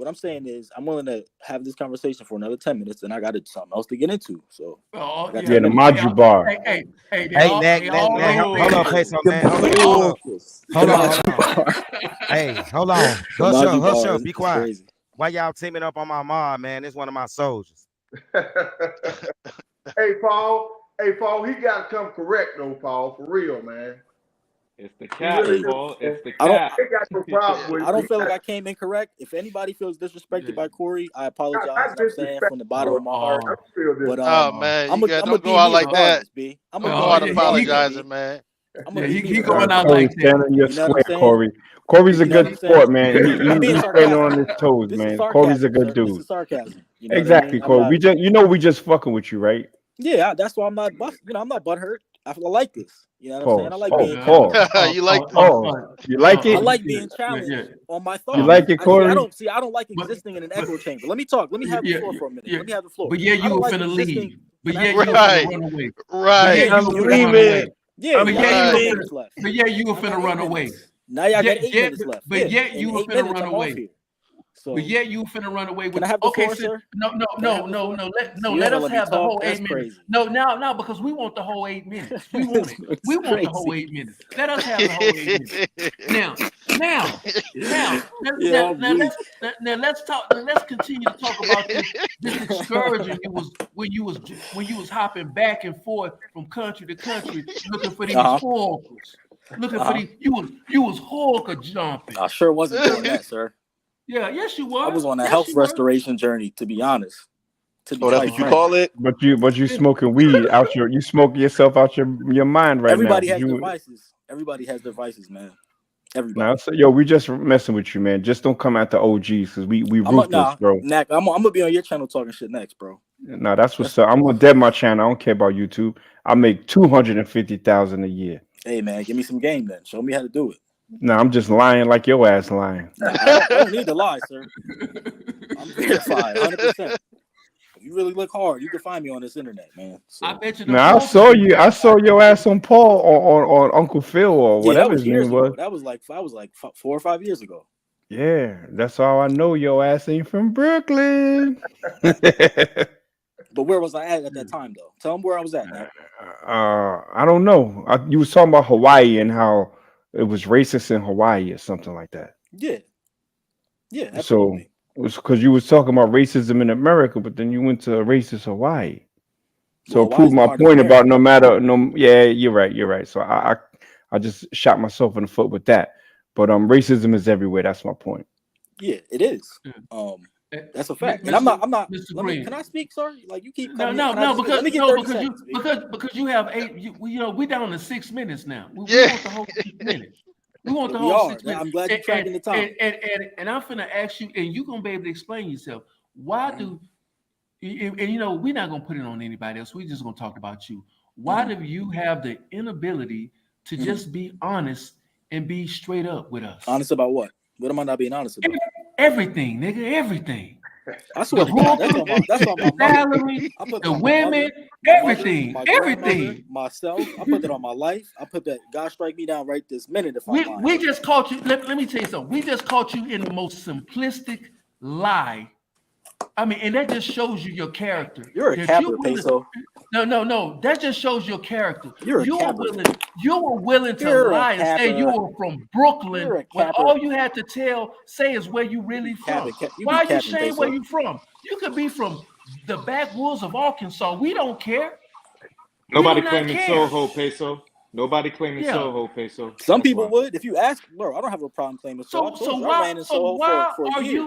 I'm saying is, I'm willing to have this conversation for another 10 minutes, and I got something else to get into. So, the Maju bar. Hey, Nick, hold up, Peso, man. Hold up. Hey, hold on. Hush up. Be quiet. Crazy. Why y'all teaming up on my mom, man? It's one of my soldiers. Hey, Paul, he got to come correct though, Paul, for real, man. It's the cap, really Paul. It's the I cap. got no problem with I don't feel like I came incorrect. If anybody feels disrespected by Corey, I apologize. I'm saying from the bottom of my heart. But man, I'm don't gonna go out like regardless, that. B. I'm Don't gonna go out apologizing, man. I'm gonna be he going out Corey, like stand that. on your You know what I'm square, saying? Corey. Corey's a You know what good I'm saying? sport, man. I'm being He's standing on sarcastic. his toes, This is man. sarcasm, Corey's a good sir. dude. This is sarcasm. You know Exactly, what I mean? Corey. We just fucking with you, right? Yeah, that's why I'm not I'm not butthurt. I like this. You know what I'm saying? I like being Pause. challenged. You like You like it? I like being challenged on my thoughts. You like it, Corey? I don't like existing in an echo chamber. Let me talk. Let me have the floor for a minute. Let me have the floor. But yeah, you were like finna leave. But Can I yeah, have you the were floor? finna run away. Right. Yeah, you were finna run away. Yeah, But y'all yeah, got you 8 were minutes left. But yeah, you were I got finna 8 run minutes. away. Now y'all got 8 minutes left. But Yeah, yet you in were 8 finna minutes, run I'm off away. here. So, But yet you finna run away with. Can I have the floor, So, sir? no. You Let never us let me have the talk? whole That's 8 minutes. crazy. No, because we want the whole 8 minutes. We want it. We want the whole 8 minutes. Let us have the whole 8 minutes. Now, let's talk. Let's continue to talk about this excursion. When you was hopping back and forth from country to country, looking for these hawkers. Looking for these, you was hawker jumping. I sure wasn't doing that, sir. Yeah, yes, you were. I was on a health restoration journey, to be honest. That's what you call it. But you smoking weed out you smoking yourself out your mind right Everybody now. has their vices. Everybody has their vices, man. Everybody. Now, so, we just messing with you, man. Just don't come at the OGs because we ruthless, bro. Nak, I'm gonna be on your channel talking shit next, bro. No, that's what's up. I'm gonna dead my channel. I don't care about YouTube. I make $250,000 a year. Hey man, give me some game then. Show me how to do it. No, I'm just lying like your ass lying. Nah, I don't need to lie, sir. I'm verified, 100%. If you really look hard, you can find me on this internet, man. So. I bet you. Now I saw your ass on Paul on Uncle Phil or whatever his name was. That was like 4 or 5 years ago. Yeah, that's all I know. Your ass ain't from Brooklyn. But where was I at that time, though? Tell them where I was at, man. I don't know. You was talking about Hawaii and how it was racist in Hawaii or something like that. Yeah. Yeah, So absolutely. it was because you was talking about racism in America, but then you went to racist Hawaii. So Well, it proved Hawaii's my part of point about America. yeah, you're right. So I just shot myself in the foot with that. But racism is everywhere. That's my point. Yeah, it is. That's a fact. And I'm not. Mr. Let me. Green. Can I speak, sir? Like you keep No, coming. Can I just because let me get 30 because seconds, you have 8. We down to 6 minutes now. We want the whole 6 minutes. We want the We whole are. 6 minutes. I'm glad you're tracking the time. And I'm finna ask you, and you're gonna be able to explain yourself. Why do and we're not gonna put it on anybody else. We're just gonna talk about you. Why do you have the inability to just be honest and be straight up with us? Honest about what? What am I not being honest about? Everything, nigga, everything. I swear to God, that's on my mother. Salary, I put the that on women, my everything, mother, my grandmother, everything. myself. I put that on my life. I put that. God strike me down right this minute if I'm lying. We just caught you. Let me tell you something. We just caught you in the most simplistic lie. I mean, and that just shows you your character. You're a capper, Peso. No. That just shows your character. You're a capper. You were willing to lie and say you were from Brooklyn when all you had to say is where you really from. Why are you saying where you from? You could be from the backwoods of Arkansas. We don't care. Nobody claiming Soho, Peso. Nobody claiming Soho, Peso. Some people would. If you ask, bro, I don't have a problem claiming Soho. I ran in Soho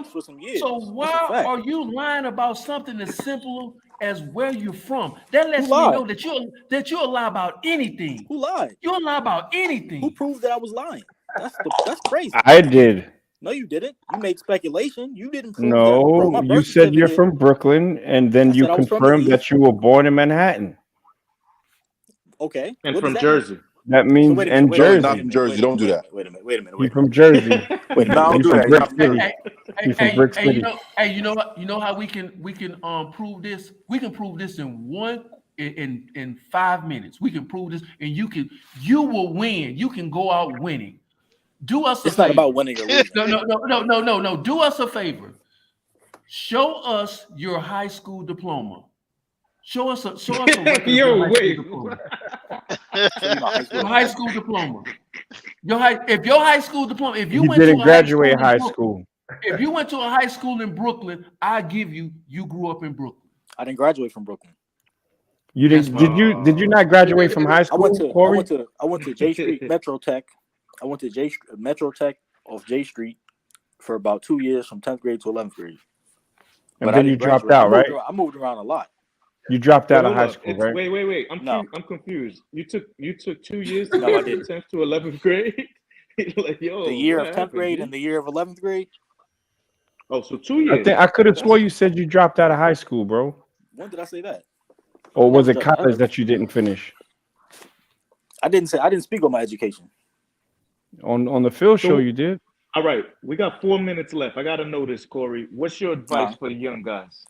for some years. So why are you lying about something as simple as where you're from? That lets me know that you'll lie about anything. Who lied? You'll lie about anything. Who proved that I was lying? That's crazy. I did. No, you didn't. You made speculation. You didn't prove No, that. Bro, you said you're from Brooklyn, and then you confirmed that you were born in Manhattan. Okay. And from Jersey. That means in Jersey. Not from Jersey. Don't do that. Wait a minute. You from Jersey. No, don't do that. You from Brick City. You know how we can prove this? We can prove this in 5 minutes. We can prove this, and you will win. You can go out winning. Do us a favor. It's not about winning or losing. No. Do us a favor. Show us your high school diploma. Show us a record Yo, wait. diploma. Your high school diploma. If your high school diploma, if you didn't graduate high school. If you went to a high school in Brooklyn, I give you grew up in Brooklyn. I didn't graduate from Brooklyn. You didn't? Did you not graduate from high school? I went to J Street Metro Tech. I went to Metro Tech off J Street for about 2 years, from 10th grade to 11th grade. And then you dropped out, right? I moved around a lot. You dropped out of high school, right? Wait. I'm confused. You took 2 years to go from 10th to 11th grade. Like, yo, the year of 10th grade and the year of 11th grade. Oh, so 2 years. I could have swore you said you dropped out of high school, bro. When did I say that? Or was it college that you didn't finish? I didn't speak on my education. On the field show, you did. All right, we got 4 minutes left. I gotta know this, Corey. What's your advice for the young guys?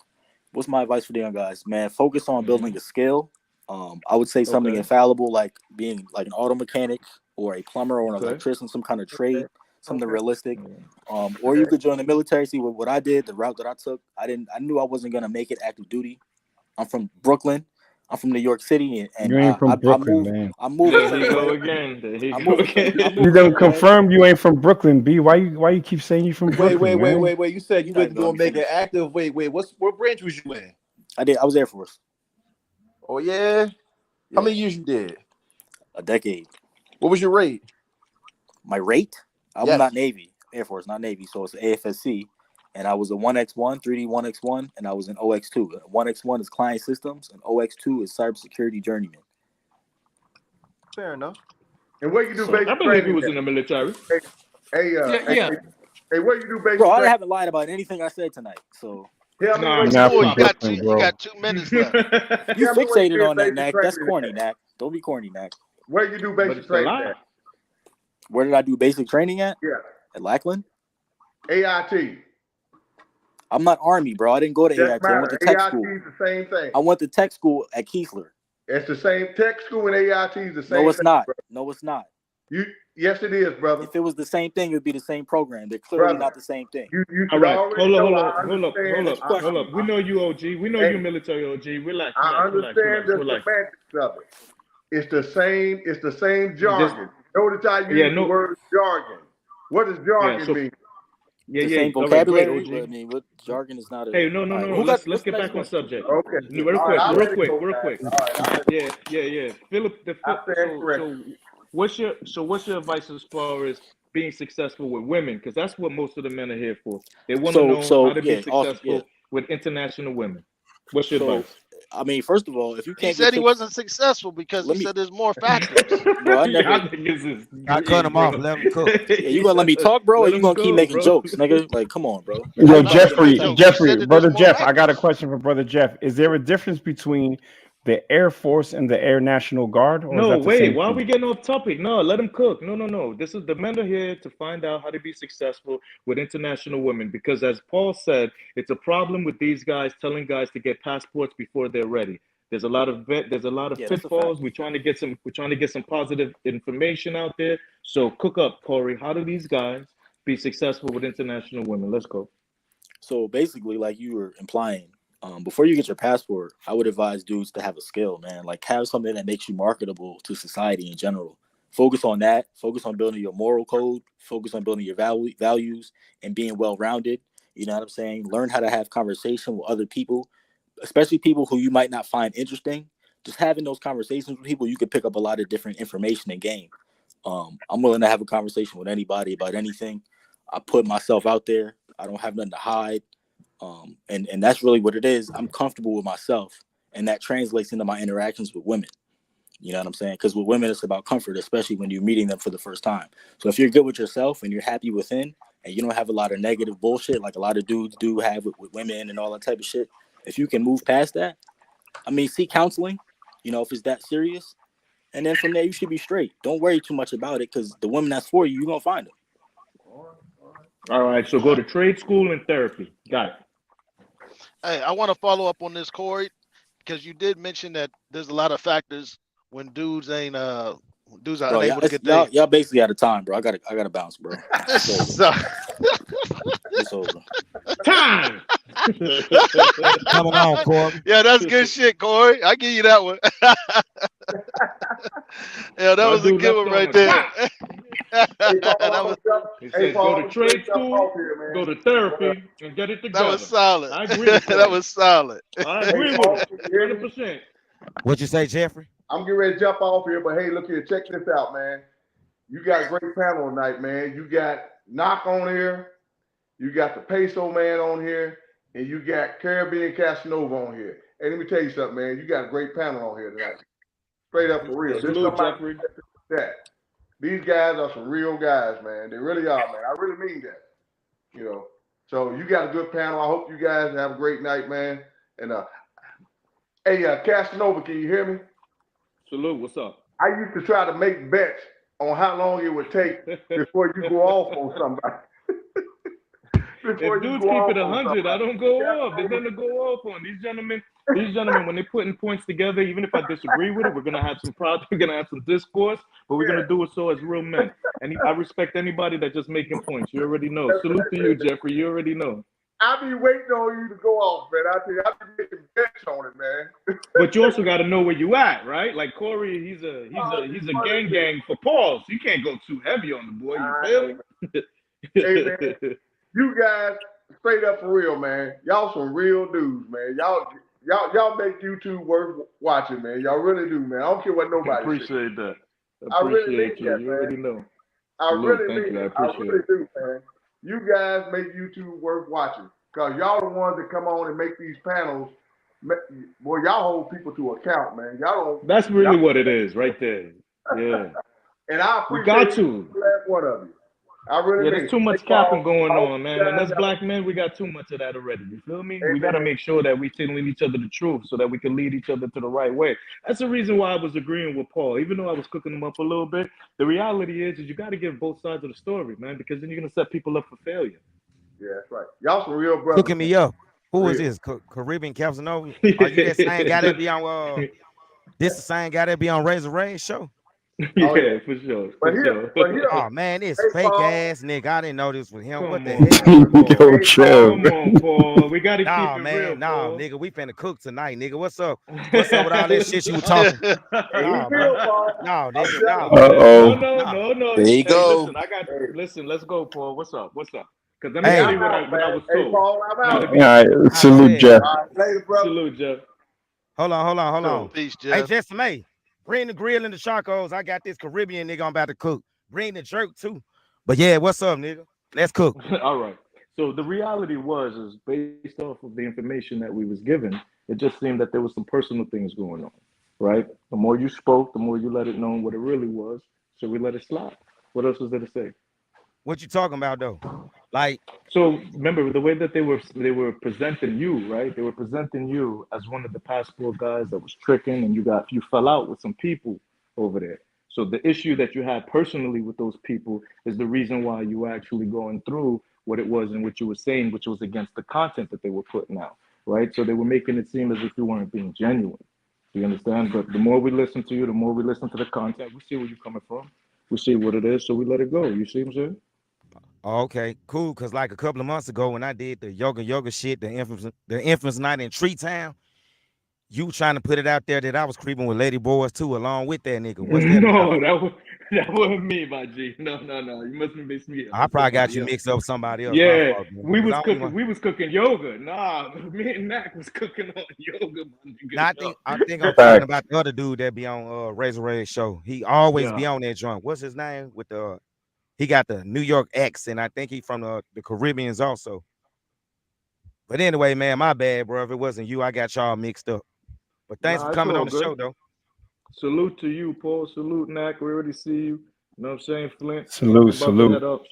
What's my advice for the young guys? Man, focus on building a skill. I would say something infallible, like being like an auto mechanic or a plumber or an electrician, some kind of trade, something realistic. Or you could join the military. See what I did, the route that I took. I knew I wasn't gonna make it active duty. I'm from Brooklyn. I'm from New York City, and you ain't from Brooklyn, man. I moved. There you go again. You done confirmed you ain't from Brooklyn, B. Why you keep saying you from Brooklyn? Wait. You said you wasn't gonna make it active. Wait. What branch was you in? I was Air Force. Oh yeah. How many years you did? A decade. What was your rate? My rate? I was not Navy, Air Force, not Navy. So it's AFSC. And I was a 1X1, 3D 1X1, and I was an OX2. 1X1 is client systems, and OX2 is cybersecurity journeyman. Fair enough. And what you do basic I believe he was in the military. Hey, what you do basic Bro, I haven't lied about anything I said tonight. So you got 2 minutes left. You fixated on that, Knack. That's corny, Knack. Don't be corny, Knack. Where you do basic training at? Where did I do basic training at? Yeah. At Lackland? AIT. I'm not Army, bro. I didn't go to AIT. I went to tech school. AIT is the same thing. I went to tech school at Keesler. It's the same. Tech school and AIT is the same. No, it's thing, not. bro. No, it's not. Yes, it is, brother. If it was the same thing, it would be the same program. They're clearly not the same thing. You All should right, already know. hold up. We know you OG. We know you military OG. Relax. I understand the semantics of it. It's the same jargon. Notice I use the word jargon. What does jargon mean? The same vocabulary. Right, I mean, what jargon is not a. Hey, no. Let's get back on subject. Okay. Real quick. Yeah. Philip, so what's your advice as far as being successful with women? Because that's what most of the men are here for. They want to know how to be successful with international women. What's your advice? I mean, first of all, if you can't, he said he wasn't successful because he said there's more factors. Bro, I cut him off. Let him cook. Yeah, you gonna let me talk, bro, or you gonna keep making jokes, nigga? Like, come on, bro. Yo, Jeffrey, brother Jeff, I got a question for brother Jeff. Is there a difference between the Air Force and the Air National Guard? Or No, wait. Why are we getting off topic? No, let him cook. No. This is the men are here to find out how to be successful with international women. Because as Paul said, it's a problem with these guys telling guys to get passports before they're ready. There's a lot of pitfalls. We're trying to get some positive information out there. So cook up, Corey. How do these guys be successful with international women? Let's go. So basically, like you were implying, before you get your passport, I would advise dudes to have a skill, man. Like have something that makes you marketable to society in general. Focus on that. Focus on building your moral code. Focus on building your values and being well-rounded. You know what I'm saying? Learn how to have conversation with other people, especially people who you might not find interesting. Just having those conversations with people, you could pick up a lot of different information and game. I'm willing to have a conversation with anybody about anything. I put myself out there. I don't have nothing to hide. And that's really what it is. I'm comfortable with myself, and that translates into my interactions with women. You know what I'm saying? Because with women, it's about comfort, especially when you're meeting them for the first time. So if you're good with yourself and you're happy within, and you don't have a lot of negative bullshit like a lot of dudes do have with women and all that type of shit, if you can move past that, I mean, seek counseling, you know, if it's that serious. And then from there, you should be straight. Don't worry too much about it, because the women that's for you, you're going to find them. All right, so go to trade school and therapy. Got it. Hey, I want to follow up on this, Corey, because you did mention that there's a lot of factors when dudes are unable to get there. Y'all basically out of time, bro. I gotta bounce, bro. It's over. Time. Coming on, Corey. Yeah, that's good shit, Corey. I give you that one. Yeah, that was a good one right there. He said, go to trade school, go to therapy, and get it together. That was solid. I agree with that was solid. I agree with it. 100%. What'd you say, Jeffrey? I'm getting ready to jump off here, but hey, look here, check this out, man. You got a great panel tonight, man. You got Knock on here, you got the Peso Man on here, and you got Caribbean Casanova on here. Hey, let me tell you something, man. You got a great panel on here tonight. Straight up for real. Jeffrey. These guys are some real guys, man. They really are, man. I really mean that. You know. So you got a good panel. I hope you guys have a great night, man. And hey, Casanova, can you hear me? Salute. What's up? I used to try to make bets on how long it would take before you go off on somebody. If dudes keep it 100, I don't go off. There's nothing to go off on. These gentlemen, when they're putting points together, even if I disagree with it, we're gonna have some problems. We're gonna have some discourse, but we're gonna do it so as real men. And I respect anybody that's just making points. You already know. Salute to you, Jeffrey. You already know. I be waiting on you to go off, man. I tell you, I be making bets on it, man. But you also got to know where you at, right? Like Corey, he's a gang for Paul, so you can't go too heavy on the boy. You feel? Hey, man, you guys, straight up for real, man. Y'all some real dudes, man. Y'all make YouTube worth watching, man. Y'all really do, man. I don't care what nobody appreciate says. that. I really mean you. that, You man. already know. I really mean it. I really do, man. You guys make YouTube worth watching, because y'all the ones that come on and make these panels. Boy, y'all hold people to account, man. Y'all don't. That's really what it is, right there. Yeah. And I appreciate last one of you. I really there's too much capping going on, man. And as black men, we got too much of that already. You feel me? We got to make sure that we telling each other the truth so that we can lead each other to the right way. That's the reason why I was agreeing with Paul, even though I was cooking him up a little bit. The reality is you got to give both sides of the story, man, because then you're gonna set people up for failure. Yeah, that's right. Y'all some real brothers. Cooking me up. Who is this? Caribbean Casanova? Are you that same guy that be on? This the same guy that be on Razor Ray's show? Yeah, for sure. For sure. Oh man, it's hey, fake Paul. ass nigga. I didn't know this was him. What Come the on, hell? Paul. Yo, Hey, chill. Paul. Come on, Paul. We gotta keep Nah, it man, real, nah, Paul. nigga. We finna cook tonight, nigga. What's up? What's up with all that shit you were Nah. talking? Hey, he Nah, real, man. Paul. Nah, I'm nigga. telling Nah, you. man. No, Uh-oh. no, Nah. no, no. There you Hey, go. Hey, listen, let's go, Paul. What's up? What's up? Because let me hey, tell Hey, you I'm out, what I man. was Hey, told. Paul, I'm Now out. to All be right, nah, go salute, ahead. Jeff. All right, later, brother. salute, Jeff. Hold on. So Peace, Hey, Jeff. Jesse May, bring the grill and the charcoals. I got this Caribbean nigga I'm about to cook. Bring the jerk too. But yeah, what's up, nigga? Let's cook. all right. So the reality is based off of the information that we was given, it just seemed that there was some personal things going on, right? The more you spoke, the more you let it know what it really was. So we let it slide. What else was there to say? What you talking about though? Like, So remember the way that they were presenting you, right? They were presenting you as one of the passport guys that was tricking, and you fell out with some people over there. So the issue that you had personally with those people is the reason why you were actually going through what it was and what you were saying, which was against the content that they were putting out, right? So they were making it seem as if you weren't being genuine. Do you understand? But the more we listen to you, the more we listen to the content, we see where you're coming from. We see what it is, so we let it go. You see what I'm saying? oh, okay, cool. Cause like a couple of months ago when I did the yoga shit, the infamous night in Tree Town, you trying to put it out there that I was creeping with lady boys too, along with that nigga. What's that about? No, that wasn't me, my G. No, no, no. You must have mixed me up I with probably got somebody you else. mixed up with somebody else. My Yeah, fault, man. we Cause was I don't cooking. even. We was cooking yoga. Nah, me and Mac was cooking on yoga, my Now nigga. I think I'm talking Facts. about the other dude that be on Razor Ray show. He always Yeah. be on that joint. What's his name? With the he got the New York accent. I think he from the Caribbeans also. But anyway, man, my bad, bro. If it wasn't you, I got y'all mixed up. But thanks for Nah, it's coming all on the good. show, though. Salute to you, Paul. Salute, Mac. We already see you. You know what I'm saying, Flint? Salute, I'm about to salute. head up.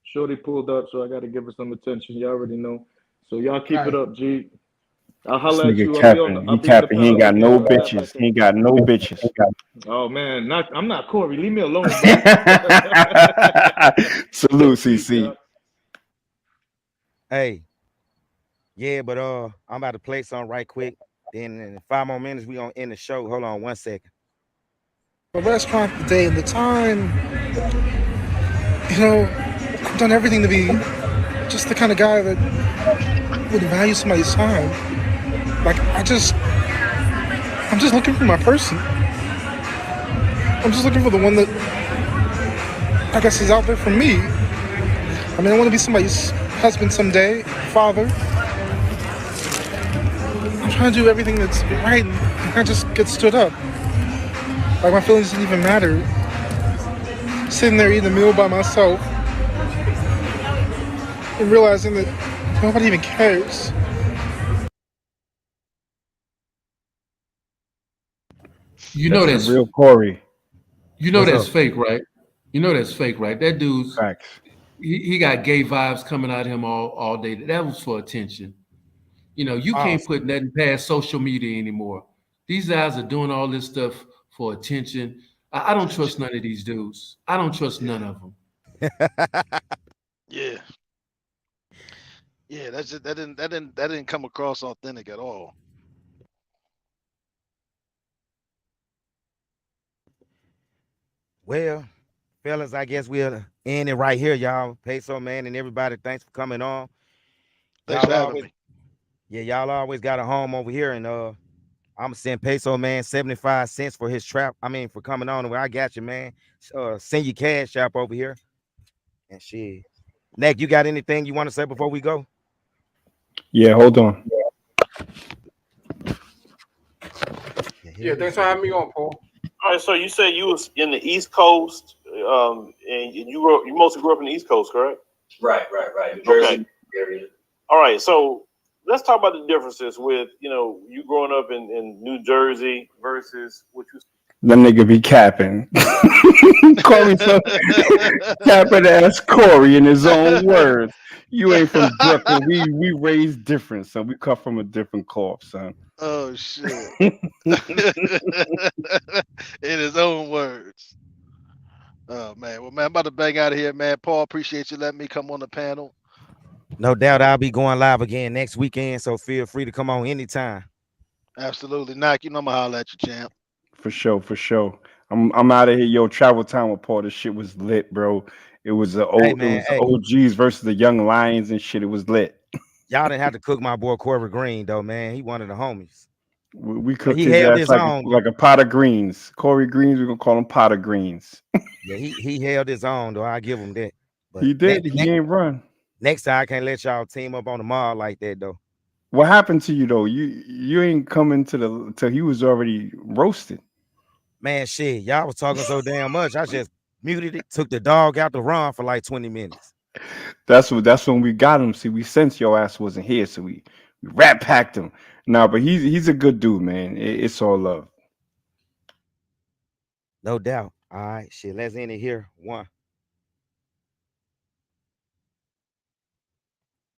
Shorty pulled up, so I got to give her some attention. You already know. So y'all keep it Right. up, G. I'll This holler at nigga you. capping. I'll He be on the capping. He ain't panel got no again. Matter of bitches. fact, He ain't got no bitches. oh man, I'm not Corey. Leave me alone, bro. Salute, Peace, CC. y'all. Hey, yeah, but I'm about to play something right quick. Then in 5 more minutes, we gonna end the show. Hold on 1 second. The restaurant, the day, and the time, I've done everything to be just the kind of guy that would value somebody's time. Like, I'm just looking for my person. I'm just looking for the one that, I guess, is out there for me. I mean, I want to be somebody's husband someday, father. I'm trying to do everything that's right, and I just get stood up. Like, my feelings didn't even matter. Sitting there eating a meal by myself and realizing that nobody even cares. You know That's the that's real Corey. What's up? fake, right? You know that's fake, right? That dude's Facts. he got gay vibes coming out of him all day. That was for attention. You Oh, can't put nothing past social media anymore. These guys are doing all this stuff for attention. I don't trust none of these dudes. I don't trust Yeah. none of them. Yeah. Yeah. That's just that didn't come across authentic at all. well, fellas, I guess we'll end it right here, y'all. Peso man and everybody, thanks for coming on. Thanks for Y'all having always, me. yeah, y'all always got a home over here, and I'm gonna send Peso man 75 cents for his trap. I mean, for coming on. Where I got you, man. Send your cash app over here, and shit. Nick, you got anything you want to say before we go? Yeah, hold on. The Yeah, hell thanks this for nigga having me doing? on, Paul. All right, so you said you was in the East Coast, and you mostly grew up in the East Coast, correct? Right. New Jersey okay. Area. All right, so let's talk about the differences with you growing up in New Jersey versus what you. That nigga be capping. Corey, so capping ass Corey in his own words. You ain't from Brooklyn. We raised different, son. We cut from a different cloth, son. Oh shit. In his own words. Oh man. Well, man, I'm about to bang out of here, man. Paul, appreciate you letting me come on the panel. No doubt I'll be going live again next weekend, so feel free to come on anytime. Absolutely. Knock, I'm gonna holler at you, champ. For sure, for sure. I'm out of here, yo. Travel Time report. This shit was lit, bro. It was the Hey old, it man, was the hey, OGs versus the Young Lions and shit. It was lit. y'all didn't have to cook my boy Corey Green though, man. He one of the homies. We But cooked he his held ass his own. like a pot of greens. Corey Greens, we're gonna call him pot of greens. Yeah, he held his own though. I give him that. But He did. He ain't run. next time I can't let y'all team up on the mall like that though. What happened to you though? You ain't coming to till he was already roasted. Man, shit, y'all was talking so damn much. I just muted it, took the dog out the run for like 20 minutes. That's when we got him. See, we sensed your ass wasn't here, so we rat packed him. Nah, but he's a good dude, man. It's all love. No doubt. All right, shit. Let's end it here. 1.